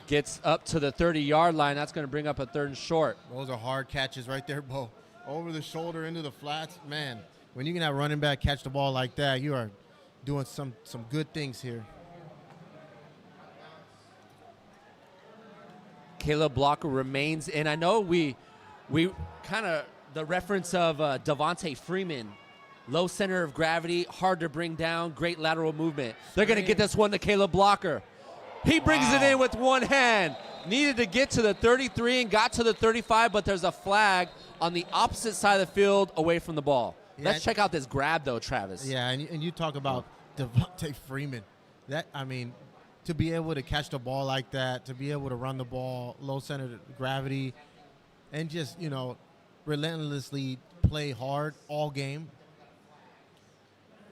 gets up to the 30-yard line. That's going to bring up a 3rd and short. Those are hard catches right there, Bo. Over the shoulder into the flats. Man, when you can have running back catch the ball like that, you are doing some good things here. Caleb Blocker remains in. I know we kind of the reference of Devontae Freeman. Low center of gravity, hard to bring down, great lateral movement. They're going to get this one to Caleb Blocker. He brings it in with one hand. Needed to get to the 33 and got to the 35, but there's a flag on the opposite side of the field away from the ball. Yeah. Let's check out this grab, though, Travis. Yeah, and you talk about Devontae Freeman. To be able to catch the ball like that, to be able to run the ball, low center of gravity, and just, relentlessly play hard all game.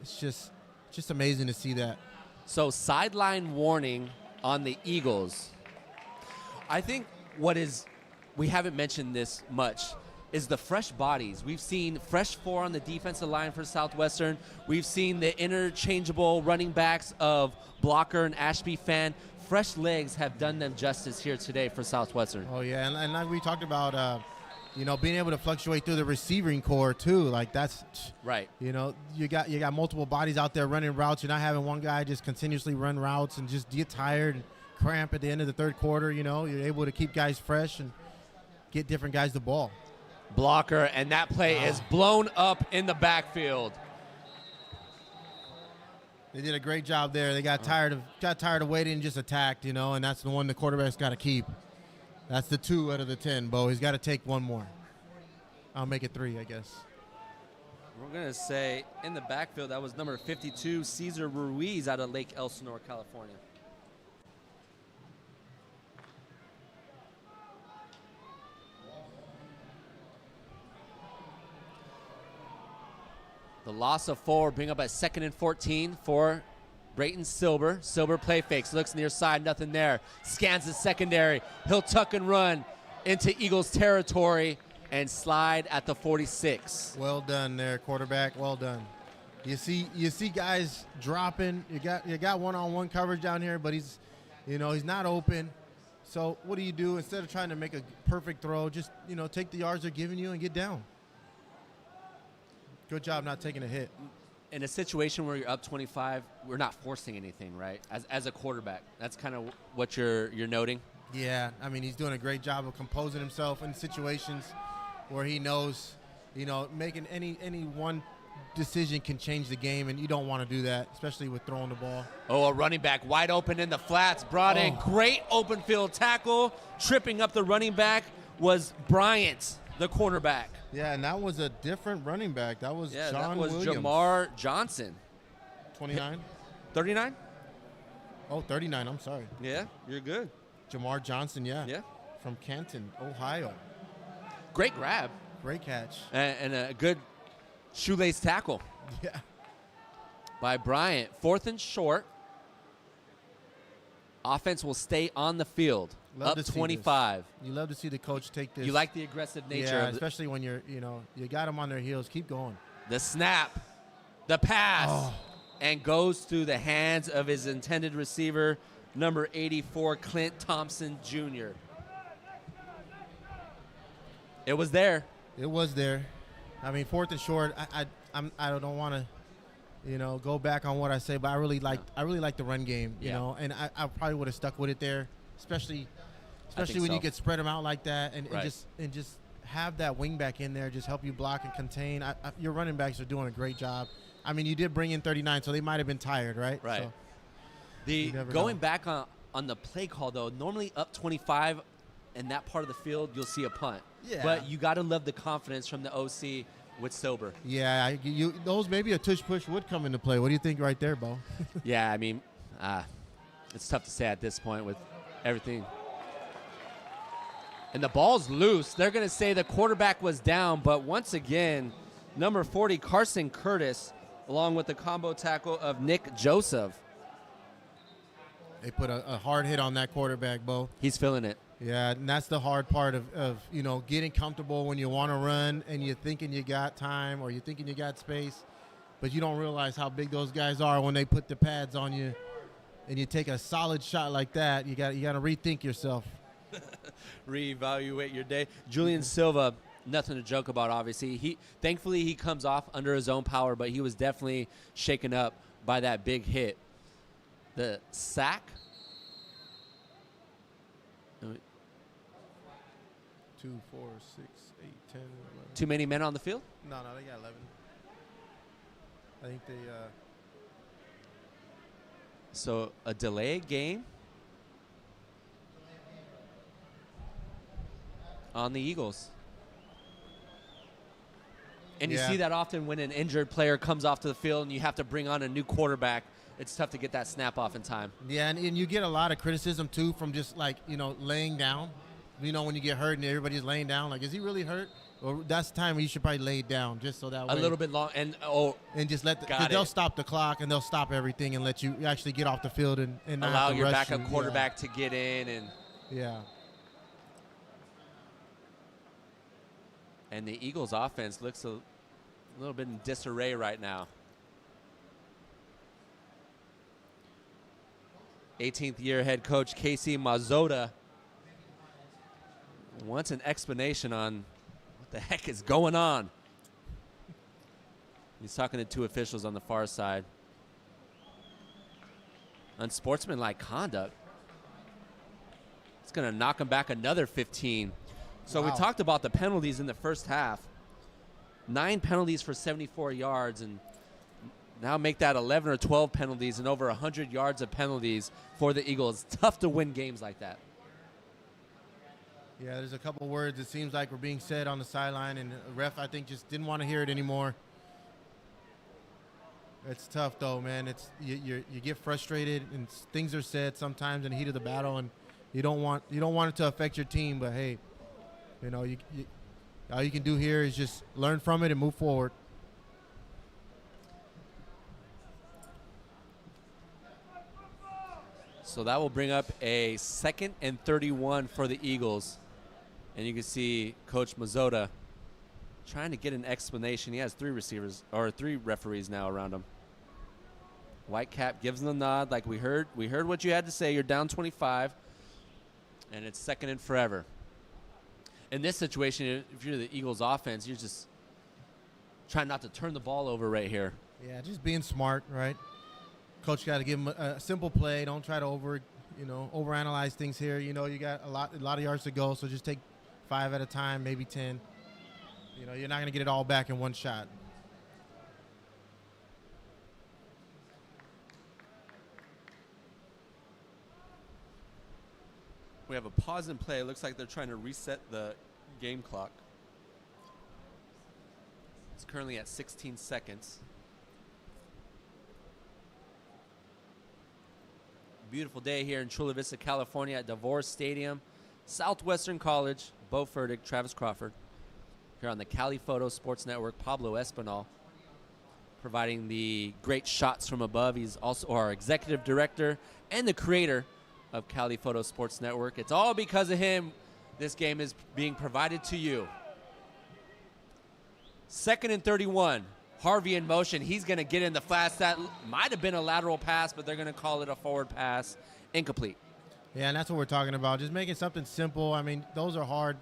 It's just amazing to see that. So sideline warning on the Eagles. I think we haven't mentioned this much, is the fresh bodies. We've seen fresh 4 on the defensive line for Southwestern. We've seen the interchangeable running backs of Blocker and Ashby Fan. Fresh legs have done them justice here today for Southwestern. Oh, yeah, and like we talked about, being able to fluctuate through the receiving core too, like that's right. You got multiple bodies out there running routes. You're not having one guy just continuously run routes and just get tired and cramp at the end of the third quarter. You're able to keep guys fresh and get different guys the ball. Blocker, and that play is blown up in the backfield. They did a great job there. They got tired of waiting and just attacked, and that's the one the quarterback's got to keep. That's the 2 out of the 10, Bo. He's got to take one more. I'll make it 3, I guess. We're going to say in the backfield, that was number 52, Cesar Ruiz out of Lake Elsinore, California. The loss of 4 bring up a 2nd and 14 for Brayton Silber. Silber play fakes, looks near side, nothing there. Scans the secondary. He'll tuck and run into Eagles territory and slide at the 46. Well done there, quarterback. Well done. You see guys dropping. You got one-on-one coverage down here, but he's not open. So what do? Instead of trying to make a perfect throw, just take the yards they're giving you and get down. Good job not taking a hit. In a situation where you're up 25, we're not forcing anything, right? As a quarterback, that's kind of what you're noting. Yeah, I mean, he's doing a great job of composing himself in situations where he knows, making any one decision can change the game, and you don't want to do that, especially with throwing the ball. Oh, a running back wide open in the flats, brought in. Great open field tackle. Tripping up the running back was Bryant, the cornerback. Yeah, and that was a different running back. That was John Williams. Jamar Johnson. 29? 39? Oh, 39, I'm sorry. Yeah, you're good. Jamar Johnson, yeah. Yeah. From Canton, Ohio. Great grab. Great catch. And a good shoelace tackle. Yeah. By Bryant. 4th and short. Offense will stay on the field. Love up to 25. You love to see the coach take this. You like the aggressive nature. Yeah, especially when you got them on their heels. Keep going. The snap. The pass. And goes through the hands of his intended receiver, number 84, Clint Thompson Jr. It was there. It was there. I mean, 4th and short. I don't want to, go back on what I say, but I really like the run game, and I probably would have stuck with it there, especially when you could spread them out like that and just have that wing back in there, just help you block and contain. Your running backs are doing a great job. I mean, you did bring in 39, so they might have been tired, right? Right. So, going back on the play call, though, normally up 25 in that part of the field, you'll see a punt. Yeah. But you got to love the confidence from the OC with Sober. Yeah, those maybe a tush push would come into play. What do you think right there, Bo? Yeah, I mean, it's tough to say at this point with everything. And the ball's loose. They're going to say the quarterback was down, but once again, number 40, Carson Curtis, along with the combo tackle of Nick Joseph. They put a hard hit on that quarterback, Bo. He's feeling it. Yeah, and that's the hard part of getting comfortable when you want to run and you're thinking you got time or you're thinking you got space, but you don't realize how big those guys are when they put the pads on you and you take a solid shot like that. You got to rethink yourself. Reevaluate your day. Julian Silva, nothing to joke about, obviously. Thankfully, he comes off under his own power, but he was definitely shaken up by that big hit. The sack. 2, 4, 6, 8, 10, 11. Too many men on the field? No, they got 11. I think they. So a delayed game on the Eagles. And you see that often when an injured player comes off to the field and you have to bring on a new quarterback. It's tough to get that snap off in time. Yeah, and you get a lot of criticism, too, from just, laying down. When you get hurt and everybody's laying down, is he really hurt? Or that's the time where you should probably lay down just so that way. A little bit long. And just because they'll stop the clock and they'll stop everything and let you actually get off the field and not allow have to your rush backup quarterback to get in. And the Eagles' offense looks a little bit in disarray right now. 18th year head coach Casey Mazzotta wants an explanation on what the heck is going on. He's talking to 2 officials on the far side. Unsportsmanlike conduct. It's going to knock him back another 15. So we talked about the penalties in the first half. 9 penalties for 74 yards, and now make that 11 or 12 penalties and over 100 yards of penalties for the Eagles. It's tough to win games like that. Yeah, there's a couple words it seems like were being said on the sideline, and the ref, I think, just didn't want to hear it anymore. It's tough, though, man. You get frustrated, and things are said sometimes in the heat of the battle, and you don't want it to affect your team. But hey, all you can do here is just learn from it and move forward. So that will bring up a 2nd and 31 for the Eagles. And you can see Coach Mazzotta trying to get an explanation. He has three referees now around him. Whitecap gives him the nod, like we heard what you had to say. You're down 25, and it's second and forever. In this situation, if you're the Eagles offense, you're just trying not to turn the ball over right here. Yeah, just being smart, right? Coach got to give him a simple play. Don't try to overanalyze things here. You got a lot of yards to go, so just take 5 at a time, maybe 10. You're not going to get it all back in one shot. We have a pause and play. It looks like they're trying to reset the game clock. It's currently at 16 seconds. Beautiful day here in Chula Vista, California at Devore Stadium. Southwestern College, Bo Furtick, Travis Crawford. Here on the Cali Photo Sports Network, Pablo Espinal providing the great shots from above. He's also our executive director and the creator of Cali Photo Sports Network. It's all because of him this game is being provided to you. Second and 31. Harvey in motion. He's going to get in the fast. That might have been a lateral pass, but they're going to call it a forward pass. Incomplete. Yeah, and that's what we're talking about. Just making something simple. I mean, those are hard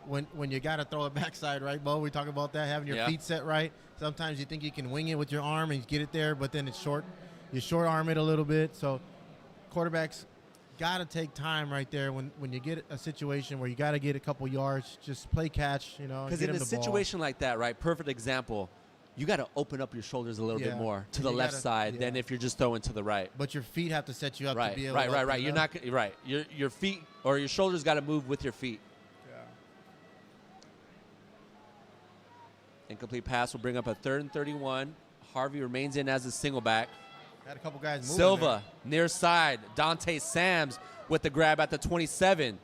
when you got to throw a backside, right, Bo? We talk about that, having your feet set right. Sometimes you think you can wing it with your arm and get it there, but then it's short. You short arm it a little bit. So quarterbacks got to take time right there when you get a situation where you got to get a couple yards. Just play catch, Because in a situation like that, right, perfect example, you got to open up your shoulders a little bit more to the left side than if you're just throwing to the right. But your feet have to set you up to be able to Right. You're not right. Your feet or your shoulders got to move with your feet. Yeah. Incomplete pass will bring up a 3rd and 31. Harvey remains in as a single back. Had a couple guys moving Silva near side. Dante Sams with the grab at the 27.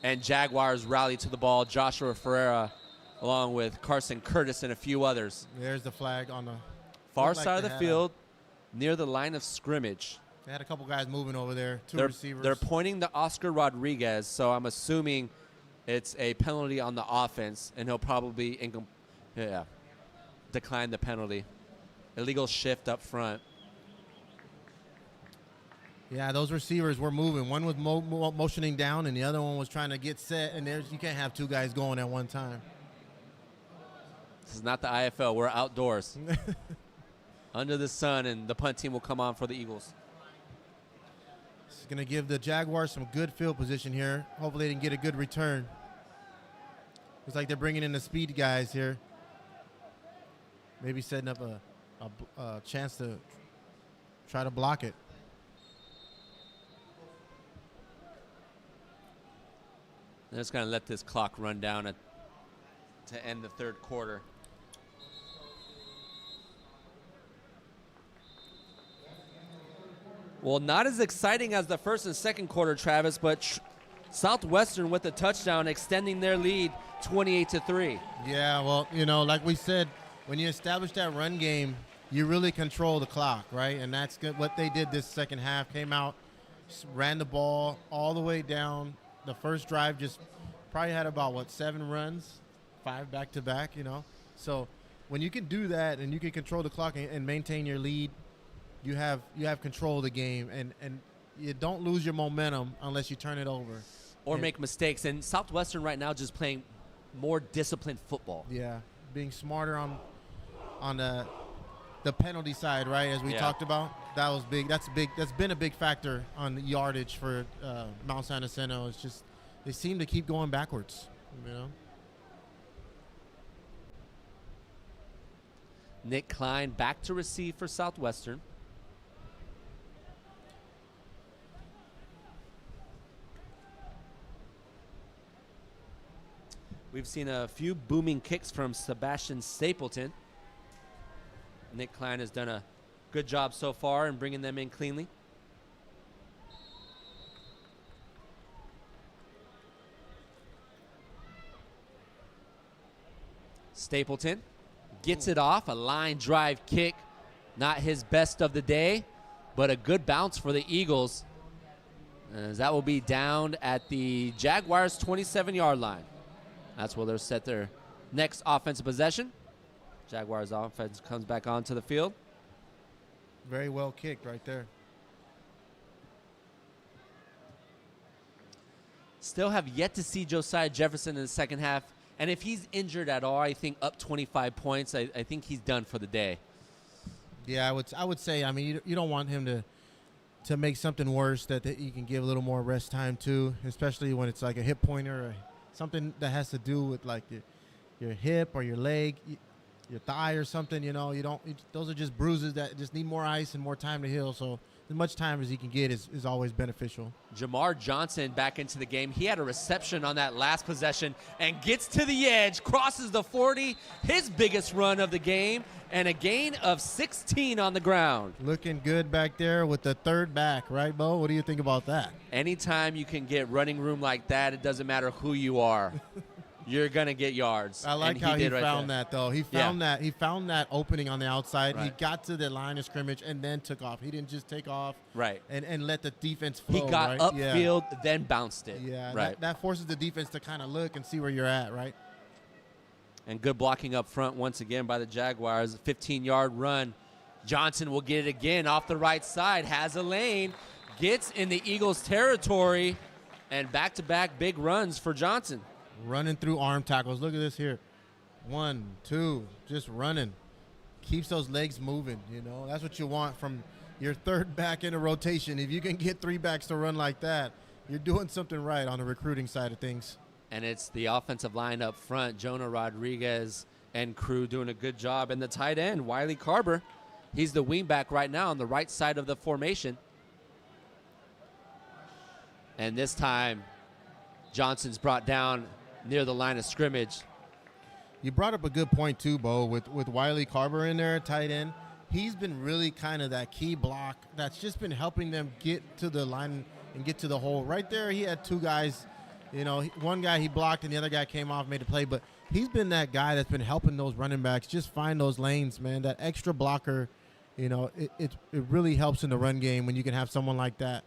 And Jaguars rally to the ball. Joshua Ferreira along with Carson Curtis and a few others. There's the flag on the far side of the field near the line of scrimmage. They had a couple guys moving over there, two receivers. They're pointing to Oscar Rodriguez, so I'm assuming it's a penalty on the offense, and he'll probably decline the penalty. Illegal shift up front. Yeah, those receivers were moving. One was motioning down, and the other one was trying to get set, and you can't have two guys going at one time. This is not the IFL. We're outdoors. Under the sun, and the punt team will come on for the Eagles. It's going to give the Jaguars some good field position here. Hopefully they can get a good return. Looks like they're bringing in the speed guys here. Maybe setting up a chance to try to block it. They're just going to let this clock run down to end the third quarter. Well, not as exciting as the first and second quarter, Travis, but Southwestern with the touchdown extending their lead 28-3. Yeah, well, like we said, when you establish that run game, you really control the clock, right? And that's good. What they did this second half, came out, ran the ball all the way down. The first drive just probably had about, 7 runs, 5 back-to-back, So when you can do that and you can control the clock and maintain your lead, you have control of the game, and you don't lose your momentum unless you turn it over. Or make mistakes. And Southwestern right now just playing more disciplined football. Yeah, being smarter on the penalty side, right, as we talked about. That was big. That's big. That's been a big factor on the yardage for Mount San Jacinto. It's just they seem to keep going backwards, Nick Klein back to receive for Southwestern. We've seen a few booming kicks from Sebastian Stapleton. Nick Klein has done a good job so far in bringing them in cleanly. Stapleton gets it off, a line drive kick. Not his best of the day, but a good bounce for the Eagles, as that will be down at the Jaguars' 27-yard line. That's where they're set their Next offensive possession. Jaguars offense comes back onto the field. Very well kicked right there. Still have yet to see Josiah Jefferson in the second half. And if he's injured at all, I think up 25 points, I think he's done for the day. Yeah, I would say, I mean, you don't want him to make something worse that you can give a little more rest time to, especially when it's like a hip pointer or something that has to do with like your hip or your leg, your thigh or something. Those are just bruises that just need more ice and more time to heal. So as much time as he can get is always beneficial. Jamar Johnson back into the game. He had a reception on that last possession and gets to the edge, crosses the 40, his biggest run of the game, and a gain of 16 on the ground. Looking good back there with the third back, right, Bo? What do you think about that? Anytime you can get running room like that, it doesn't matter who you are. You're going to get yards. I like how he found that, though. He found that opening on the outside. Right. He got to the line of scrimmage and then took off. He didn't just take off and let the defense flow. He got upfield, then bounced it. Yeah, right. That forces the defense to kind of look and see where you're at, right? And good blocking up front once again by the Jaguars. A 15-yard run. Johnson will get it again off the right side. Has a lane. Gets in the Eagles' territory. And back-to-back big runs for Johnson. Running through arm tackles. Look at this here. 1, 2, just running. Keeps those legs moving, That's what you want from your third back in a rotation. If you can get 3 backs to run like that, you're doing something right on the recruiting side of things. And it's the offensive line up front. Jonah Rodriguez and crew doing a good job. And the tight end, Wiley Carver, he's the wingback right now on the right side of the formation. And this time, Johnson's brought down near the line of scrimmage. You brought up a good point, too, Bo, with Wiley Carver in there, tight end. He's been really kind of that key block that's just been helping them get to the line and get to the hole. Right there, he had 2 guys. One guy he blocked and the other guy came off, made a play. But he's been that guy that's been helping those running backs just find those lanes, man. That extra blocker, it really helps in the run game when you can have someone like that.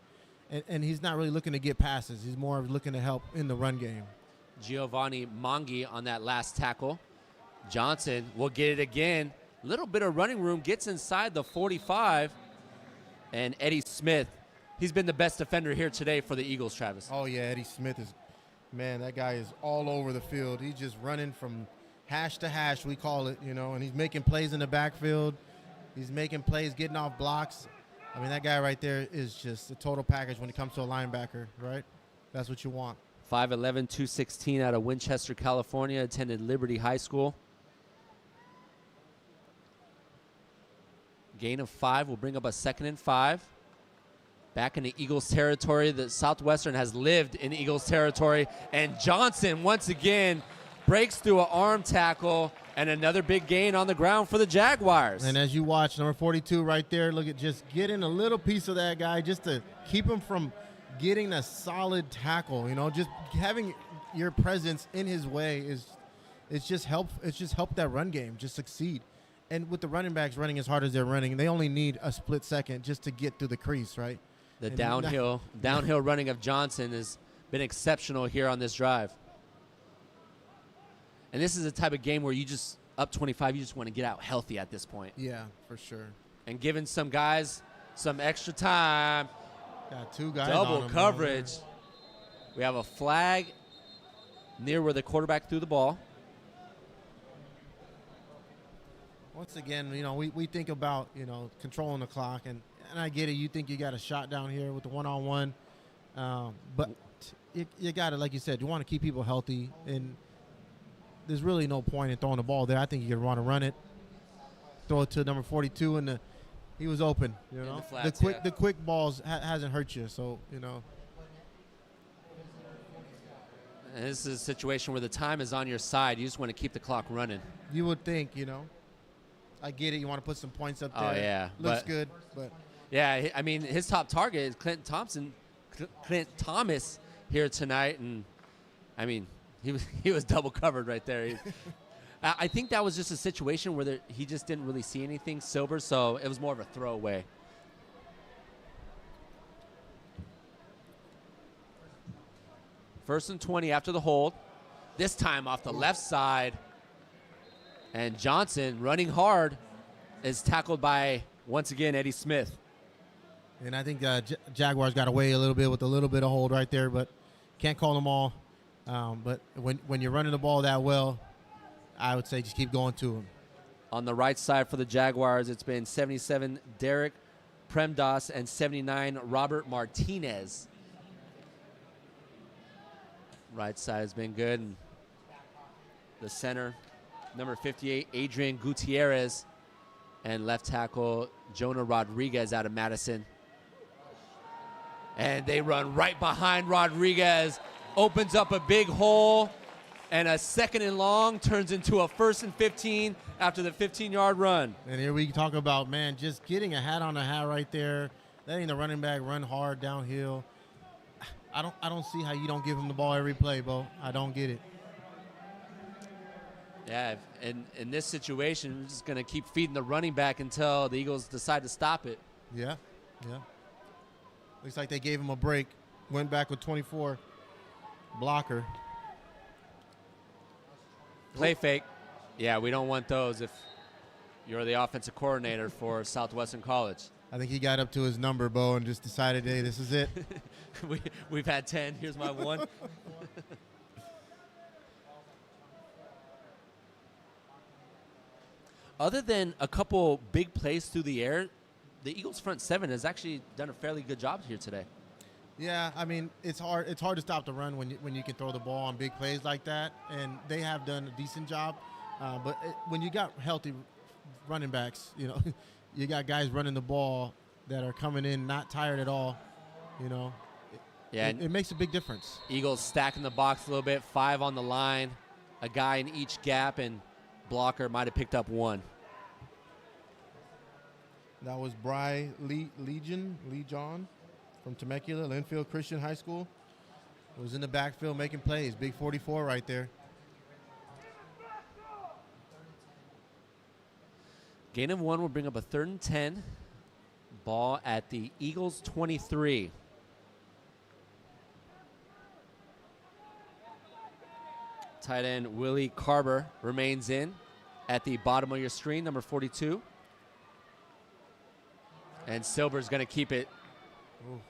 And he's not really looking to get passes. He's more looking to help in the run game. Giovanni Mongi on that last tackle. Johnson will get it again. Little bit of running room, gets inside the 45. And Eddie Smith, he's been the best defender here today for the Eagles, Travis. Oh, yeah, Eddie Smith is, man, that guy is all over the field. He's just running from hash to hash, we call it, and he's making plays in the backfield. He's making plays, getting off blocks. I mean, that guy right there is just a total package when it comes to a linebacker, right? That's what you want. 5'11", 216 out of Winchester, California, attended Liberty High School. Gain of 5 will bring up a 2nd and 5. Back in the Eagles territory. The Southwestern has lived in Eagles territory. And Johnson, once again, breaks through an arm tackle. And another big gain on the ground for the Jaguars. And as you watch, number 42 right there, look at just getting a little piece of that guy just to keep him from getting a solid tackle. Just having your presence in his way it's just helped that run game just succeed. And with the running backs running as hard as they're running, they only need a split second just to get through the crease, right? The downhill running of Johnson has been exceptional here on this drive. And this is a type of game where you just, up 25, you just want to get out healthy at this point. Yeah, for sure. And giving some guys some extra time. Got 2 guys Double on him, coverage. We have a flag near where the quarterback threw the ball. Once again, we think about, controlling the clock. And I get it. You think you got a shot down here with the one-on-one. But you got to, like you said, you want to keep people healthy. And there's really no point in throwing the ball there. I think you could want to run it, throw it to number 42, and he was open. The flats, the quick balls hasn't hurt you, so And this is a situation where the time is on your side. You just want to keep the clock running. You would think, I get it. You want to put some points up there. Oh yeah, looks good, but yeah, I mean his top target is Clint Thomas here tonight, and I mean. He was double covered right there. I think that was just a situation where he just didn't really see anything Silver, so it was more of a throwaway. First and 20 after the hold. This time off the left side. And Johnson, running hard, is tackled by, once again, Eddie Smith. And I think Jaguars got away a little bit with a little bit of hold right there, but can't call them all. But when you're running the ball that well, I would say just keep going to him. On the right side for the Jaguars, it's been 77 Derek Premdas and 79 Robert Martinez. Right side has been good. And the center, number 58, Adrian Gutierrez, and left tackle Jonah Rodriguez out of Madison. And they run right behind Rodriguez, opens up a big hole, and a 2nd and long turns into a 1st and 15 after the 15-yard run. And here we talk about, man, just getting a hat on a hat right there, letting the running back run hard downhill. I don't see how you don't give him the ball every play, Bo. I don't get it. Yeah, in this situation, we're just going to keep feeding the running back until the Eagles decide to stop it. Yeah. Looks like they gave him a break. Went back with 24. Blocker. Play fake. Yeah, we don't want those if you're the offensive coordinator for Southwestern College. I think he got up to his number, Bo, and just decided, hey, this is it. We've had 10. Here's my one. Other than a couple big plays through the air, the Eagles' front seven has actually done a fairly good job here today. Yeah, I mean, it's hard to stop the run when you can throw the ball on big plays like that, and they have done a decent job. But when you got healthy running backs, you got guys running the ball that are coming in not tired at all, Yeah, it makes a big difference. Eagles stacking the box a little bit, 5 on the line, a guy in each gap, and blocker might have picked up 1. That was Lee John from Temecula, Linfield Christian High School. Was in the backfield making plays. Big 44 right there. Gain of 1 will bring up a 3rd and 10. Ball at the Eagles' 23. Tight end Willie Carver remains in at the bottom of your screen, number 42. And Silver's going to keep it. Ooh.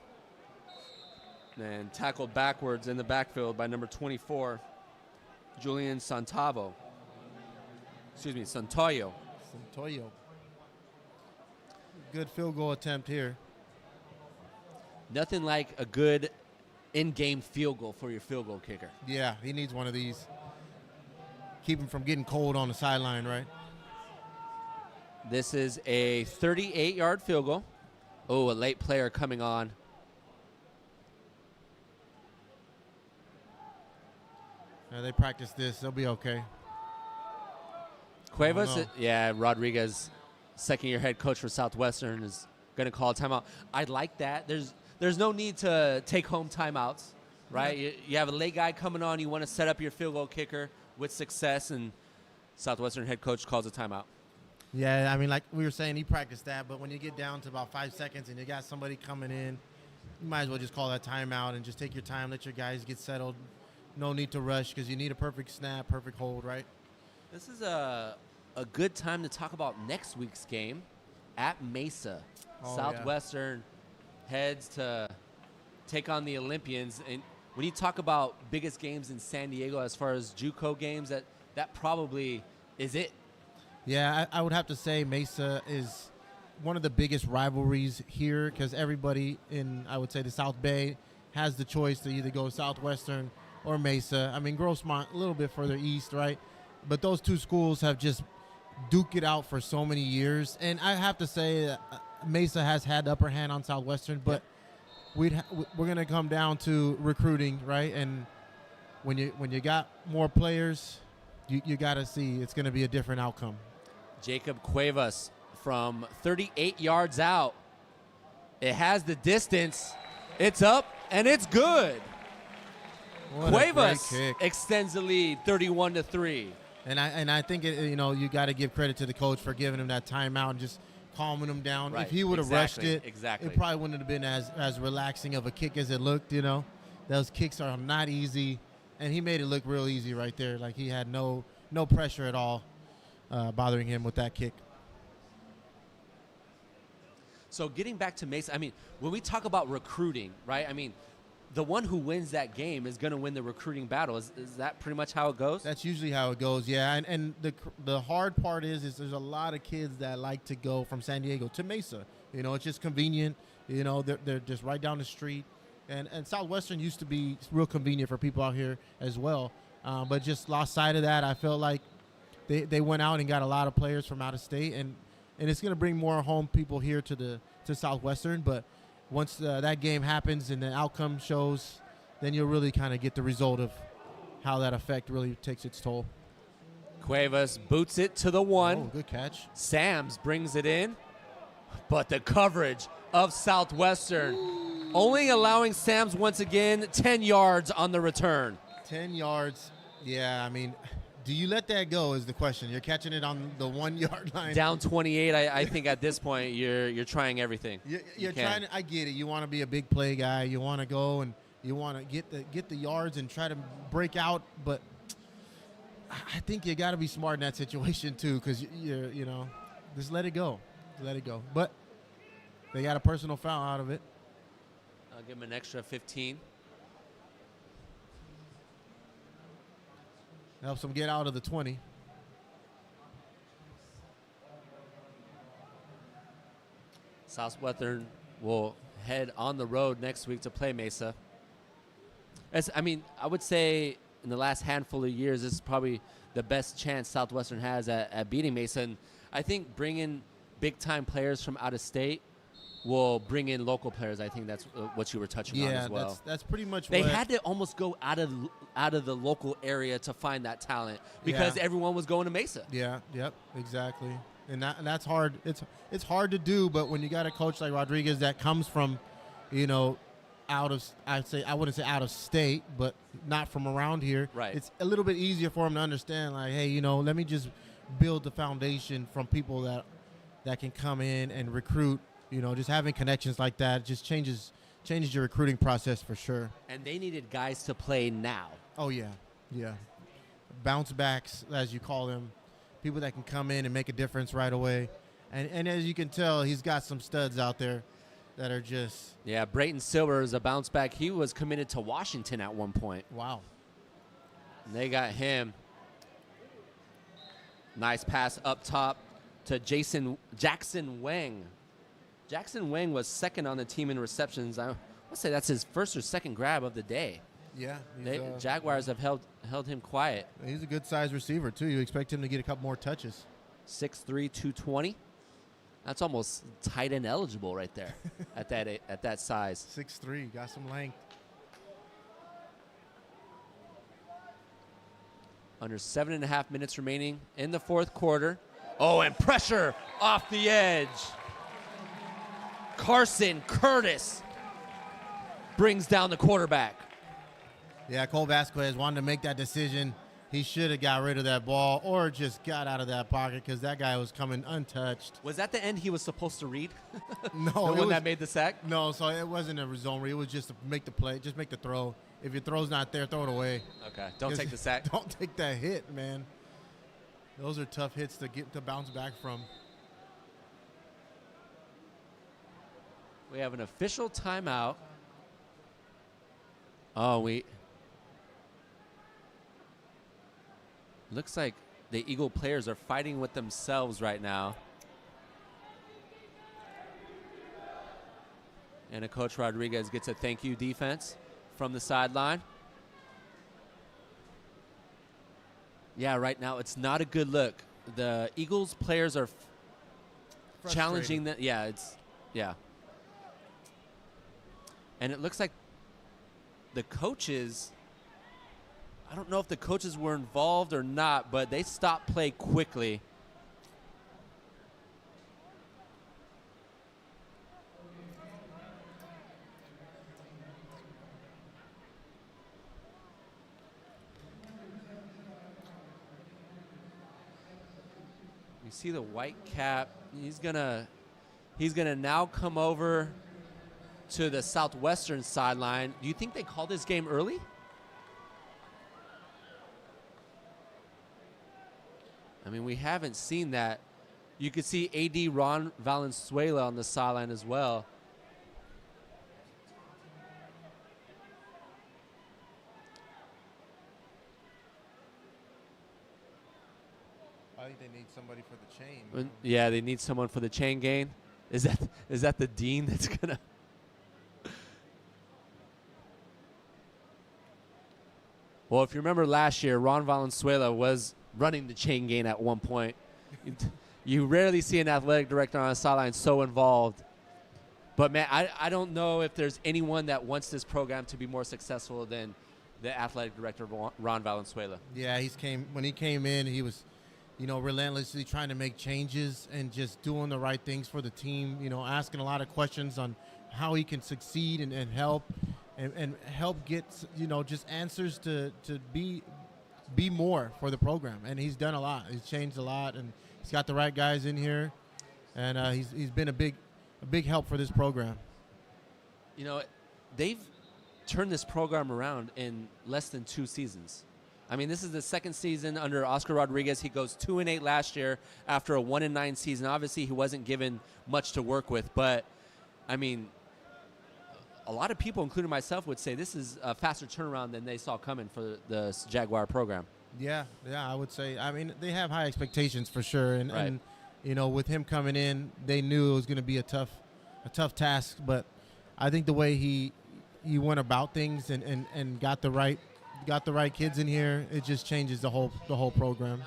And tackled backwards in the backfield by number 24, Julian Santoyo. Santoyo. Good field goal attempt here. Nothing like a good in-game field goal for your field goal kicker. Yeah, he needs one of these. Keep him from getting cold on the sideline, right? This is a 38-yard field goal. Oh, a late player coming on. They practice this. They'll be okay. Cuevas, Rodriguez, second-year head coach for Southwestern, is going to call a timeout. I like that. There's no need to take home timeouts, right? Yeah. You have a late guy coming on. You want to set up your field goal kicker with success, and Southwestern head coach calls a timeout. Yeah, I mean, like we were saying, he practiced that, but when you get down to about 5 seconds and you got somebody coming in, you might as well just call that timeout and just take your time, let your guys get settled. No need to rush because you need a perfect snap, perfect hold, right? This is a good time to talk about next week's game at Mesa. Southwestern heads to take on the Olympians. And when you talk about biggest games in San Diego as far as JUCO games, that probably is it. Yeah, I would have to say Mesa is one of the biggest rivalries here because everybody in, I would say, the South Bay has the choice to either go Southwestern or Mesa. I mean, Grossmont a little bit further east, right? But those two schools have just duked it out for so many years. And I have to say that Mesa has had the upper hand on Southwestern, but we're going to come down to recruiting, right? And when you got more players, you got to see it's going to be a different outcome. Jacob Cuevas from 38 yards out. It has the distance. It's up, and it's good. Cuevas extends the lead 31-3. And I think you got to give credit to the coach for giving him that timeout and just calming him down. Right. If he would have rushed it, it probably wouldn't have been as relaxing of a kick as it looked. Those kicks are not easy, and he made it look real easy right there. Like he had no pressure at all. bothering him with that kick. So getting back to Mesa, I mean, when we talk about recruiting, right? I mean, the one who wins that game is going to win the recruiting battle. Is that pretty much how it goes? That's usually how it goes, yeah. And the hard part is there's a lot of kids that like to go from San Diego to Mesa. You know, it's just convenient. You know, they're just right down the street. And Southwestern used to be real convenient for people out here as well. But just lost sight of that. I felt like they went out and got a lot of players from out of state. And it's going to bring more home people here to Southwestern. But once that game happens and the outcome shows, then you'll really kind of get the result of how that effect really takes its toll. Cuevas boots it to the 1. Oh, good catch. Sams brings it in, but the coverage of Southwestern only allowing Sams once again 10 yards on the return. 10 yards. Yeah, I mean, do you let that go is the question. You're catching it on the 1 yard line. Down 28, I think at this point you're trying everything. You're trying to, I get it. You want to be a big play guy. You want to go and you want to get the yards and try to break out, but I think you got to be smart in that situation too, because you know, just let it go. Let it go. But they got a personal foul out of it. I'll give him an extra 15. Helps them get out of the 20. Southwestern will head on the road next week to play Mesa. I would say in the last handful of years, this is probably the best chance Southwestern has at beating Mesa. And I think bringing big-time players from out of state will bring in local players. I think that's what you were touching on as well. Yeah, that's pretty much they had to almost go out of the local area to find that talent because everyone was going to Mesa. Yeah, yep, exactly. And that's hard. It's hard to do, but when you got a coach like Rodriguez that comes from, you know, I wouldn't say out of state, but not from around here. Right. It's a little bit easier for him to understand, like, hey, you know, let me just build the foundation from people that can come in and recruit. You know, just having connections like that just changes your recruiting process for sure. And they needed guys to play now. Oh, yeah. Bounce backs, as you call them, people that can come in and make a difference right away. And as you can tell, he's got some studs out there that are just... Yeah, Brayton Silver is a bounce back. He was committed to Washington at one point. Wow. And they got him. Nice pass up top to Jackson Wang. Jackson Wang was second on the team in receptions. I would say that's his first or second grab of the day. Yeah. Jaguars have held him quiet. He's a good-sized receiver, too. You expect him to get a couple more touches. 6'3", 220. That's almost tight end eligible right there at that size. 6'3", got some length. Under 7.5 minutes remaining in the fourth quarter. Oh, and pressure off the edge. Carson Curtis brings down the quarterback. Yeah, Cole Vasquez wanted to make that decision. He should have got rid of that ball or just got out of that pocket because that guy was coming untouched. Was that the end he was supposed to read? No. The one that made the sack? No, so it wasn't a zone read. It was just to make the play, just make the throw. If your throw's not there, throw it away. Okay, don't take the sack. Don't take that hit, man. Those are tough hits to bounce back from. We have an official timeout. Looks like the Eagle players are fighting with themselves right now. And Coach Rodriguez gets a thank you defense from the sideline. Yeah, right now it's not a good look. The Eagles players are challenging them. Yeah. And it looks like the coaches, I don't know if the coaches were involved or not, but they stopped play quickly. You see the white cap. He's gonna now come over to the Southwestern sideline. Do you think they called this game early? I mean, we haven't seen that. You could see A.D. Ron Valenzuela on the sideline as well. I think they need somebody for the chain. Yeah, they need someone for the chain gain. Is that the dean that's gonna? Well, if you remember last year, Ron Valenzuela was running the chain gain at one point. You rarely see an athletic director on a sideline so involved. But, man, I don't know if there's anyone that wants this program to be more successful than the athletic director, Ron Valenzuela. Yeah, when he came in, he was, relentlessly trying to make changes and just doing the right things for the team, asking a lot of questions on how he can succeed and help and help get, just answers to be more for the program. And he's done a lot. He's changed a lot, and he's got the right guys in here, and he's been a big help for this program. They've turned this program around in less than 2 seasons. I mean, this is the second season under Oscar Rodriguez. He goes 2-8 last year after a 1-9 season. Obviously, he wasn't given much to work with, but I mean, a lot of people, including myself, would say this is a faster turnaround than they saw coming for the Jaguar program. Yeah, I would say. I mean, they have high expectations for sure, and, right. and with him coming in, they knew it was going to be a tough task. But I think the way he went about things and got the right kids in here, it just changes the whole program.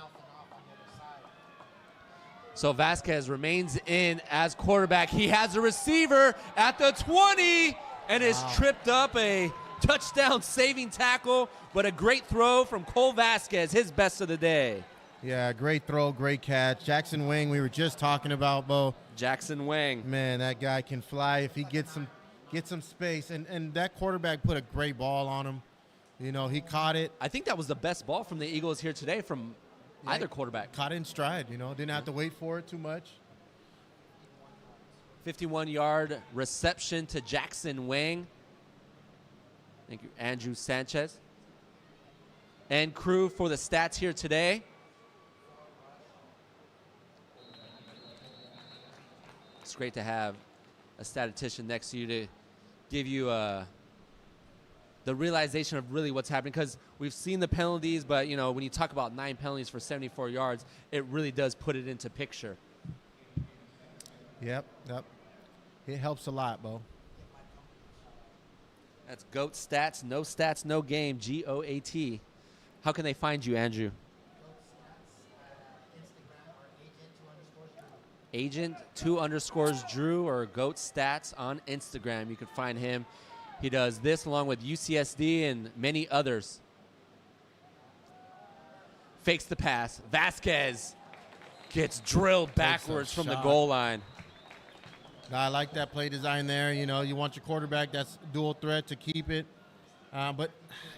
So Vasquez remains in as quarterback. He has a receiver at the 20 and is tripped up. A touchdown saving tackle, but a great throw from Cole Vasquez, his best of the day. Yeah, great throw, great catch. Jackson Wang, we were just talking about, Bo. Jackson Wang. Man, that guy can fly if he gets some space. And that quarterback put a great ball on him. He caught it. I think that was the best ball from the Eagles here today from either quarterback. Caught it in stride, didn't have to wait for it too much. 51-yard reception to Jackson Wang. Thank you, Andrew Sanchez. And crew for the stats here today. It's great to have a statistician next to you to give you the realization of really what's happening, because we've seen the penalties, but when you talk about 9 penalties for 74 yards, it really does put it into picture. Yep. It helps a lot, Bo. That's GOAT Stats, no game, GOAT. How can they find you, Andrew? Agent2_Drew or GOAT Stats on Instagram. You can find him. He does this along with UCSD and many others. Fakes the pass. Vasquez gets drilled backwards from the goal line. I like that play design there. You want your quarterback that's dual threat to keep it. But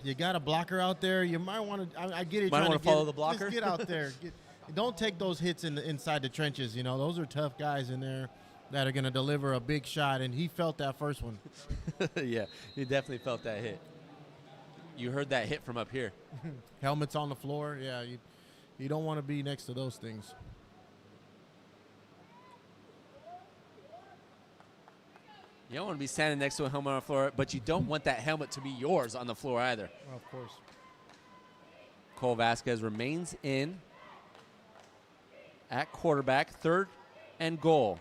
you got a blocker out there. You might want to. I get it. Might want to follow the blocker. Just get out there. Don't take those hits inside the trenches. Those are tough guys in there that are going to deliver a big shot, and he felt that first one. Yeah, he definitely felt that hit. You heard that hit from up here. Helmets on the floor. Yeah, you don't want to be next to those things. You don't want to be standing next to a helmet on the floor, but you don't want that helmet to be yours on the floor either. Well, of course. Cole Vasquez remains in at quarterback, 3rd and goal.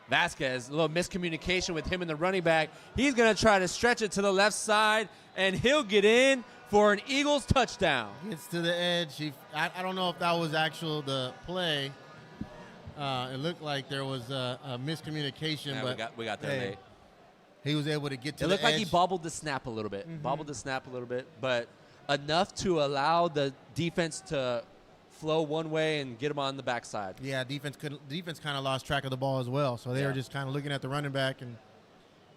Vasquez, a little miscommunication with him and the running back. He's going to try to stretch it to the left side, and he'll get in for an Eagles touchdown. Gets to the edge. I don't know if that was the play. It looked like there was a miscommunication. Yeah, but we got there late. He was able to get to the edge. It looked like he bobbled the snap a little bit. But enough to allow the defense to flow one way and get him on the backside. Yeah, defense kind of lost track of the ball as well. So they were just kind of looking at the running back and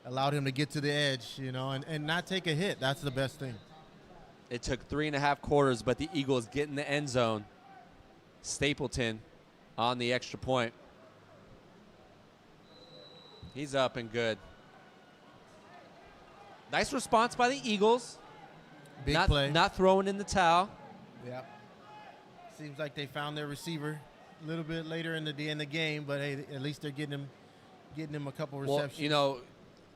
allowed him to get to the edge, and not take a hit. That's the best thing. It took 3.5 quarters, but the Eagles get in the end zone. Stapleton on the extra point. He's up and good. Nice response by the Eagles. Big play. Not throwing in the towel. Yeah. Seems like they found their receiver a little bit later in the game, but hey, at least they're getting him a couple receptions. Well, you know,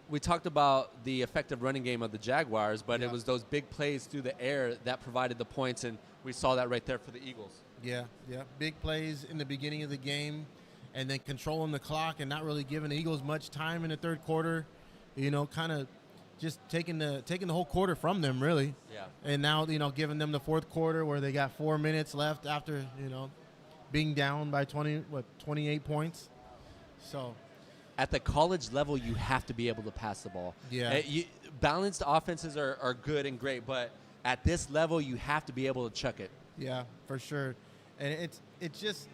we talked about the effective running game of the Jaguars, but it was those big plays through the air that provided the points, and we saw that right there for the Eagles. Yeah. Big plays in the beginning of the game, and then controlling the clock and not really giving the Eagles much time in the third quarter. You know, kind of just taking the whole quarter from them, really. Yeah. And now, you know, giving them the fourth quarter where they got 4 minutes left after, you know, being down by 28 points. So at the college level, you have to be able to pass the ball. Yeah. Balanced offenses are good and great, but at this level, you have to be able to chuck it. Yeah, for sure. And it's just,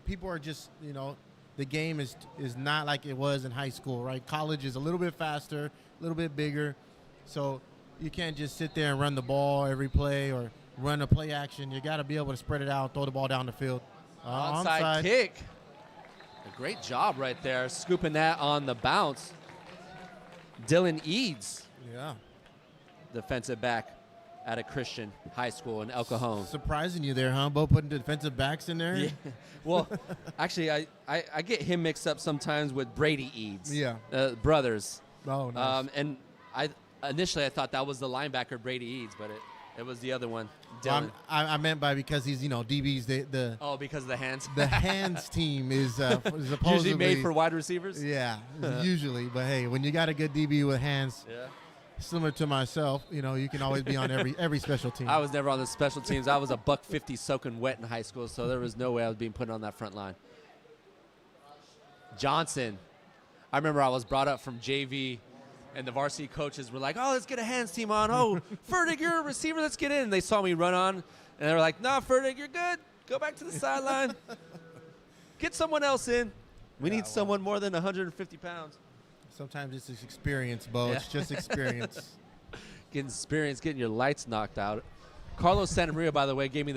people are just, you know, the game is not like it was in high school, right? College is a little bit faster, a little bit bigger. So you can't just sit there and run the ball every play or run a play action. You got to be able to spread it out, throw the ball down the field. Onside kick. A great job right there, scooping that on the bounce. Dylan Eads. Yeah. Defensive back at a Christian high school in El Cajon. Surprising you there, huh, Bo, putting defensive backs in there? Yeah. Well, actually, I get him mixed up sometimes with Brady Eads. Yeah. Brothers. Oh, nice. And initially I thought that was the linebacker Brady Eads, but it was the other one, Dylan. Well, I meant by because he's, you know, DB's because of the hands. The hands team is supposedly usually made for wide receivers. Yeah, usually. But hey, when you got a good DB with hands, similar to myself, you know, you can always be on every special team. I was never on the special teams. I was a $150 soaking wet in high school, so there was no way I was being put on that front line. Johnson. I remember I was brought up from JV, and the varsity coaches were like, "Oh, let's get a hands team on. Oh, Ferdig, you're a receiver. Let's get in." And they saw me run on, and they were like, "Nah, Ferdig, you're good. Go back to the sideline. Get someone else in. We need someone more than 150 pounds." Sometimes it's just experience, Bo. It's just experience. Getting your lights knocked out. Carlos Santamaria, by the way, gave me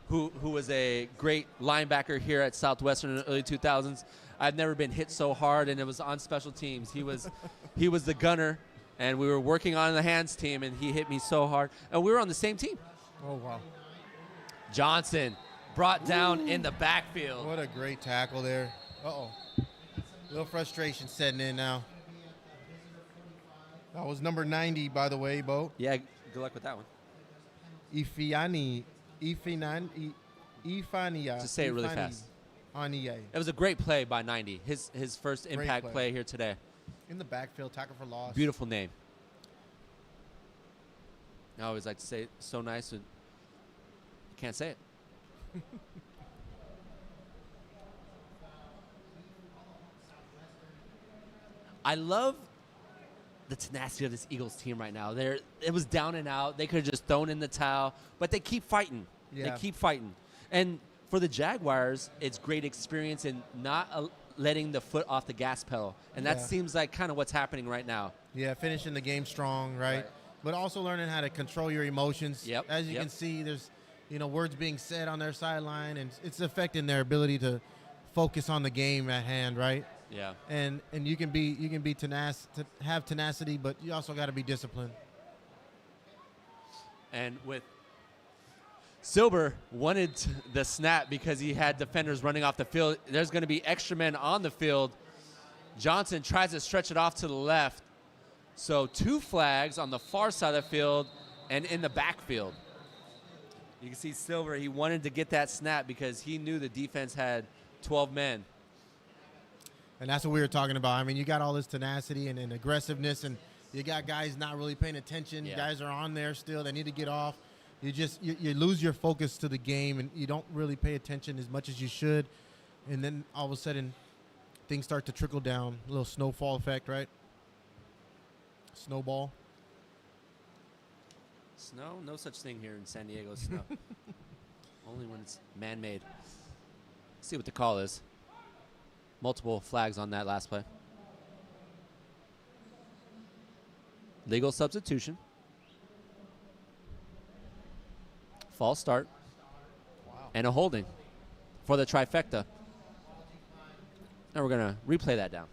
who was a great linebacker here at Southwestern in the early 2000s. I've never been hit so hard, and it was on special teams. He was the gunner, and we were working on the hands team, and he hit me so hard. And we were on the same team. Oh, wow. Johnson brought down in the backfield. What a great tackle there. Uh-oh. A little frustration setting in now. That was number 90, by the way, Bo. Yeah, good luck with that one. Ifania. Just say it really fast. Anie. It was a great play by 90. His first impact play here today. In the backfield, tackle for loss. Beautiful name. I always like to say it so nice, and you can't say it. I love the tenacity of this Eagles team right now. It was down and out. They could have just thrown in the towel, but they keep fighting. Yeah. They keep fighting. And for the Jaguars, it's great experience in not letting the foot off the gas pedal. And that seems like kind of what's happening right now. Yeah, finishing the game strong, right? But also learning how to control your emotions. Yep. As you can see, there's, you know, words being said on their sideline, and it's affecting their ability to focus on the game at hand, right? Yeah. And you can be have tenacity, but you also got to be disciplined. And with Silber wanted the snap because he had defenders running off the field. There's going to be extra men on the field. Johnson tries to stretch it off to the left. So 2 flags on the far side of the field and in the backfield. You can see Silber, he wanted to get that snap because he knew the defense had 12 men. And that's what we were talking about. I mean, you got all this tenacity and aggressiveness, and you got guys not really paying attention. Yeah. Guys are on there still. They need to get off. You lose your focus to the game, and you don't really pay attention as much as you should. And then all of a sudden, things start to trickle down. A little snowfall effect, right? Snowball. Snow? No such thing here in San Diego, snow. Only when it's man-made. Let's see what the call is. Multiple flags on that last play. Legal substitution. False start. Wow. And a holding for the trifecta. Now we're going to replay that down.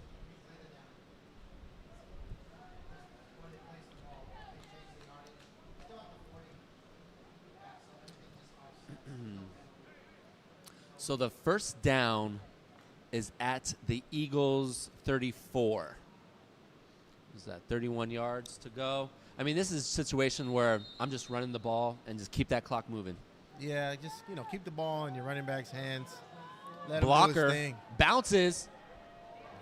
So the first down is at the Eagles' 34. Is that 31 yards to go? I mean, this is a situation where I'm just running the ball and just keep that clock moving. Yeah, just, keep the ball in your running back's hands. Let him do Blocker his thing. bounces,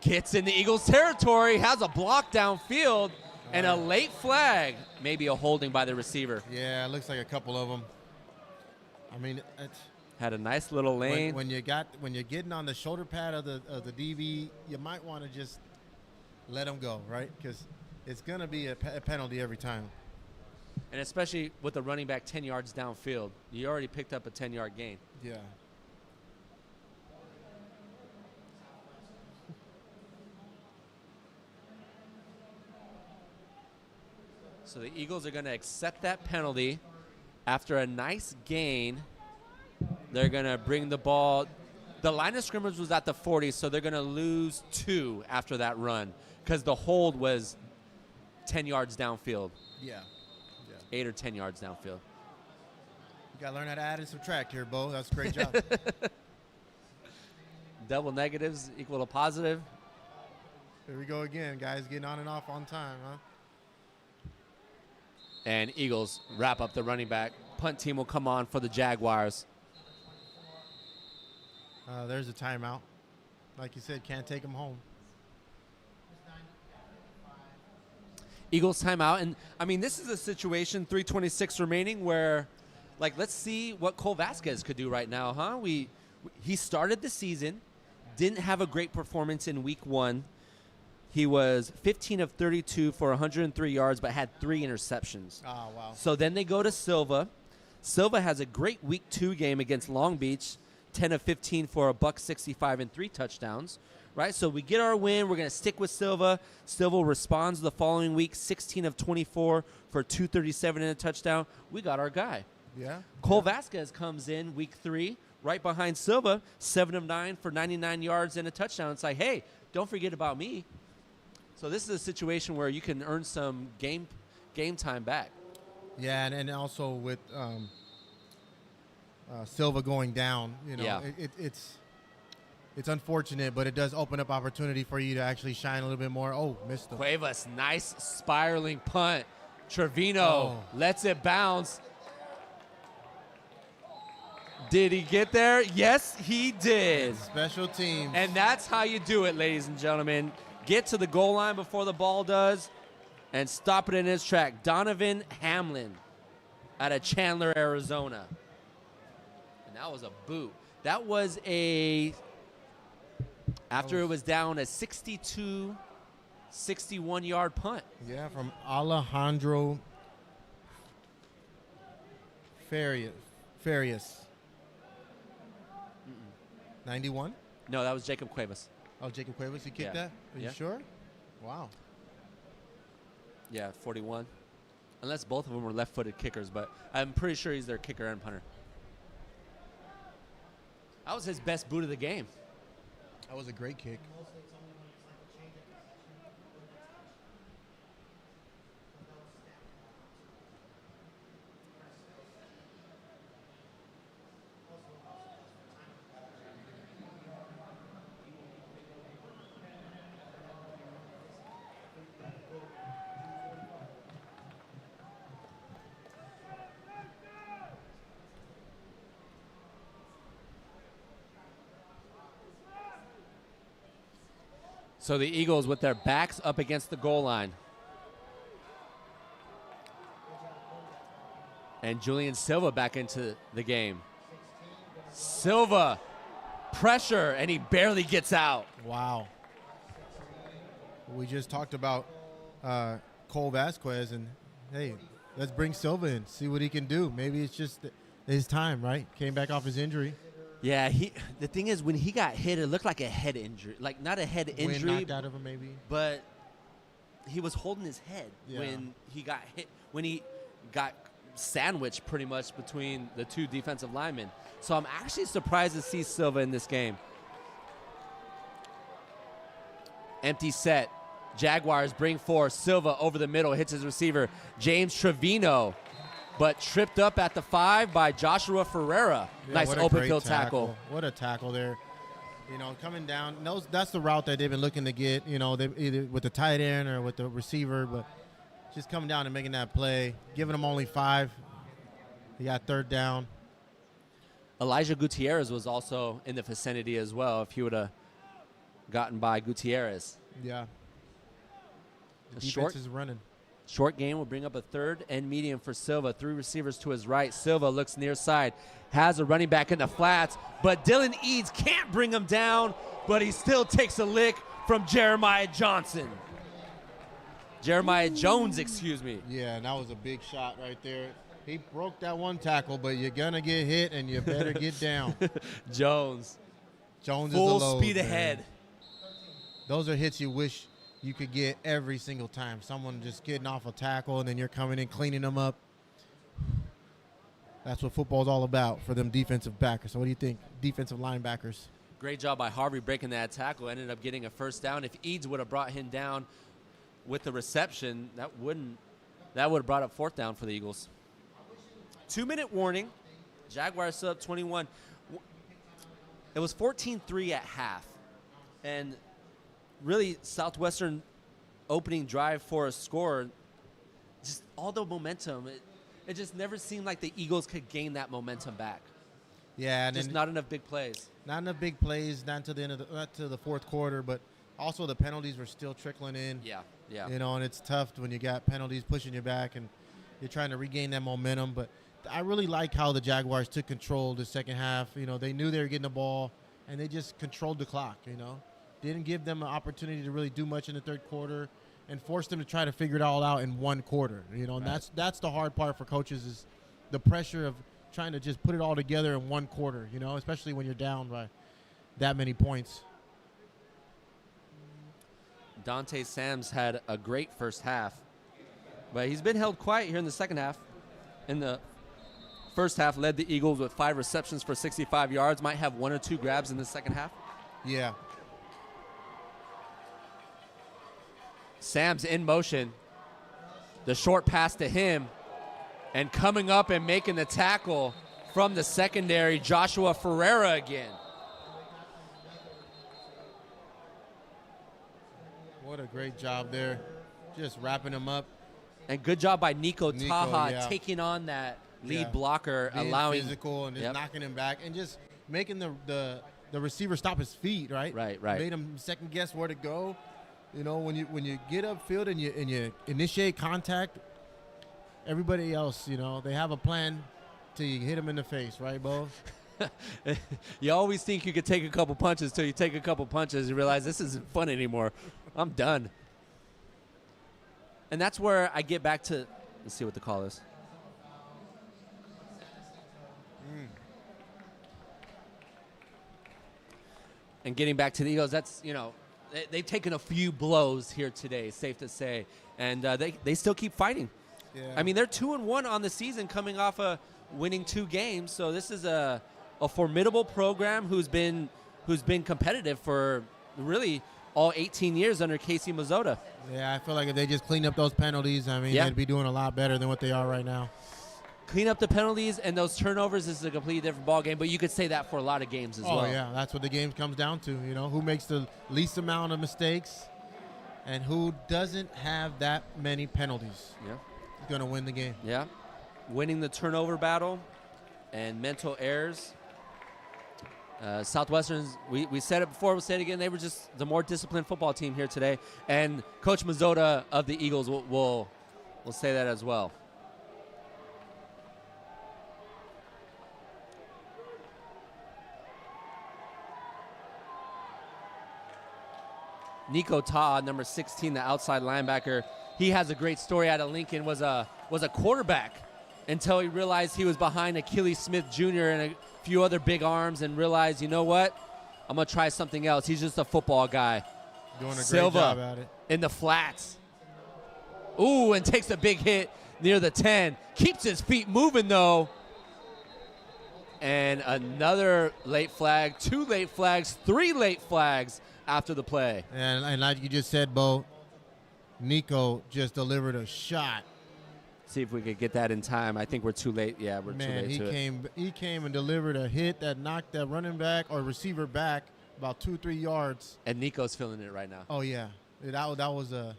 gets in the Eagles' territory, has a block downfield, and a late flag, maybe a holding by the receiver. Yeah, it looks like a couple of them. I mean, had a nice little lane. When you're getting on the shoulder pad of the DB, you might want to just let him go, right? Because it's going to be a penalty every time. And especially with the running back 10 yards downfield, you already picked up a 10-yard gain. Yeah. So the Eagles are going to accept that penalty. After a nice gain, they're going to bring the ball. The line of scrimmage was at the 40, so they're going to lose 2 after that run because the hold was 10 yards downfield. Yeah. 8 or 10 yards downfield. You got to learn how to add and subtract here, Bo. That's a great job. Double negatives equal to positive. Here we go again, guys, getting on and off on time, huh? And Eagles wrap up the running back. Punt team will come on for the Jaguars. There's a timeout. Like you said, can't take them home. Eagles timeout. And, I mean, this is a situation, 3:26 remaining, where, let's see what Cole Vasquez could do right now, huh? He started the season, didn't have a great performance in week 1. He was 15 of 32 for 103 yards, but had 3 interceptions. Oh, wow. So then they go to Silva. Silva has a great week 2 game against Long Beach, 10 of 15 for $165 and 3 touchdowns. Right, so we get our win. We're going to stick with Silva. Silva responds the following week, 16 of 24 for 237 and a touchdown. We got our guy. Yeah. Cole Vasquez comes in week 3, right behind Silva, 7 of 9 for 99 yards and a touchdown. It's like, hey, don't forget about me. So this is a situation where you can earn some game time back. Yeah, and also with Silva going down, it's unfortunate, but it does open up opportunity for you to actually shine a little bit more. Oh, missed him. Cuevas, nice spiraling punt. Trevino lets it bounce. Did he get there? Yes, he did. Special teams. And that's how you do it, ladies and gentlemen. Get to the goal line before the ball does and stop it in its track. Donovan Hamlin out of Chandler, Arizona. And that was a boot. That was after it was down a 62, 61-yard punt. Yeah, from Alejandro Farias. 91? No, that was Jacob Cuevas. Oh, Jacob Cuevas, he kicked that? Are you sure? Wow. Yeah, 41. Unless both of them were left-footed kickers, but I'm pretty sure he's their kicker and punter. That was his best boot of the game. That was a great kick. So the Eagles with their backs up against the goal line. And Julian Silva back into the game. Silva, pressure, and he barely gets out. Wow. We just talked about Cole Vasquez, and hey, let's bring Silva in, see what he can do. Maybe it's just his time, right? Came back off his injury. Yeah, the thing is, when he got hit, it looked like a head injury. Like, not a head injury. Wind knocked out of him, maybe. But he was holding his head when he got hit, when he got sandwiched pretty much between the 2 defensive linemen. So I'm actually surprised to see Silva in this game. Empty set. Jaguars bring 4. Silva over the middle, hits his receiver. James Trevino but tripped up at the 5 by Joshua Ferreira. Yeah, Nice what a open great field tackle. What a tackle there. You know, coming down, that's the route that they've been looking to get, you know, they, either with the tight end or with the receiver, but just coming down and making that play, giving them only 5. He got third down. Elijah Gutierrez was also in the vicinity as well if he would have gotten by Gutierrez. Yeah. The A defense is running. Short game will bring up a third and medium for Silva. 3 receivers to his right. Silva looks near side. Has a running back in the flats, but Dylan Eads can't bring him down, but he still takes a lick from Jeremiah Johnson. Jeremiah Jones, excuse me. Yeah, and that was a big shot right there. He broke that one tackle, but you're going to get hit, and you better get down. Jones Is a full load, speed man. ahead. Those are hits you wish you could get every single time. Someone just getting off a tackle, and then you're coming in, cleaning them up. That's what football's all about for them defensive backers. So what do you think, defensive linebackers? Great job by Harvey breaking that tackle. Ended up getting a first down. If Eads would have brought him down with the reception, that would have brought up 4th down for the Eagles. 2-minute warning. Jaguars still up 21. It was 14-3 at half. And really, Southwestern opening drive for a score, just all the momentum. It just never seemed like the Eagles could gain that momentum back. Yeah, and just not enough big plays. Not enough big plays, not to the end of not to the 4th quarter, but also the penalties were still trickling in. Yeah. You know, and it's tough when you got penalties pushing you back and you're trying to regain that momentum. But I really like how the Jaguars took control the second half. You know, they knew they were getting the ball, and they just controlled the clock, you know. Didn't give them an opportunity to really do much in the 3rd quarter and forced them to try to figure it all out in 1 quarter. You know, and that's the hard part for coaches is the pressure of trying to just put it all together in 1 quarter, you know, especially when you're down by that many points. Dante Sams had a great first half, but he's been held quiet here in the second half. In the first half, led the Eagles with 5 receptions for 65 yards. Might have 1 or 2 grabs in the second half. Yeah. Sams in motion. The short pass to him. And coming up and making the tackle from the secondary, Joshua Ferreira again. What a great job there. Just wrapping him up. And good job by Nico Taha yeah. taking on that lead Yeah. blocker, Being allowing physical and just Yep. knocking him back and just making the receiver stop his feet, right? Right. Made him second guess where to go. You know, when you get upfield and you initiate contact, everybody else, you know, they have a plan till you hit him in the face, right, Bo? You always think you could take a couple punches till you take a couple punches and realize this isn't fun anymore. I'm done. And that's where I get back to, let's see what the call is. And getting back to the Eagles, that's, you know, they've taken a few blows here today, safe to say. And they still keep fighting. Yeah. I mean, they're 2-1 on the season coming off of winning 2 games. So this is a formidable program who's been competitive for really all 18 years under Casey Mazzota. Yeah, I feel like if they just clean up those penalties, I mean, Yeah. they'd be doing a lot better than what they are right now. Clean up the penalties and those turnovers is a completely different ballgame, but you could say that for a lot of games as well. Oh, yeah, that's what the game comes down to, you know, who makes the least amount of mistakes and who doesn't have that many penalties. Yeah. Is going to win the game. Yeah. Winning the turnover battle and mental errors. Southwestern's, we said it before, we'll say it again, they were just the more disciplined football team here today. And Coach Mazzota of the Eagles will say that as well. Nico Taha, number 16, the outside linebacker. He has a great story out of Lincoln, was a quarterback until he realized he was behind Achilles Smith Jr. and a few other big arms and realized, you know what? I'm going to try something else. He's just a football guy. Doing a great Silva job at it. in the flats. Ooh, and takes a big hit near the 10. Keeps his feet moving, though. And another late flag, 2 late flags, 3 late flags after the play. And like you just said, Bo, Nico just delivered a shot See if we could get that in time. I think we're too late. Yeah, we're too late to it. He came and delivered a hit that knocked that running back or receiver back about 2-3 yards. And Nico's feeling it right now. Oh yeah, that was a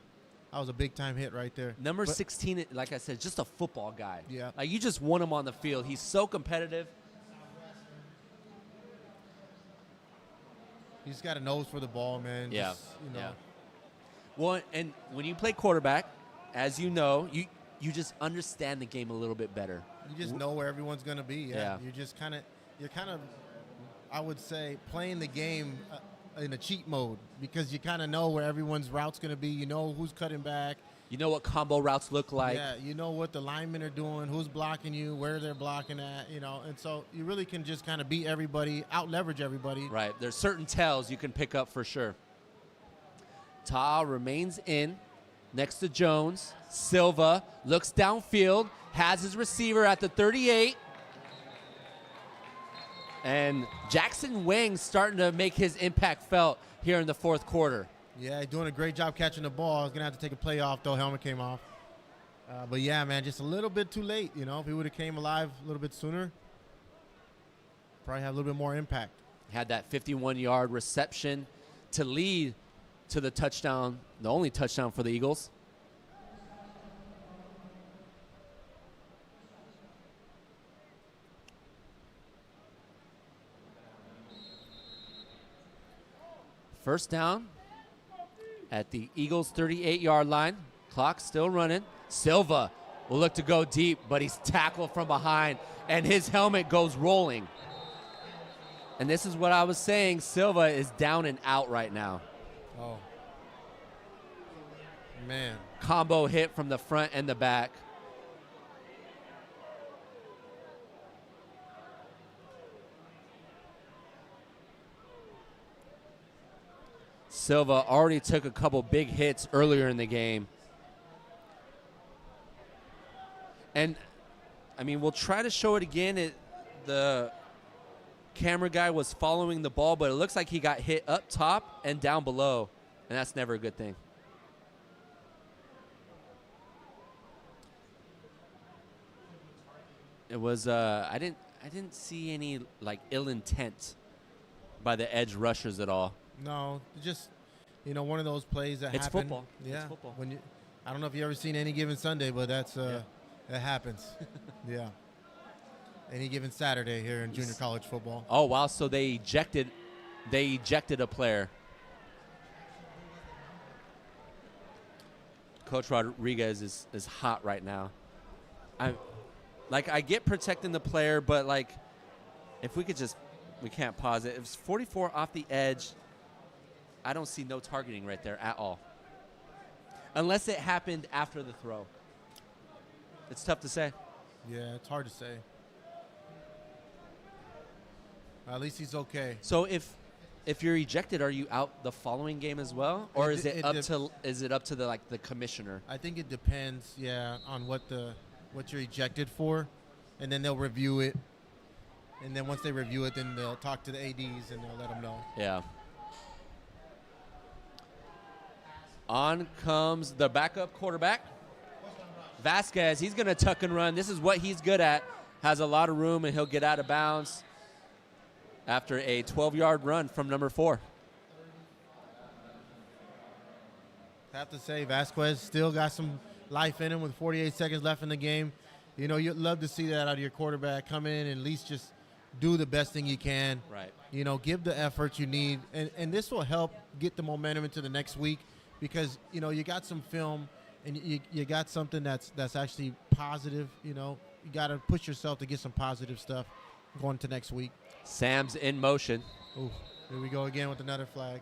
big time hit right there. Number 16, like I said, just a football guy. Yeah. Like you just want him on the field. He's so competitive. He's got a nose for the ball, man. Yeah. Just, Yeah. Well, and when you play quarterback, as you know, you just understand the game a little bit better. You just know where everyone's going to be. Yeah. You're kind of, I would say, playing the game in a cheat mode because you kind of know where everyone's route's going to be. You know who's cutting back. You know what combo routes look like. Yeah, you know what the linemen are doing, who's blocking you, where they're blocking at, and so you really can just kind of beat everybody, out-leverage everybody. Right. There's certain tells you can pick up for sure. Ta'a remains in next to Jones. Silva looks downfield, has his receiver at the 38. And Jackson Wang's starting to make his impact felt here in the fourth quarter. Yeah, doing a great job catching the ball. I was going to have to take a play off, though. Helmet came off. But, yeah, man, just a little bit too late. If he would have came alive a little bit sooner, probably have a little bit more impact. Had that 51-yard reception to lead to the touchdown, the only touchdown for the Eagles. First down at the Eagles' 38-yard line. Clock still running. Silva will look to go deep, but he's tackled from behind, and his helmet goes rolling. And this is what I was saying. Silva is down and out right now. Oh, man. Combo hit from the front and the back. Silva already took a couple big hits earlier in the game. And, I mean, we'll try to show it again. The camera guy was following the ball, but it looks like he got hit up top and down below, and that's never a good thing. It was I didn't see any like ill intent by the edge rushers at all. No, just one of those plays that It's happen. football. Yeah, It's football. I don't know if you ever seen Any Given Sunday, but that's that happens. Yeah, Any Given Saturday here in junior college football. Oh wow! So they ejected a player. Coach Rodriguez is hot right now. I get protecting the player, but like if we can't pause it. If it's 44 off the edge, I don't see no targeting right there at all. Unless it happened after the throw. It's tough to say. Yeah, it's hard to say. At least he's okay. So if you're ejected, are you out the following game as well, or is it up to the commissioner? I think it depends, on what you're ejected for, and then they'll review it. And then once they review it, then they'll talk to the ADs and they'll let them know. Yeah. On comes the backup quarterback, Vasquez. He's going to tuck and run. This is what he's good at. Has a lot of room, and he'll get out of bounds after a 12-yard run from number 4. I have to say, Vasquez still got some life in him with 48 seconds left in the game. You'd love to see that out of your quarterback. Come in and at least just do the best thing you can. Right. Give the effort you need. And this will help get the momentum into the next week because, you got some film and you got something that's actually positive. You got to push yourself to get some positive stuff going to next week. Sam's in motion. Ooh, here we go again with another flag.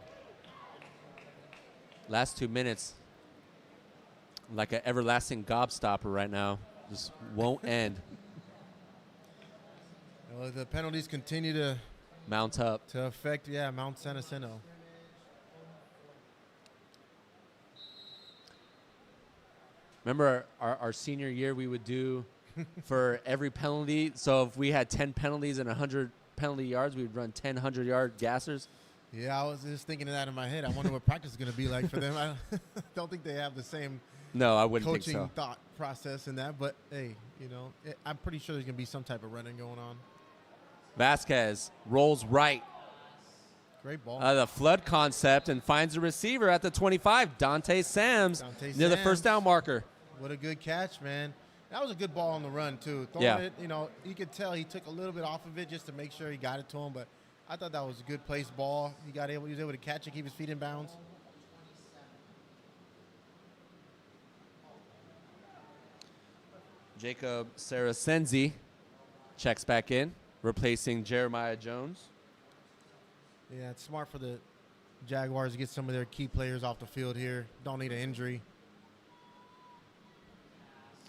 Last 2 minutes, like an everlasting gobstopper right now, just won't end. Well, the penalties continue to mount up to affect Mount San Jacinto. Remember our senior year, we would do for every penalty. So if we had 10 penalties and 100 penalty yards, we would run 10 100-yard gassers. Yeah, I was just thinking of that in my head. I wonder what practice is going to be like for them. I don't think they have the same No, I wouldn't think coaching so. thought process in that. But, hey, I'm pretty sure there's going to be some type of running going on. Vasquez rolls right. Great ball. The flood concept and finds a receiver at the 25, Dante Sams, near the first down marker. What a good catch, man. That was a good ball on the run, too. Throwing it, you could tell he took a little bit off of it just to make sure he got it to him. But I thought that was a good placed ball. He was able to catch it, keep his feet in bounds. Jacob Sarasenzi checks back in, replacing Jeremiah Jones. Yeah, it's smart for the Jaguars to get some of their key players off the field here. Don't need an injury.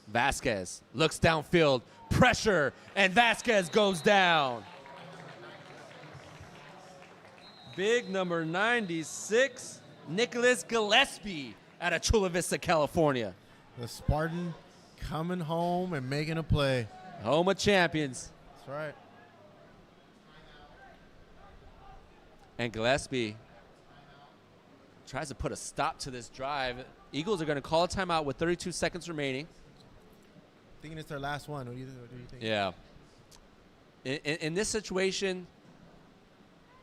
Vasquez looks downfield, pressure, and Vasquez goes down. Big number 96, Nicholas Gillespie out of Chula Vista, California. The Spartan coming home and making a play. Home of champions. That's right. And Gillespie tries to put a stop to this drive. Eagles are going to call a timeout with 32 seconds remaining. Thinking it's their last one. What do you think? Yeah. In this situation,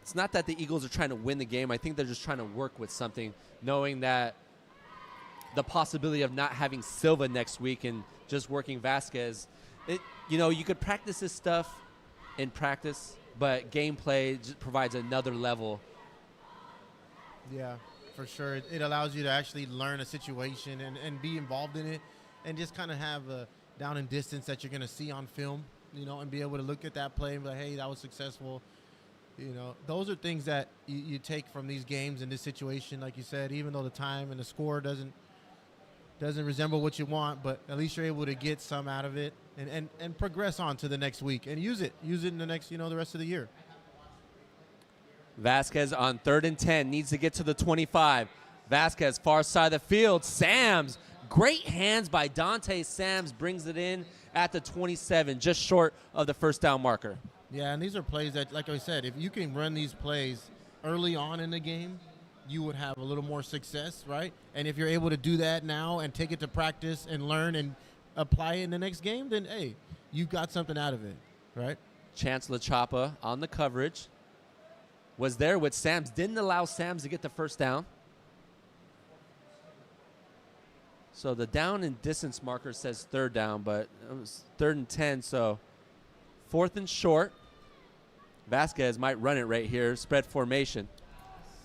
it's not that the Eagles are trying to win the game. I think they're just trying to work with something, knowing that the possibility of not having Silva next week and just working Vasquez. You could practice this stuff in practice, but gameplay just provides another level. Yeah, for sure. It allows you to actually learn a situation and be involved in it and just kind of have a down and distance that you're going to see on film, and be able to look at that play and be like, hey, that was successful. Those are things that you take from these games in this situation, like you said, even though the time and the score doesn't resemble what you want, but at least you're able to get some out of it and progress on to the next week and use it in the next, the rest of the year. Vasquez on 3rd and 10 needs to get to the 25. Vasquez far side of the field. Sams, great hands by Dante Sams, brings it in at the 27, just short of the first down marker. Yeah, and these are plays that, like I said, if you can run these plays early on in the game, you would have a little more success, right? And if you're able to do that now and take it to practice and learn and apply it in the next game, then, hey, you got something out of it, right? Chance LaChapa on the coverage. Was there with Sams. Didn't allow Sams to get the first down. So the down and distance marker says 3rd down, but it was 3rd and 10, so 4th and short. Vasquez might run it right here. Spread formation.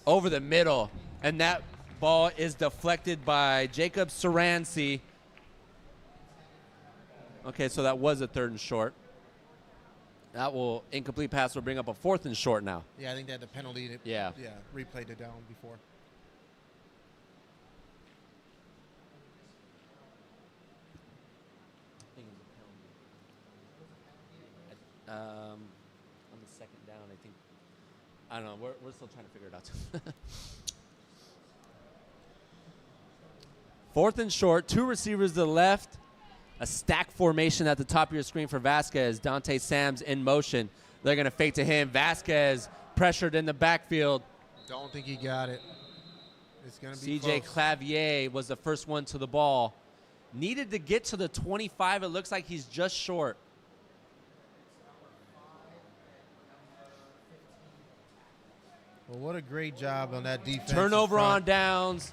Over the middle, and that ball is deflected by Jacob Saransey. Okay, so that was a 3rd and short. That incomplete pass will bring up a 4th and short now. Yeah, I think they had the penalty. Yeah, replayed it down before. On the 2nd down, I think. I don't know. We're still trying to figure it out. 4th and short. 2 receivers to the left. A stack formation at the top of your screen for Vasquez. Dante Sams in motion. They're going to fake to him. Vasquez pressured in the backfield. Don't think he got it. It's going to be CJ close. Clavier was the first one to the ball. Needed to get to the 25. It looks like he's just short. Well, what a great job on that defense. Turnover on downs.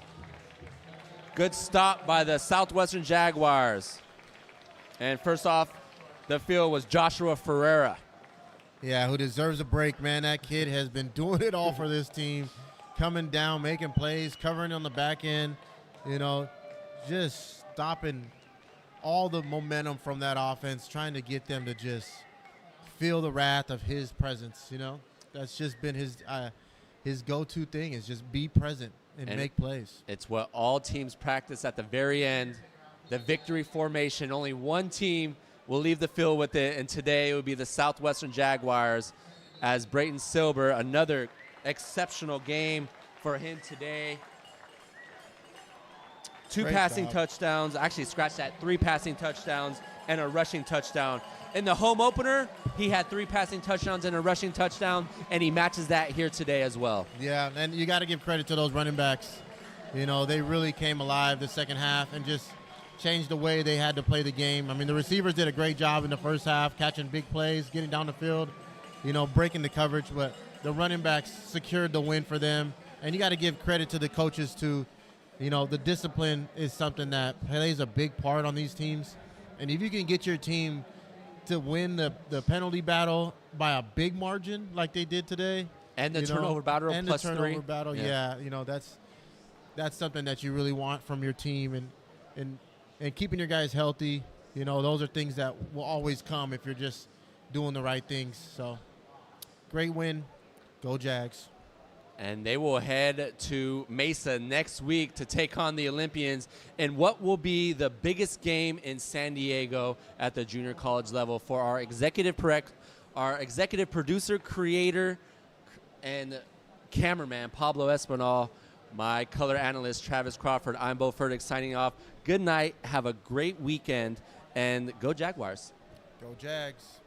Good stop by the Southwestern Jaguars. And first off the field was Joshua Ferreira. Yeah, who deserves a break, man. That kid has been doing it all for this team. Coming down, making plays, covering on the back end, just stopping all the momentum from that offense, trying to get them to just feel the wrath of his presence, That's just been his go-to thing is just be present and make plays. It's what all teams practice at the very end, the victory formation. Only one team will leave the field with it, and today it would be the Southwestern Jaguars as Brayton Silber, another exceptional game for him today. 2 Great passing job. touchdowns. Actually, scratch that. 3 passing touchdowns and a rushing touchdown. In the home opener, he had 3 passing touchdowns and a rushing touchdown, and he matches that here today as well. Yeah, and you got to give credit to those running backs. They really came alive the second half and just changed the way they had to play the game. I mean, the receivers did a great job in the first half, catching big plays, getting down the field, breaking the coverage, but the running backs secured the win for them. And you got to give credit to the coaches too. The discipline is something that plays a big part on these teams. And if you can get your team to win the penalty battle by a big margin like they did today. And the turnover battle and plus the turnover 3. battle, yeah, that's something that you really want from your team. And keeping your guys healthy, those are things that will always come if you're just doing the right things. So, great win. Go Jags. And they will head to Mesa next week to take on the Olympians in what will be the biggest game in San Diego at the junior college level. For our executive producer, creator, and cameraman, Pablo Espinal, my color analyst, Travis Crawford, I'm Bo Furtick signing off. Good night. Have a great weekend. And go Jaguars. Go Jags.